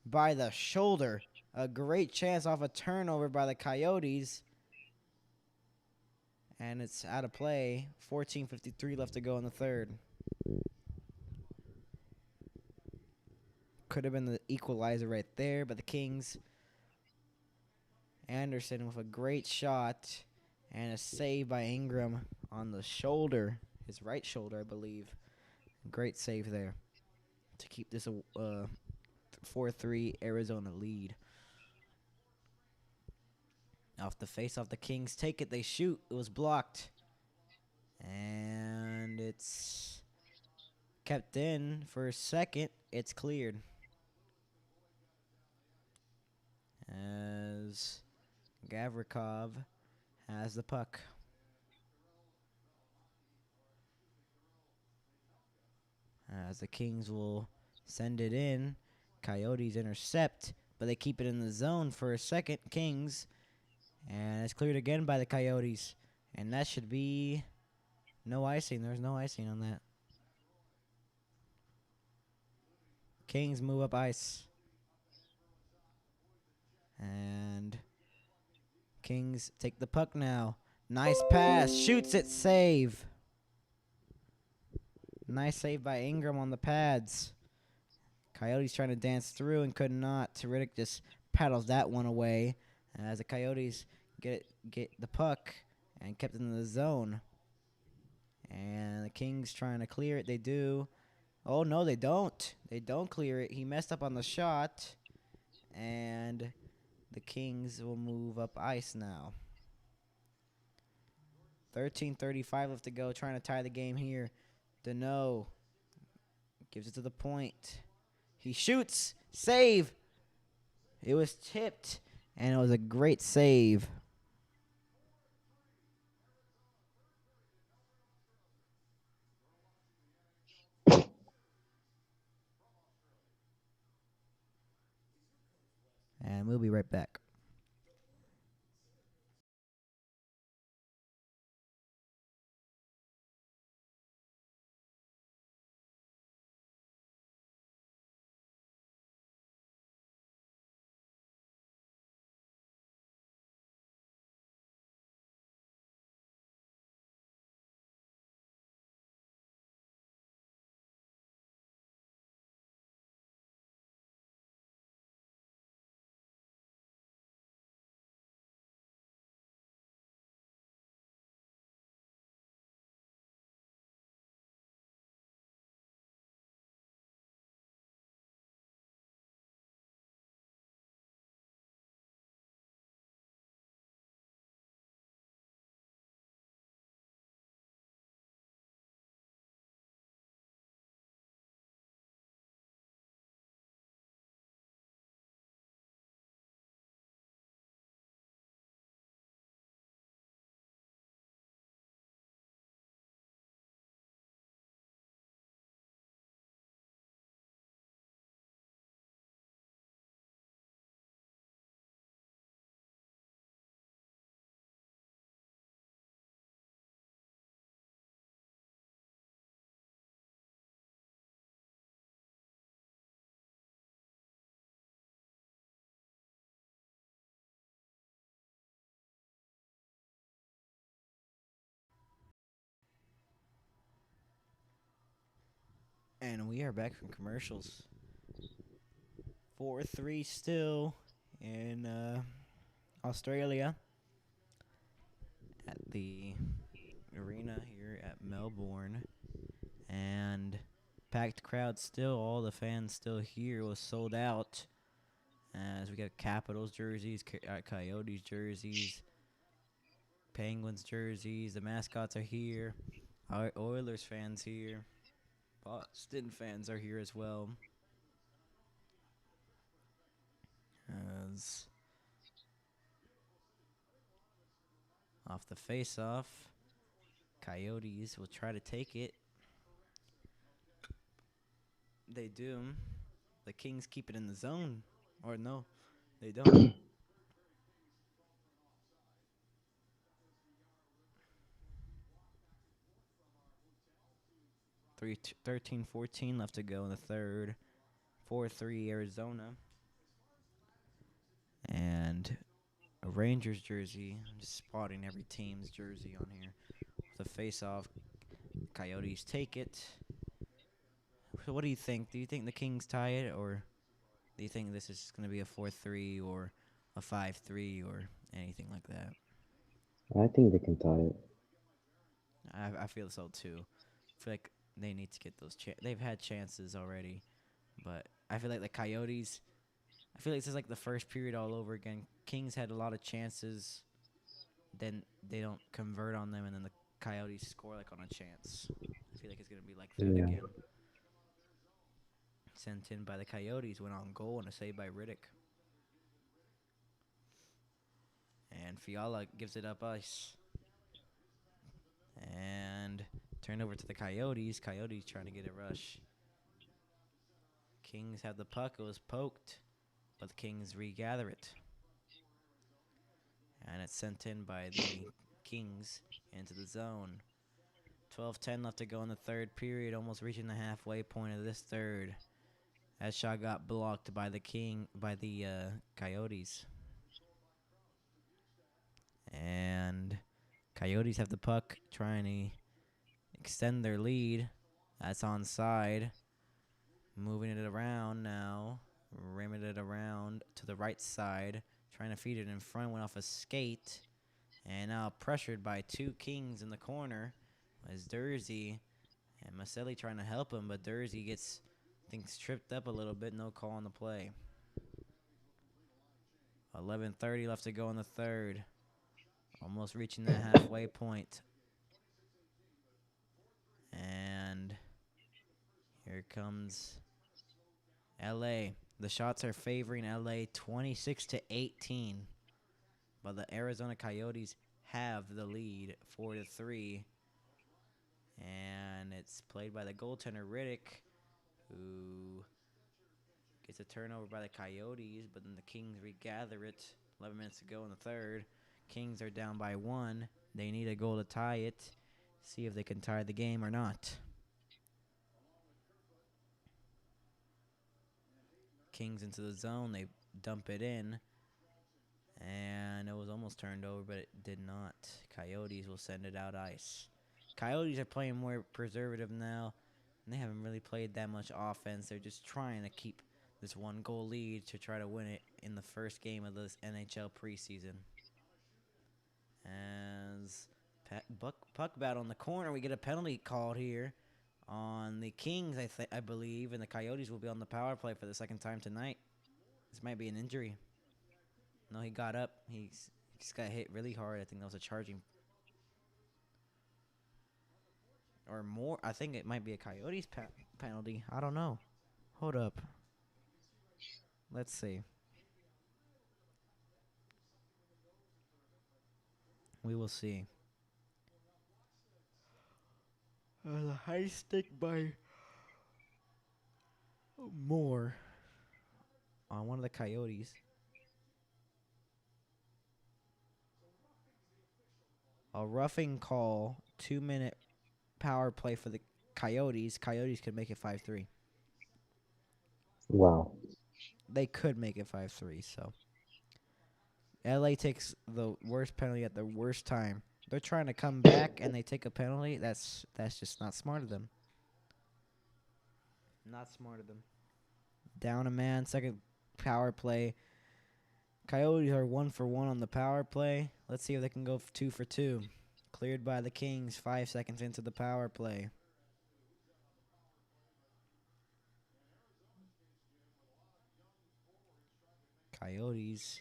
by the shoulder. A great chance off a turnover by the Coyotes. And it's out of play. 14:53 left to go in the third. Could have been the equalizer right there, but the Kings. Anderson with a great shot. And a save by Ingram on the shoulder. His right shoulder, I believe. Great save there to keep this a 4-3 Arizona lead. Off the face-off, the Kings take it. They shoot. It was blocked. And it's kept in for a second. It's cleared. As Gavrikov has the puck. As the Kings will send it in. Coyotes intercept, but they keep it in the zone for a second. Kings. And it's cleared again by the Coyotes. And that should be no icing. There's no icing on that. Kings move up ice. And Kings take the puck now. Nice pass. Shoots it. Save. Nice save by Ingram on the pads. Coyotes trying to dance through and could not. Riddick just paddles that one away as the Coyotes get the puck and kept it in the zone. And the Kings trying to clear it. They do. Oh, no, they don't. They don't clear it. He messed up on the shot. And the Kings will move up ice now. 13:35 left to go. Trying to tie the game here. Deneau gives it to the point. He shoots. Save. It was tipped. And it was a great save. And we'll be right back. And we are back from commercials. 4-3 still in Australia at the arena here at Melbourne. And packed crowd still. All the fans still here. Was sold out. As we got Capitals jerseys, Coyotes jerseys, Penguins jerseys. The mascots are here. Our Oilers fans here. Boston fans are here as well. As off the face-off, Coyotes will try to take it. They do. The Kings keep it in the zone. Or no, they don't. 13-14 left to go in the third. 4-3 Arizona. And a Rangers jersey. I'm just spotting every team's jersey on here. With a face-off, Coyotes take it. So what do you think? Do you think the Kings tie it, or do you think this is going to be a 4-3 or a 5-3 or anything like that? I think they can tie it. I feel so too. I feel like they need to get those. They've had chances already, but I feel like the Coyotes. I feel like this is like the first period all over again. Kings had a lot of chances, then they don't convert on them, and then the Coyotes score like on a chance. I feel like it's gonna be like that Yeah. again. Sent in by the Coyotes, went on goal and a save by Riddick. And Fiala gives it up ice. And turned over to the Coyotes. Coyotes trying to get a rush. Kings have the puck. It was poked, but the Kings regather it. And it's sent in by the Kings into the zone. 12:10 left to go in the third period, almost reaching the halfway point of this third. That shot got blocked by the Coyotes. And Coyotes have the puck, trying to extend their lead. That's onside. Moving it around now. Ramming it around to the right side. Trying to feed it in front. Went off a skate. And now pressured by two Kings in the corner. As Dursey and Maselli trying to help him. But Dursey gets things tripped up a little bit. No call on the play. 11:30 left to go in the third. Almost reaching that halfway point. And here comes LA. The shots are favoring LA 26-18. But the Arizona Coyotes have the lead 4-3. And it's played by the goaltender Riddick, who gets a turnover by the Coyotes, but then the Kings regather it. 11 minutes to go in the third. Kings are down by 1. They need a goal to tie it. See if they can tie the game or not. Kings into the zone. They dump it in. And it was almost turned over, but it did not. Coyotes will send it out ice. Coyotes are playing more preservative now. And they haven't really played that much offense. They're just trying to keep this 1-goal lead to try to win it in the first game of this NHL preseason. As puck battle in the corner, we get a penalty called here on the Kings, I believe, and the Coyotes will be on the power play for the second time tonight. This might be an injury. No, he got up. He just got hit really hard. I think that was a charging. Or more. I think it might be a Coyotes penalty. I don't know. Hold up. Let's see. We will see. The high stick by Moore on one of the Coyotes. A roughing call, 2-minute power play for the Coyotes. Coyotes could make it 5-3. Wow. They could make it 5-3, so. LA takes the worst penalty at the worst time. They're trying to come back and they take a penalty. That's just not smart of them. Not smart of them. Down a man, second power play. Coyotes are 1 for 1 on the power play. Let's see if they can go 2 for 2. Cleared by the Kings 5 seconds into the power play. Coyotes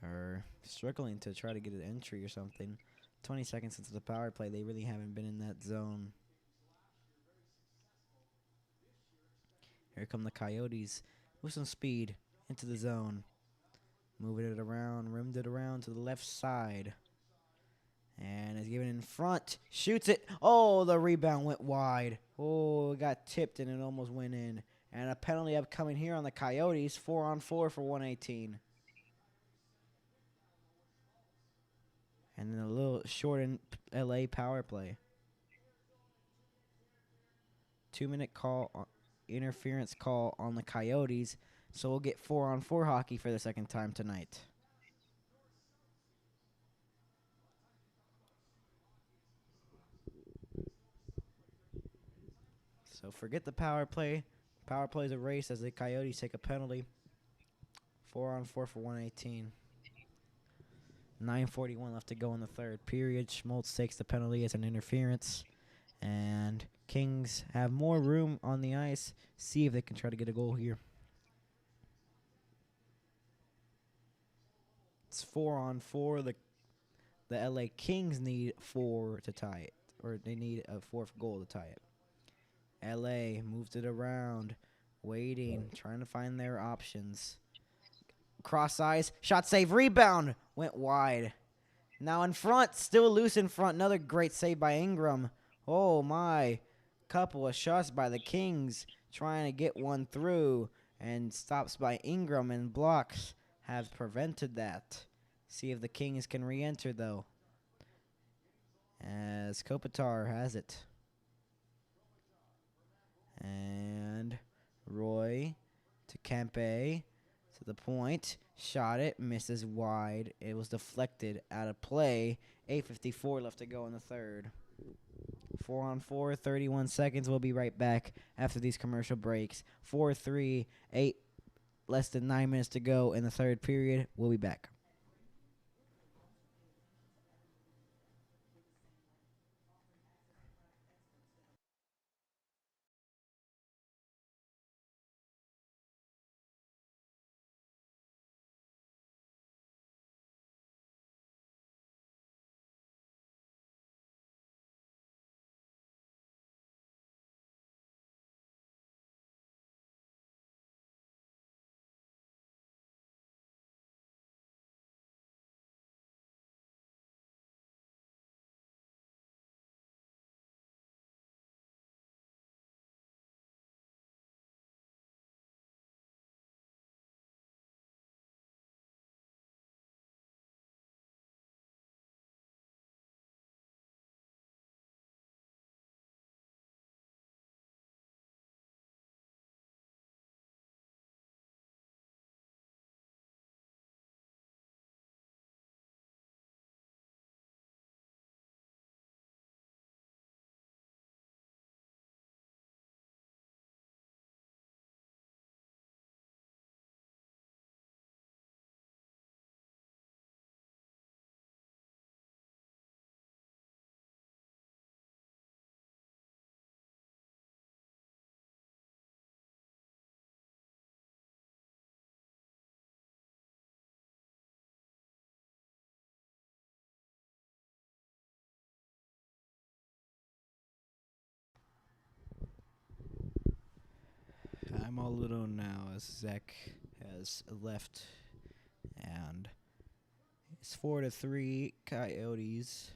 are struggling to try to get an entry or something. 20 seconds into the power play, they really haven't been in that zone. Here come the Coyotes with some speed into the zone. Moving it around, rimmed it around to the left side. And is given in front. Shoots it. Oh, the rebound went wide. Oh, it got tipped and it almost went in. And a penalty upcoming here on the Coyotes. 4-on-4 for 118. And then a little shortened LA power play. 2-minute call, interference call on the Coyotes. So we'll get 4-on-4 hockey for the second time tonight. So forget the power play. Power play is a race as the Coyotes take a penalty. 4-on-4 for 118. 9:41 left to go in the third period. Schmaltz takes the penalty as an interference. And Kings have more room on the ice. See if they can try to get a goal here. It's 4-on-4. The LA Kings need 4 to tie it. Or they need a 4th goal to tie it. LA moved it around. Waiting. Trying to find their options. Cross eyes. Shot save. Rebound. Went wide. Now in front. Still loose in front. Another great save by Ingram. Oh, my. Couple of shots by the Kings. Trying to get one through. And stops by Ingram and blocks have prevented that. See if the Kings can re-enter, though. As Kopitar has it. And Roy to Kempe. To the point. Shot it. Misses wide. It was deflected out of play. 8:54 left to go in the third. 4-on-4, 31 seconds. We'll be right back after these commercial breaks. 4-3, 8, less than 9 minutes to go in the third period. We'll be back. I'm all alone now as Zach has left. And it's 4-3 Coyotes.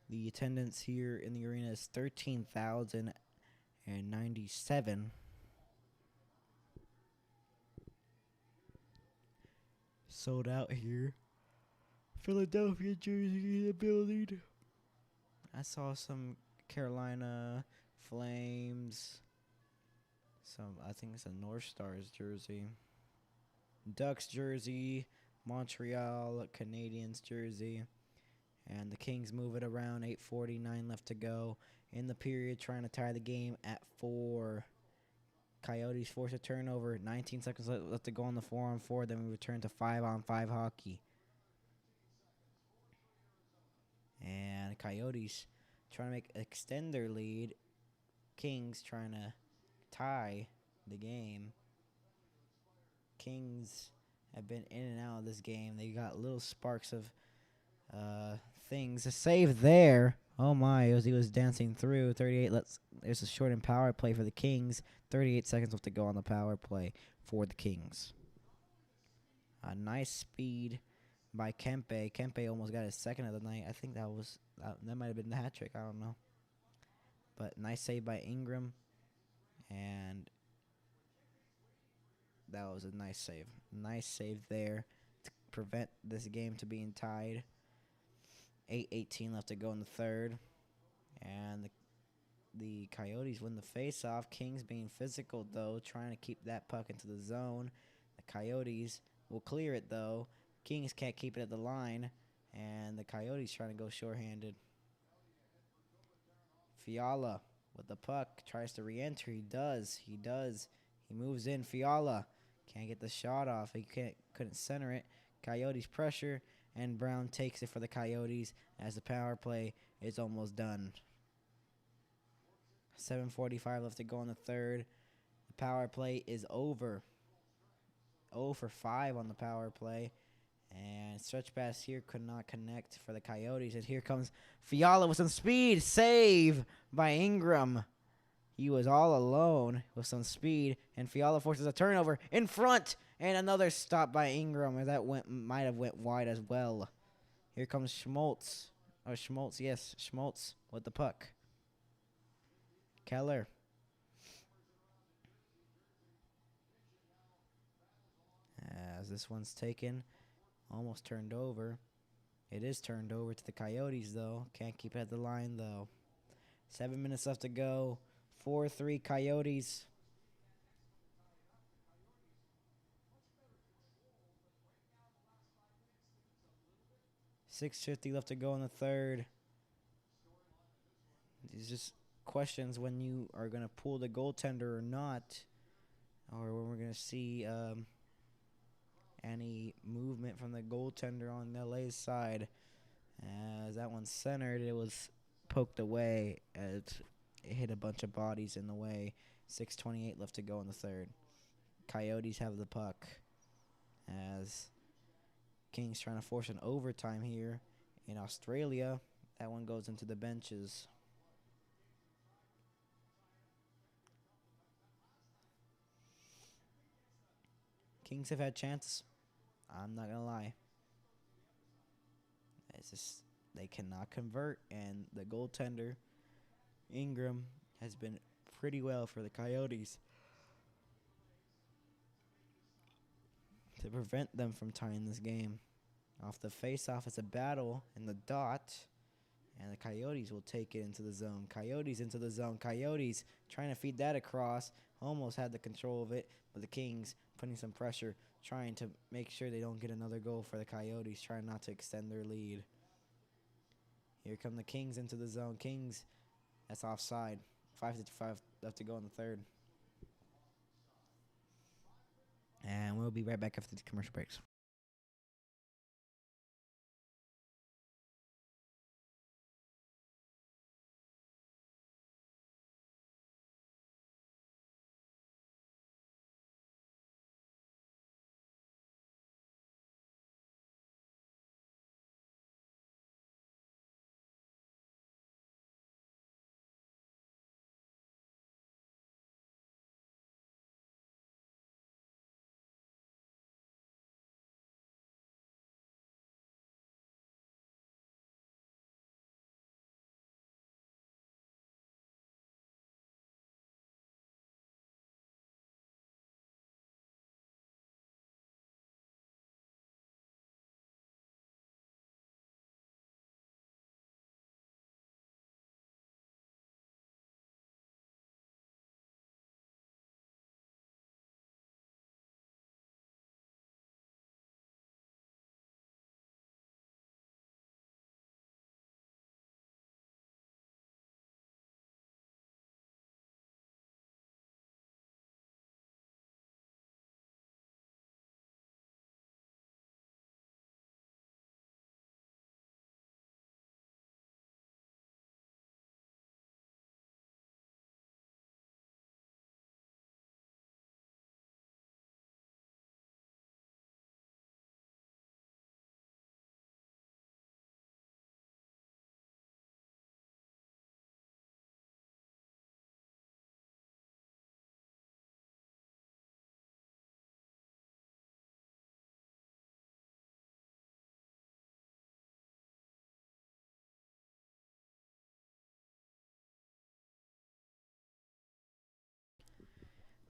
The attendance here in the arena is 13,097. Sold out here. Philadelphia jersey in the building. I saw some Carolina Flames. I think it's a North Stars jersey. Ducks jersey. Montreal Canadiens jersey. And the Kings move it around. 8:49 left to go in the period, trying to tie the game at 4. Coyotes force a turnover. 19 seconds left to go on the 4-on-4. Then we return to 5-on-5 hockey. And Coyotes trying to extend their lead. Kings trying to tie the game. Kings have been in and out of this game. They got little sparks of things. A save there. Oh my, he was dancing through. 38. There's a short and power play for the Kings. 38 seconds left to go on the power play for the Kings. A nice speed by Kempe. Kempe almost got his second of the night. I think that might have been the hat trick. I don't know. But nice save by Ingram. And that was a nice save. Nice save there to prevent this game to being tied. 8:18 left to go in the third. And the Coyotes win the faceoff. Kings being physical, though, trying to keep that puck into the zone. The Coyotes will clear it, though. Kings can't keep it at the line. And the Coyotes trying to go shorthanded. Fiala with the puck. Tries to re-enter. He does. He moves in. Fiala can't get the shot off. He couldn't center it. Coyotes pressure. And Brown takes it for the Coyotes as the power play is almost done. 7:45 left to go in the third. The power play is over. 0 for 5 on the power play. And stretch pass here could not connect for the Coyotes. And here comes Fiala with some speed. Save by Ingram. He was all alone with some speed. And Fiala forces a turnover in front. And another stop by Ingram. And that might have went wide as well. Here comes Schmaltz. Schmaltz with the puck. Keller. As this one's taken. Almost turned over. It is turned over to the Coyotes, though. Can't keep it at the line, though. 7 minutes left to go. 4-3 Coyotes. $6:50 left to go in the third. These just questions when you are going to pull the goaltender or not, or when we're going to see any movement from the goaltender on LA's side. As that one's centered, it was poked away as it hit a bunch of bodies in the way. 6:28 left to go in the third. Coyotes have the puck as Kings trying to force an overtime here in Australia. That one goes into the benches. Kings have had chances. I'm not going to lie. It's just they cannot convert, and the goaltender, Ingram, has been pretty well for the Coyotes to prevent them from tying this game. Off the face-off, it's a battle in the dot, and the Coyotes will take it into the zone. Coyotes into the zone. Coyotes trying to feed that across. Almost had the control of it, but the Kings putting some pressure, trying to make sure they don't get another goal for the Coyotes, trying not to extend their lead. Here come the Kings into the zone. Kings, that's offside. 5:55 left to go in the third. And we'll be right back after the commercial breaks.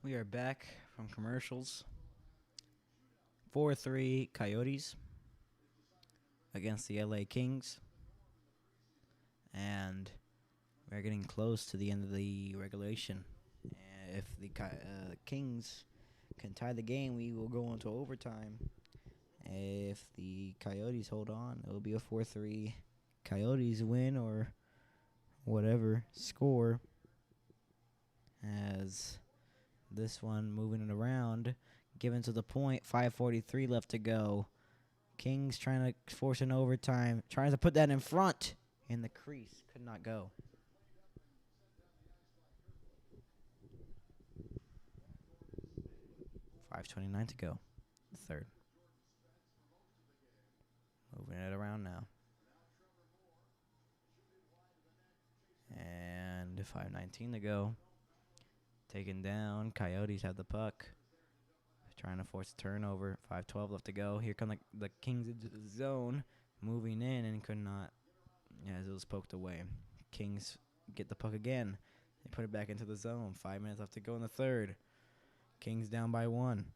We are back from commercials. 4-3 Coyotes against the LA Kings. And we're getting close to the end of the regulation. If the Kings can tie the game, we will go into overtime. If the Coyotes hold on, it will be a 4-3 Coyotes win or whatever score. As this one moving it around, given to the point, 5:43 left to go. Kings trying to force an overtime, trying to put that in front. In the crease, could not go. $5:29 to go. The third. Moving it around now. And 5:19 to go. Taken down. Coyotes have the puck. Trying to force a turnover. 5:12 left to go. Here come the Kings into the zone. Moving in and could not, as it was poked away. Kings get the puck again. They put it back into the zone. 5 minutes left to go in the third. Kings down by 1.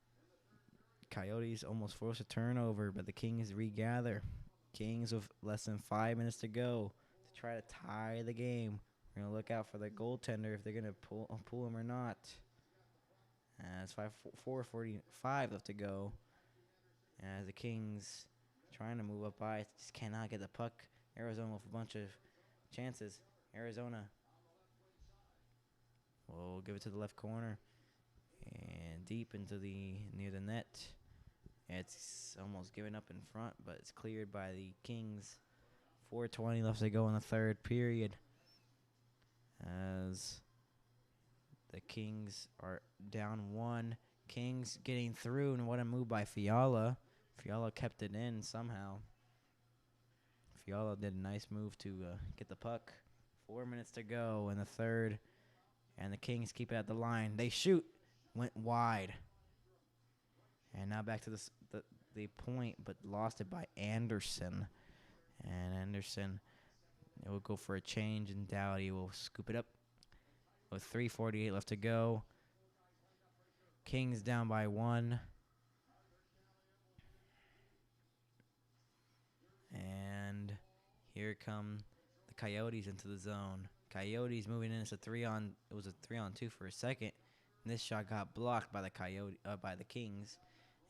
Coyotes almost force a turnover, but the Kings regather. Kings with less than 5 minutes to go to try to tie the game. We're going to look out for the goaltender if they're going to pull him or not. It's 4:45 left to go. As the Kings trying to move up by, just cannot get the puck. Arizona with a bunch of chances. Arizona will give it to the left corner and deep into near the net. It's almost given up in front, but it's cleared by the Kings. 4:20 left to go in the third period. As the Kings are down 1. Kings getting through, and what a move by Fiala. Fiala kept it in somehow. Fiala did a nice move to get the puck. 4 minutes to go in the third, and the Kings keep it at the line. They shoot, went wide. And now back to the point, but lost it by Anderson. And Anderson, it will go for a change, and Doughty will scoop it up with 3:48 left to go. Kings down by 1. And here come the Coyotes into the zone. Coyotes moving in. It was a 3-on-2 for a second. And this shot got blocked by the Kings.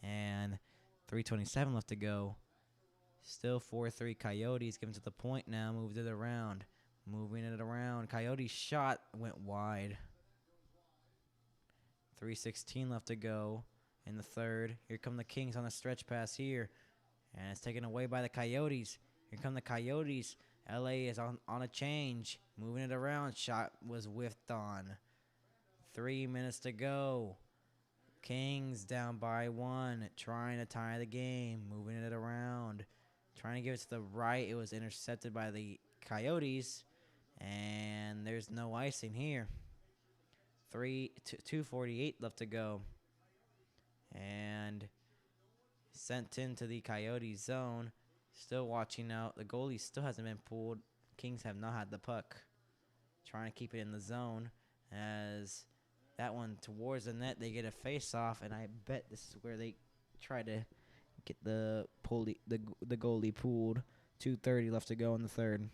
And 3:27 left to go. Still 4-3 Coyotes. Given to the point now. Moved it around. Moving it around. Coyotes shot went wide. 3:16 left to go in the third. Here come the Kings on a stretch pass here. And it's taken away by the Coyotes. Here come the Coyotes. LA is on a change. Moving it around. Shot was whiffed on. 3 minutes to go. Kings down by 1. Trying to tie the game. Moving it around. Trying to give it to the right. It was intercepted by the Coyotes. And there's no icing here. 2:48 left to go. And sent into the Coyotes zone. Still watching out. The goalie still hasn't been pulled. Kings have not had the puck. Trying to keep it in the zone. As that one towards the net, they get a face-off. And I bet this is where they try to get the goalie pulled. 2:30 left to go in the third.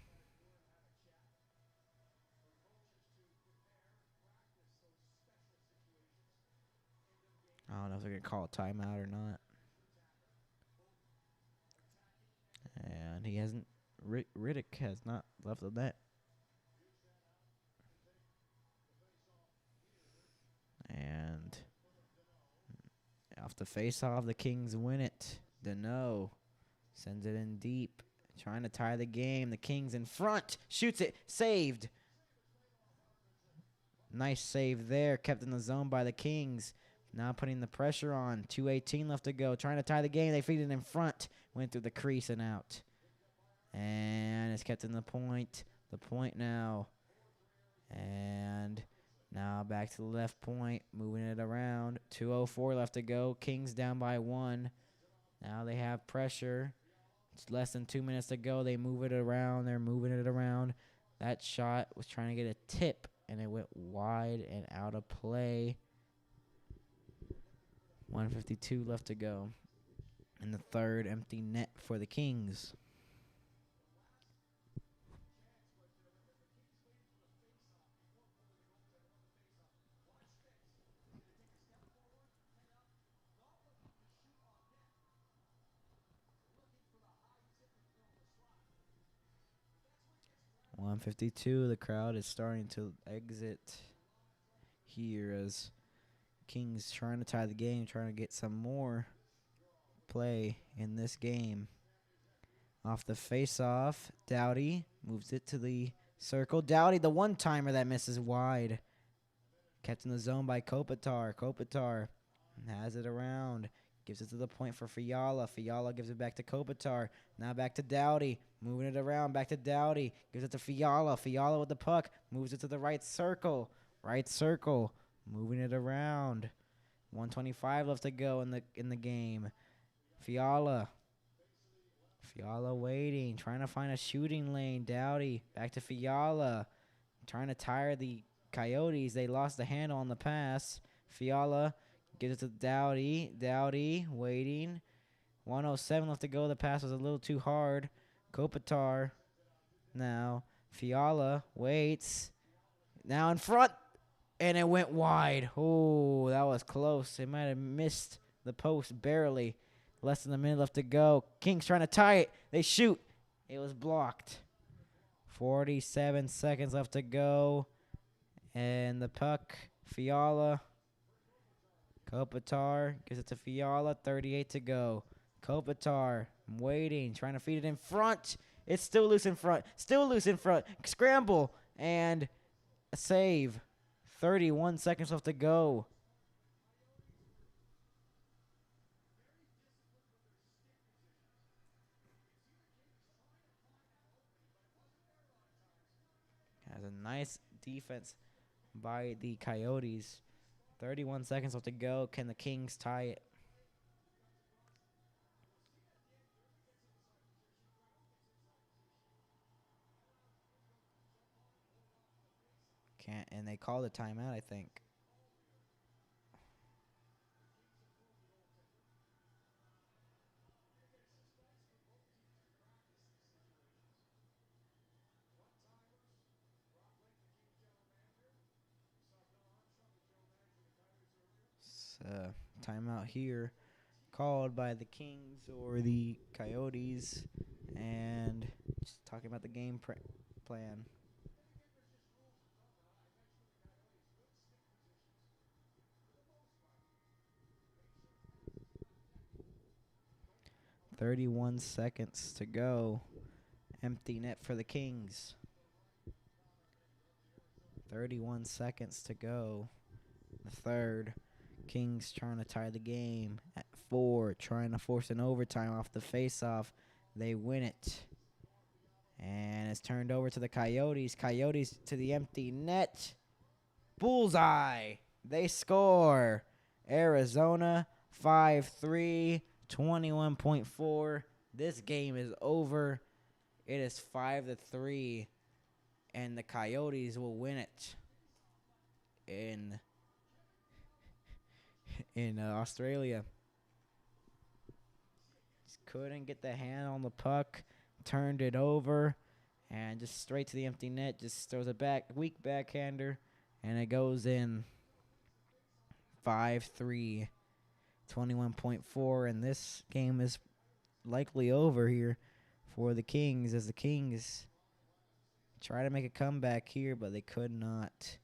I don't know if they're going to call a timeout or not. And he hasn't. Riddick has not left the net. And off the face-off, the Kings win it. Deneau sends it in deep, trying to tie the game. The Kings in front, shoots it, saved. Nice save there, kept in the zone by the Kings. Now putting the pressure on. 2:18 left to go. Trying to tie the game. They feed it in front. Went through the crease and out. And it's kept in the point. The point now. And now back to the left point. Moving it around. 2:04 left to go. Kings down by 1. Now they have pressure. It's less than 2 minutes to go. They move it around. They're moving it around. That shot was trying to get a tip. And it went wide and out of play. 1:52 left to go. In the third, empty net for the Kings. .152, the crowd is starting to exit here as Kings trying to tie the game, trying to get some more play in this game. Off the face-off, Doughty moves it to the circle. Doughty, the one-timer that misses wide. Kept in the zone by Kopitar. Kopitar has it around. Gives it to the point for Fiala. Fiala gives it back to Kopitar. Now back to Doughty. Moving it around. Back to Doughty. Gives it to Fiala. Fiala with the puck. Moves it to the right circle. Right circle. Moving it around. 1:25 left to go in the game. Fiala. Fiala waiting. Trying to find a shooting lane. Doughty. Back to Fiala. Trying to tire the Coyotes. They lost the handle on the pass. Fiala gives it to Doughty. Doughty waiting. 1:07 left to go. The pass was a little too hard. Kopitar. Now Fiala waits. Now in front. And it went wide. Oh, that was close. It might have missed the post barely. Less than a minute left to go. Kings trying to tie it. They shoot. It was blocked. 47 seconds left to go. And the puck, Fiala. Kopitar gives it to Fiala. 38 to go. Kopitar waiting, trying to feed it in front. It's still loose in front. Still loose in front. Scramble. And a save. 31 seconds left to go. Has a nice defense by the Coyotes. 31 seconds left to go. Can the Kings tie it? Can't, and they called a timeout, I think. Timeout here called by the Kings or the Coyotes, and just talking about the game plan. .31 seconds to go. Empty net for the Kings. 31 seconds to go. The third. Kings trying to tie the game at 4, trying to force an overtime off the faceoff. They win it. And it's turned over to the Coyotes. Coyotes to the empty net. Bullseye. They score. Arizona 5-3, 21.4. This game is over. It is 5-3. And the Coyotes will win it in Australia. Just couldn't get the hand on the puck. Turned it over. And just straight to the empty net. Just throws it back. Weak backhander. And it goes in. 5-3. 21.4. And this game is likely over here for the Kings. As the Kings try to make a comeback here. But they could not.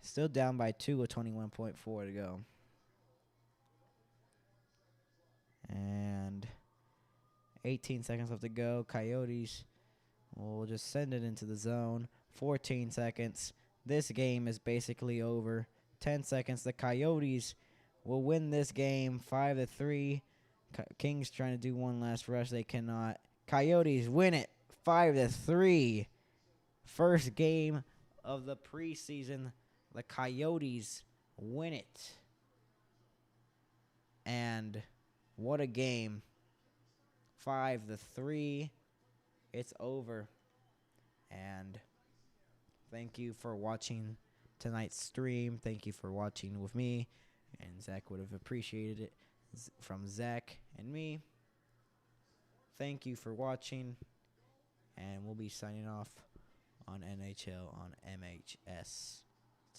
Still down by 2 with 21.4 to go. And 18 seconds left to go. Coyotes will just send it into the zone. 14 seconds. This game is basically over. 10 seconds. The Coyotes will win this game 5-3. Kings trying to do one last rush. They cannot. Coyotes win it 5-3. First game of the preseason. The Coyotes win it. And what a game. 5-3. It's over. And thank you for watching tonight's stream. Thank you for watching with me, and Zach would have appreciated it. From Zach and me, thank you for watching, and we'll be signing off on NHL on MHS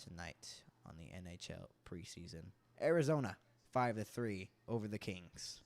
tonight on the NHL preseason. Arizona 5-3 over the Kings.